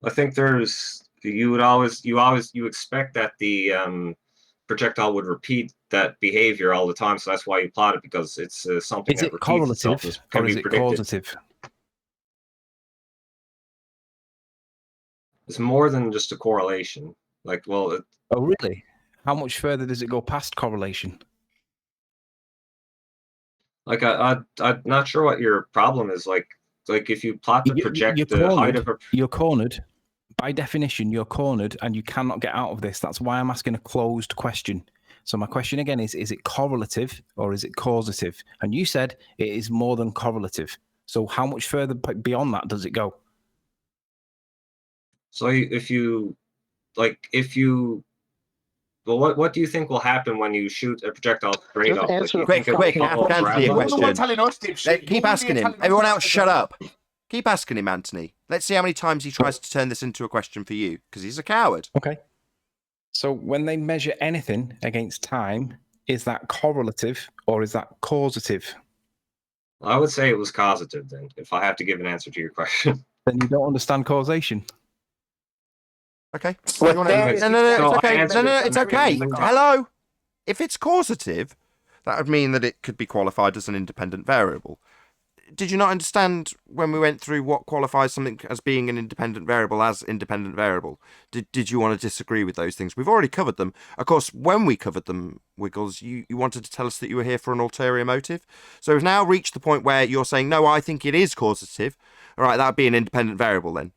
I think you expect that the projectile would repeat that behavior all the time, so that's why you plot it, because it's something Is that it repeats itself. correlative Can or be is it predicted. causative? It's more than just a correlation. Like, well, Oh, really? How much further does it go past correlation? like I'm not sure what your problem is. Like if you plot the You're the height of cornered. You're cornered. By definition, you're cornered, and you cannot get out of this. That's why I'm asking a closed question. So my question again is it correlative or is it causative? And you said it is more than correlative. So how much further beyond that does it go? So if you well, what do you think will happen when you shoot a projectile straight up? Like, Quick, answer your question. telling us, dipshit. Keep asking him. Everyone else, shut up. Keep asking him, Anthony. Let's see how many times he tries to turn this into a question for you, because he's a coward. Okay. So when they measure anything against time, is that correlative or is that causative? I would say it was causative then, if I have to give an answer to your question. Then you don't understand causation. Okay. No, it's okay. No, it's okay. Hello. If it's causative, that would mean that it could be qualified as an independent variable. Did you not understand when we went through what qualifies something as being an independent variable as independent variable? Did you want to disagree with those things? We've already covered them. Of course, when we covered them, Wiggles, you wanted to tell us that you were here for an ulterior motive. So we've now reached the point where you're saying, no, I think it is causative. All right, that would be an independent variable then.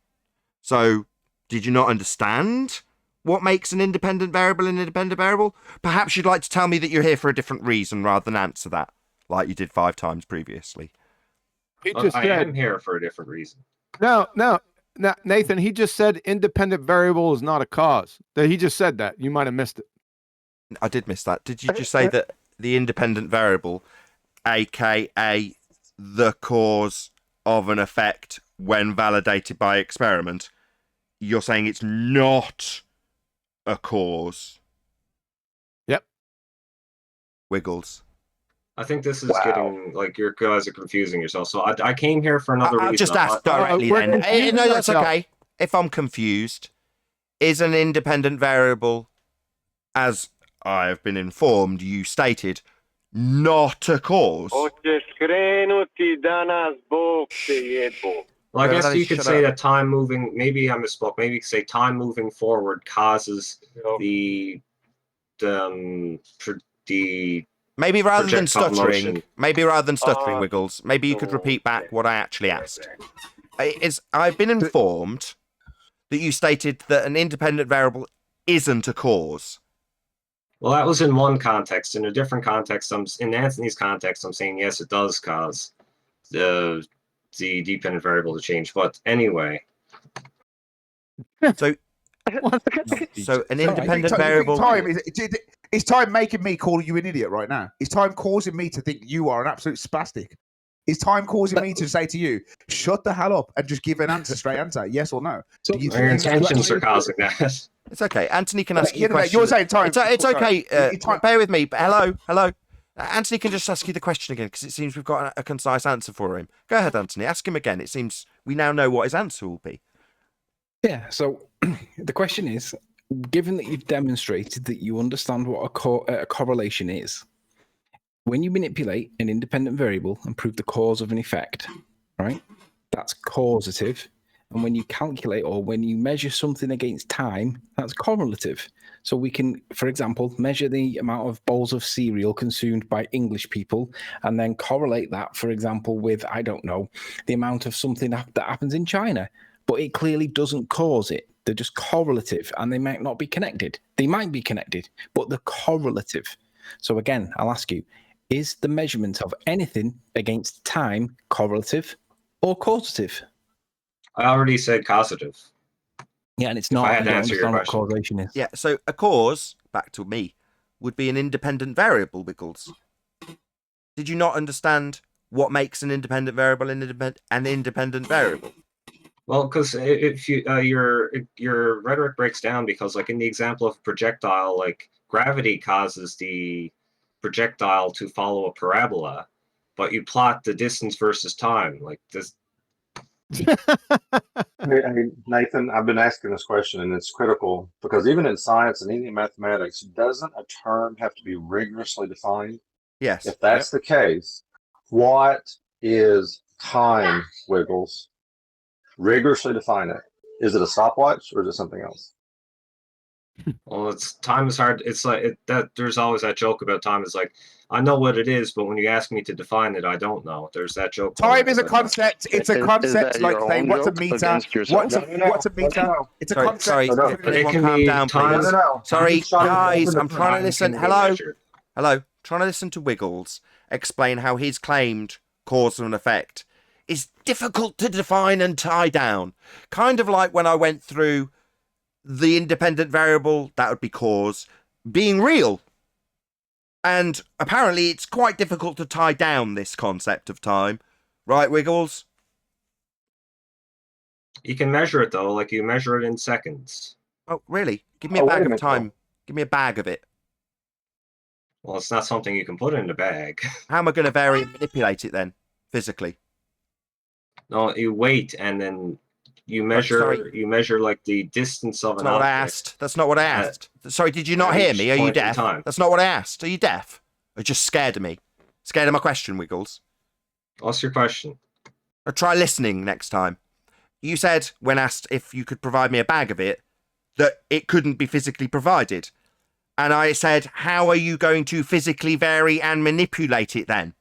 So did you not understand what makes an independent variable an independent variable? Perhaps you'd like to tell me that you're here for a different reason rather than answer that, like you did 5 times previously. I am here for a different reason. No, Nathan, he just said independent variable is not a cause. He just said that. You might have missed it. I did miss that. Did you just say that the independent variable, aka the cause of an effect when validated by experiment, you're saying it's not a cause? Yep. Wiggles. I think this is getting, like, you guys are confusing yourself. So I came here for another reason. I'll just ask directly then. No, that's okay. If I'm confused, is an independent variable, as I have been informed, you stated, not a cause? Well, I guess you could say that time moving, maybe I misspoke, maybe you could say time moving forward causes the Maybe rather than stuttering, motion. Wiggles, maybe you could repeat back what I actually asked. I've been informed that you stated that an independent variable isn't a cause. Well, that was in one context. In a different context, in Anthony's context, I'm saying yes, it does cause the dependent variable to change. But anyway, so an independent variable. Is time making me call you an idiot right now? Is time causing me to think you are an absolute spastic? Is time causing me to say to you, shut the hell up and just give an answer, straight answer, yes or no? So your intentions are causing that. It's okay. Anthony can ask you a question. You're saying time. It's okay. Bear with me. Hello. Anthony can just ask you the question again because it seems we've got a concise answer for him. Go ahead, Anthony. Ask him again. It seems we now know what his answer will be. Yeah. So the question is, given that you've demonstrated that you understand what a correlation is, when you manipulate an independent variable and prove the cause of an effect, right, that's causative. And when you calculate or when you measure something against time, that's correlative. So we can, for example, measure the amount of bowls of cereal consumed by English people and then correlate that, for example, with, I don't know, the amount of something that happens in China. But it clearly doesn't cause it. They're just correlative and they might not be connected. They might be connected, but they're correlative. So again, I'll ask you, is the measurement of anything against time correlative or causative? I already said causative. Yeah, and it's not. I had to answer your question. Causation is. Yeah, so a cause, back to me, would be an independent variable, Wiggles. Did you not understand what makes an independent variable an independent variable? Well, because if you your rhetoric breaks down, because like in the example of projectile, like gravity causes the projectile to follow a parabola, but you plot the distance versus time. Like this, Hey, Nathan, I've been asking this question, and it's critical because even in science and even in mathematics, doesn't a term have to be rigorously defined? Yes. If that's the case, what is time, Wiggles? Rigorously define it. Is it a stopwatch or is it something else? Well, time is hard. It's like that. There's always that joke about time. It's like I know what it is, but when you ask me to define it, I don't know. There's that joke. Time is a concept. It's a concept like saying what's a meter. What's a meter? It's a concept. Sorry, everyone calm down, please. Sorry, guys, I'm trying to listen. Hello. Trying to listen to Wiggles explain how his claimed cause and effect is difficult to define and tie down. Kind of like when I went through the independent variable, that would be cause, being real. And apparently it's quite difficult to tie down this concept of time. Right, Wiggles? You can measure it, though. Like, you measure it in seconds. Oh, really? Give me a bag of time. Give me a bag of it. Well, it's not something you can put in a bag. How am I going to vary and manipulate it then, physically? No, you wait, and then you measure. You measure like the distance of an object. That's not what I asked. That's not what I asked. Sorry, did you not hear me? Are you deaf? That's not what I asked. Are you deaf? Or just scared of me? Scared of my question, Wiggles? What's your question? Or try listening next time. You said, when asked if you could provide me a bag of it, that it couldn't be physically provided. And I said, how are you going to physically vary and manipulate it then?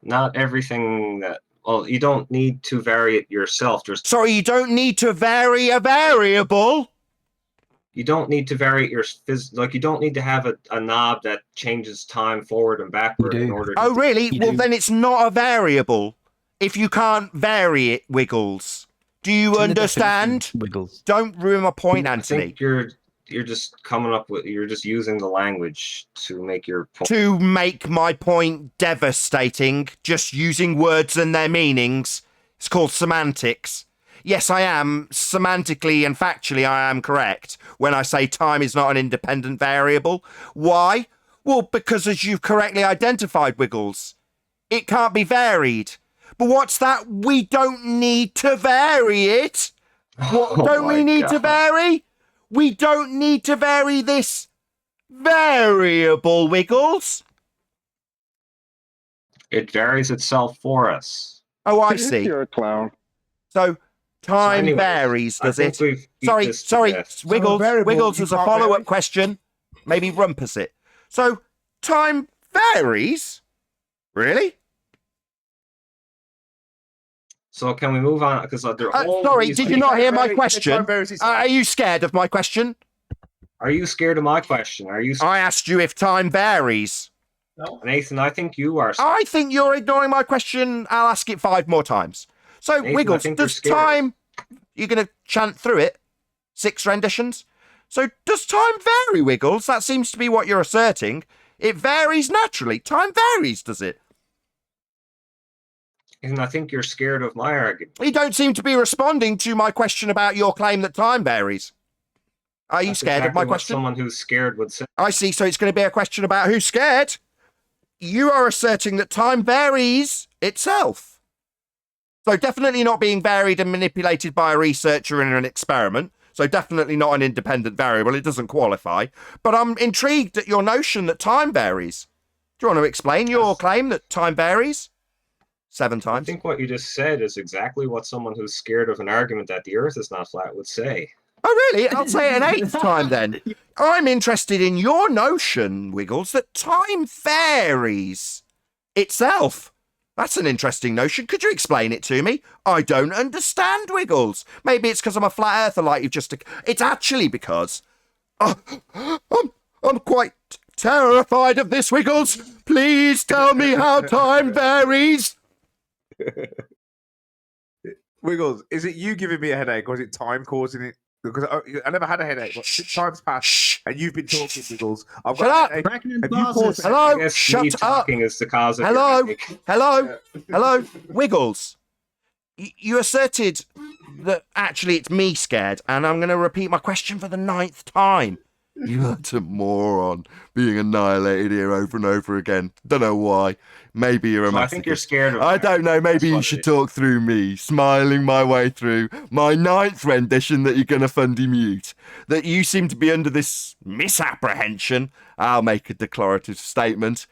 Not everything that... Well, you don't need to vary it yourself. Sorry, you don't need to vary a variable? You don't need to vary it like, you don't need to have a knob that changes time forward and backward in order to... Oh, really? Well, then it's not a variable. If you can't vary it, Wiggles. Do you understand? Wiggles. Don't ruin my point, Anthony. I think you're just coming up with... You're just using the language to make your point. To make my point devastating, just using words and their meanings. It's called semantics. Yes, I am. Semantically and factually, I am correct when I say time is not an independent variable. Why? Well, because as you've correctly identified, Wiggles, it can't be varied. But what's that? We don't need to vary it. What don't we need to vary? We don't need to vary this variable, Wiggles. It varies itself for us. Oh, I see. You're a clown. So time varies, does it? Sorry, Wiggles. Wiggles as a follow-up question. Maybe rumpus it. So time varies? Really? So can we move on? Because sorry, did you not hear my question? Are you scared of my question? Are you scared of my question? I asked you if time varies. No. Nathan, I think you are. I think you're ignoring my question. I'll ask it 5 more times. So, Nathan, Wiggles, does time... You're going to chant through it? 6 renditions? So, does time vary, Wiggles? That seems to be what you're asserting. It varies naturally. Time varies, does it? And I think you're scared of my argument. You don't seem to be responding to my question about your claim that time varies. Are you scared of my question? Someone who's scared would say. I see, so it's going to be a question about who's scared. You are asserting that time varies itself. So definitely not being varied and manipulated by a researcher in an experiment. So definitely not an independent variable. It doesn't qualify. But I'm intrigued at your notion that time varies. Do you want to explain your claim that time varies? 7 times. I think what you just said is exactly what someone who's scared of an argument that the Earth is not flat would say. Oh, really? I'll say it an 8th time then. I'm interested in your notion, Wiggles, that time varies itself. That's an interesting notion. Could you explain it to me? I don't understand, Wiggles. Maybe it's because I'm a flat earther like you've just... It's actually because... I'm quite terrified of this, Wiggles. Please tell me how time varies. Wiggles, is it you giving me a headache or is it time causing it? Because I never had a headache, but 6 times passed and you've been talking, Wiggles. Shut up! Hello, shut up! Is the cause of Hello, Wiggles. You asserted that actually it's me scared, and I'm going to repeat my question for the 9th time. You're a moron, being annihilated here over and over again. Don't know why. Maybe you're a So masochist. I think you're scared of. I don't know. Maybe you what it should is. talk through me, smiling my way through my 9th rendition that you're going to fundy mute. That you seem to be under this misapprehension. I'll make a declarative statement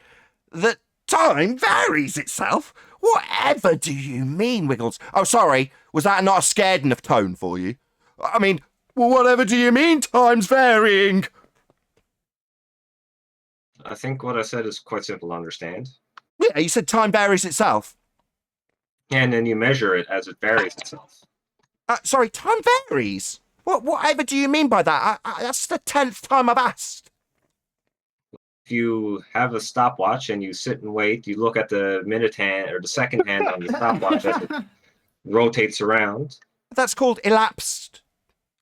that time varies itself. Whatever do you mean, Wiggles? Oh, sorry. Was that not a scared enough tone for you? I mean, well, whatever do you mean time's varying? I think what I said is quite simple to understand. Yeah, you said time varies itself. And then you measure it as it varies itself. Sorry, time varies? Whatever do you mean by that? That's the 10th time I've asked. If you have a stopwatch and you sit and wait, you look at the minute hand or the second hand on your stopwatch as it rotates around. That's called elapsed,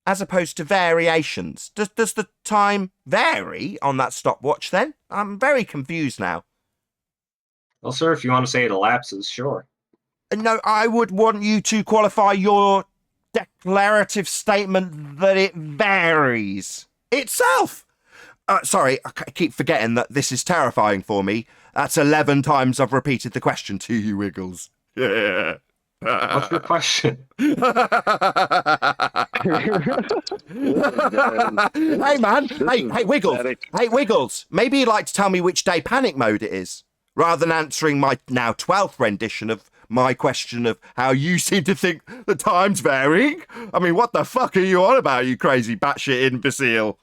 as opposed to variations. Does the time vary on that stopwatch then? I'm very confused now. Well, sir, if you want to say it elapses, sure. No, I would want you to qualify your declarative statement that it varies itself. Sorry, I keep forgetting that this is terrifying for me. That's 11 times I've repeated the question to you, Wiggles. Yeah. What's your question? Hey, man. Hey, Wiggles. Hey, Wiggles. Maybe you'd like to tell me which day panic mode it is, rather than answering my now 12th rendition of my question of how you seem to think the time's varying. I mean, what the fuck are you on about, you crazy batshit imbecile?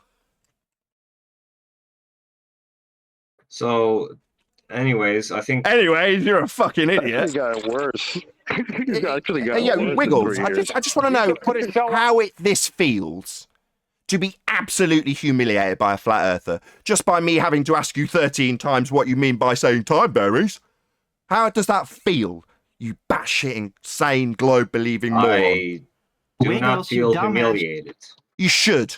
So, anyways, I think... Anyways, you're a fucking idiot. It got worse. It actually got Yeah, worse. Wiggles, I just want to know how this feels to be absolutely humiliated by a flat earther, just by me having to ask you 13 times what you mean by saying time varies. How does that feel, you batshit insane globe-believing moron? I do not feel humiliated. You should,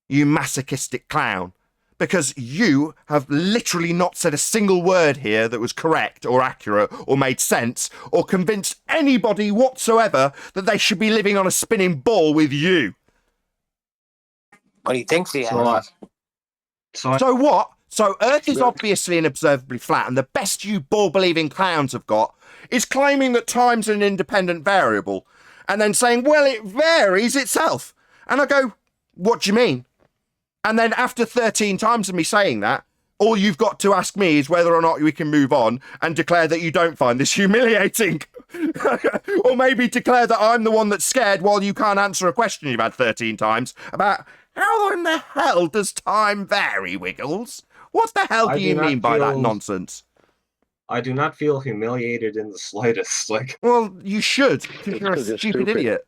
you masochistic clown. Because you have literally not said a single word here that was correct or accurate or made sense or convinced anybody whatsoever that they should be living on a spinning ball with you. What he thinks he has. So what? So Earth is obviously and observably flat, and the best you ball-believing clowns have got is claiming that time's an independent variable and then saying, well, it varies itself. And I go, what do you mean? And then after 13 times of me saying that, all you've got to ask me is whether or not we can move on and declare that you don't find this humiliating. Or maybe declare that I'm the one that's scared while you can't answer a question you've had 13 times about how in the hell does time vary, Wiggles? What the hell do you mean by that nonsense? I do not feel humiliated in the slightest. Well, you should, because you're a stupid idiot.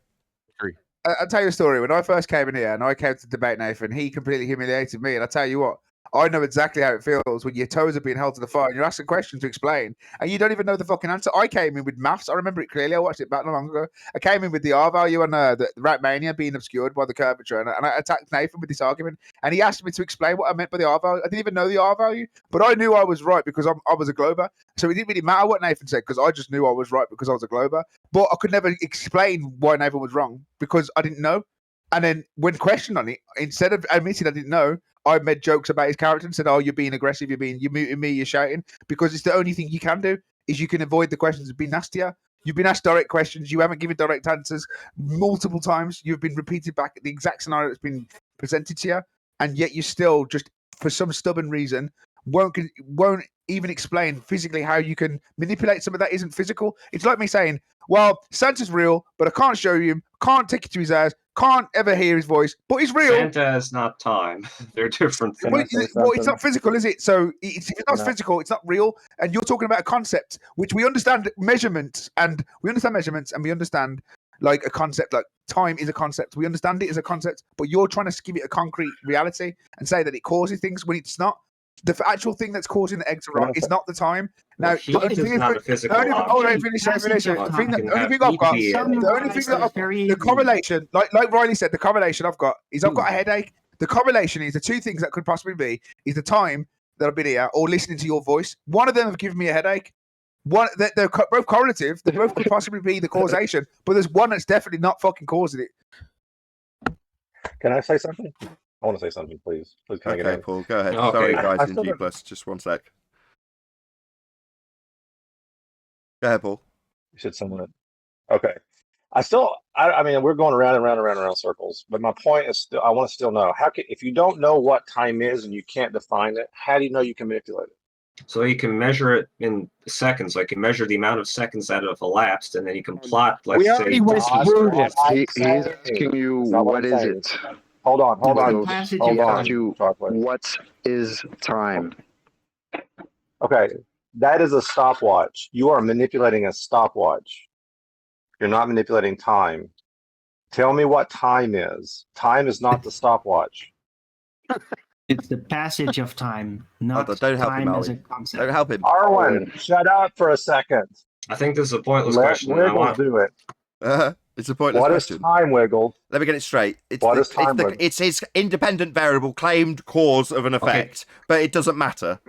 I'll tell you a story. When I first came in here and I came to debate Nathan, he completely humiliated me. And I tell you what, I know exactly how it feels when your toes are being held to the fire and you're asking questions to explain and you don't even know the fucking answer. I came in with maths. I remember it clearly. I watched it back not long ago. I came in with the R value and the Ratmania being obscured by the curvature. And I attacked Nathan with this argument. And he asked me to explain what I meant by the R value. I didn't even know the R value, but I knew I was right because I was a glober. So it didn't really matter what Nathan said because I just knew I was right because I was a glober. But I could never explain why Nathan was wrong because I didn't know. And then when questioned on it, instead of admitting I didn't know, I made jokes about his character and said, "Oh, you're being aggressive. You're muting me. You're shouting." Because it's the only thing you can do is you can avoid the questions and be nastier. You've been asked direct questions. You haven't given direct answers multiple times. You've been repeated back the exact scenario that's been presented to you, and yet you still just, for some stubborn reason, won't even explain physically how you can manipulate something that isn't physical. It's like me saying, "Well, Santa's real, but I can't show you him. Can't take you to his house. Can't ever hear his voice, but he's real." Santa is not time. They're different things. Well, it's not physical, is it? So if it's not physical, it's not real. And you're talking about a concept which we understand measurements, and we understand like a concept like time is a concept. We understand it as a concept, but you're trying to give it a concrete reality and say that it causes things when it's not. The actual thing that's causing the egg to rot is not the time. Now, heat is not a physical object. The only thing that I've got, the correlation, like Riley said, the correlation I've got is I've got a headache. The correlation is the two things that could possibly be is the time that I've been here or listening to your voice. One of them have given me a headache. They're both correlative. They both could possibly be the causation, but there's one that's definitely not fucking causing it. Can I say something? I want to say something, please. Please, can I get Okay, in? Paul, go ahead. Okay. Sorry, guys, I in still G+. don't- Just one sec. Go ahead, Paul. You said someone. Okay. I mean, we're going around and around and around and around circles. But my point is still, I want to still know if you don't know what time is and you can't define it, how do you know you can manipulate it? So you can measure it in seconds. Like you measure the amount of seconds that have elapsed, and then you can plot, let's We say, already went distance. through this. He's asking you, what is it? Hold on. Passage Hold of on. time. You, what is time? Okay, that is a stopwatch. You are manipulating a stopwatch. You're not manipulating time. Tell me what time is. Time is not the stopwatch. It's the passage of time, not Don't help him, time as a Ollie. concept. Don't help him. Arwen, shut up for a second. I think this is a pointless Let question. and I Wiggles want do it. It's a pointless What question. is time, Wiggle? Let me get it straight. It's It's independent variable claimed cause of an effect, but it doesn't matter.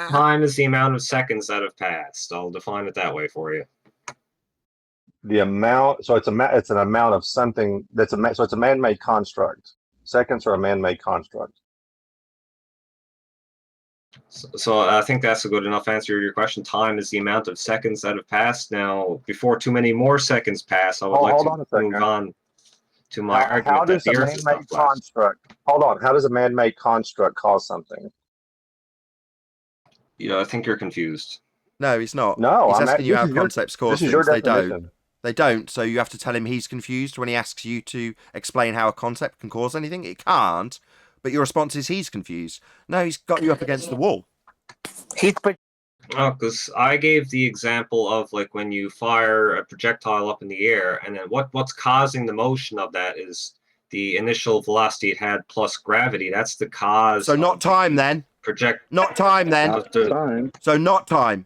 time is the amount of seconds that have passed. I'll define it that way for you. The amount. So it's an amount of something so it's a man-made construct. Seconds are a man-made construct. So I think that's a good enough answer to your question. Time is the amount of seconds that have passed. Now, before too many more seconds pass, I would like to move on to my argument How that does the a Earth is not man-made flat. construct? Hold on. How does a man-made construct cause something? Yeah, I think you're confused. No, he's not. No, he's I'm asking you how concepts cause this is your things. They don't. definition. They don't. So you have to tell him he's confused when he asks you to explain how a concept can cause anything. It can't. But your response is he's confused. No, he's got you up against the wall. Oh, because I gave the example of like when you fire a projectile up in the air, and then what's causing the motion of that is the initial velocity it had plus gravity. That's the cause. So not time then. Not time then. So not time.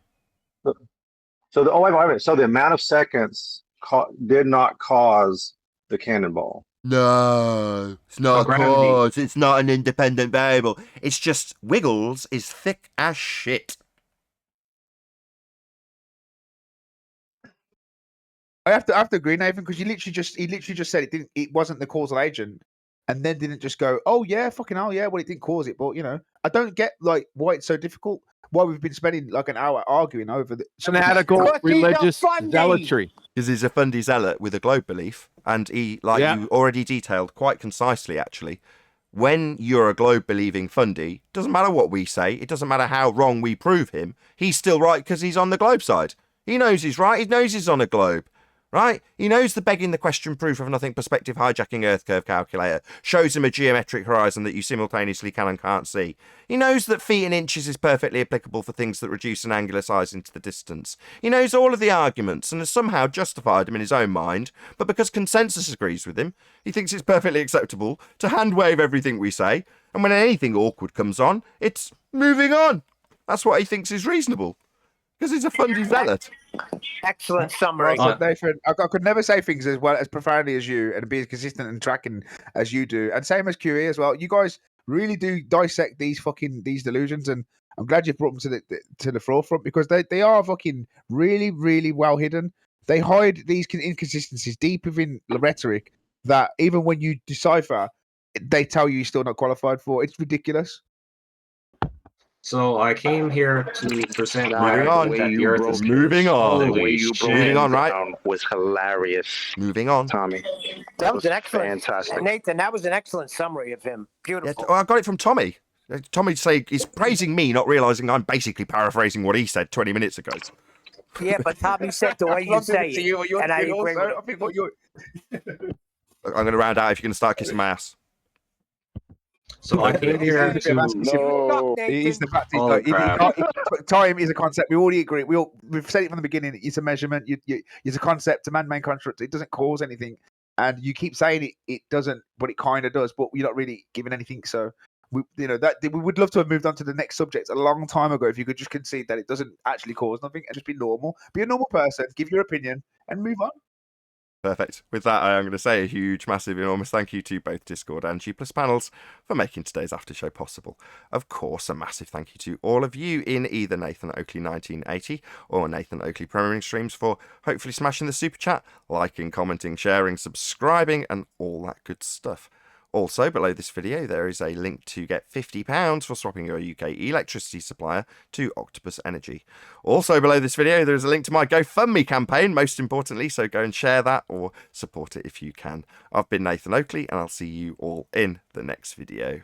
So wait a minute. So the amount of seconds did not cause the cannonball. No, it's not a cause. It's not an independent variable. It's just Wiggles is thick as shit. I have to agree, Nathan, because he literally just said it wasn't the causal agent, and then didn't just go, oh yeah, fucking hell, yeah, well it didn't cause it, but I don't get like why it's so difficult. Why we've been spending like an hour arguing over the fanatical religious zealotry. Because he's a fundy zealot with a globe belief, and he, you already detailed quite concisely, actually. When you're a globe believing fundy, doesn't matter what we say, it doesn't matter how wrong we prove him. He's still right because he's on the globe side. He knows he's right. He knows he's on a globe. Right? He knows the begging the question proof of nothing perspective hijacking Earth curve calculator shows him a geometric horizon that you simultaneously can and can't see. He knows that feet and inches is perfectly applicable for things that reduce an angular size into the distance. He knows all of the arguments and has somehow justified them in his own mind, but because consensus agrees with him, he thinks it's perfectly acceptable to hand wave everything we say, and when anything awkward comes on, it's moving on. That's what he thinks is reasonable. Because he's a fundy zealot. Excellent summary. Well, Nathan, I could never say things as well as profoundly as you and be as consistent and tracking as you do. And same as QE as well. You guys really do dissect these delusions, and I'm glad you've brought them to the forefront because they are fucking really, really well hidden. They hide these inconsistencies deep within the rhetoric that even when you decipher, they tell you you're still not qualified for. It's ridiculous. So I came here to present Moving on. the Earth is moving on. The way you broke Moving on, it right? down was hilarious. Moving on. Tommy. That was an excellent, fantastic. Nathan. That was an excellent summary of him. Beautiful. Yeah, I got it from Tommy. Tommy he's praising me, not realizing I'm basically paraphrasing what he said 20 minutes ago. Yeah, but Tommy said the way you say it, and I agree with it. I think what you're... I'm going to round out if you're going to start kissing my ass. So I came here to... It's the fact time is a concept. We already agree. We've said it from the beginning. It's a measurement. It's a concept, a man-made construct. It doesn't cause anything. And you keep saying it doesn't, but it kind of does. But you're not really giving anything. So we would love to have moved on to the next subject a long time ago. If you could just concede that it doesn't actually cause nothing and just be normal, be a normal person, give your opinion, and move on. Perfect. With that, I am going to say a huge, massive, enormous thank you to both Discord and G+ panels for making today's after show possible. Of course, a massive thank you to all of you in either Nathan Oakley 1980 or Nathan Oakley Premiering Streams for hopefully smashing the super chat, liking, commenting, sharing, subscribing, and all that good stuff. Also, below this video, there is a link to get £50 for swapping your UK electricity supplier to Octopus Energy. Also, below this video, there is a link to my GoFundMe campaign, most importantly, so go and share that or support it if you can. I've been Nathan Oakley, and I'll see you all in the next video.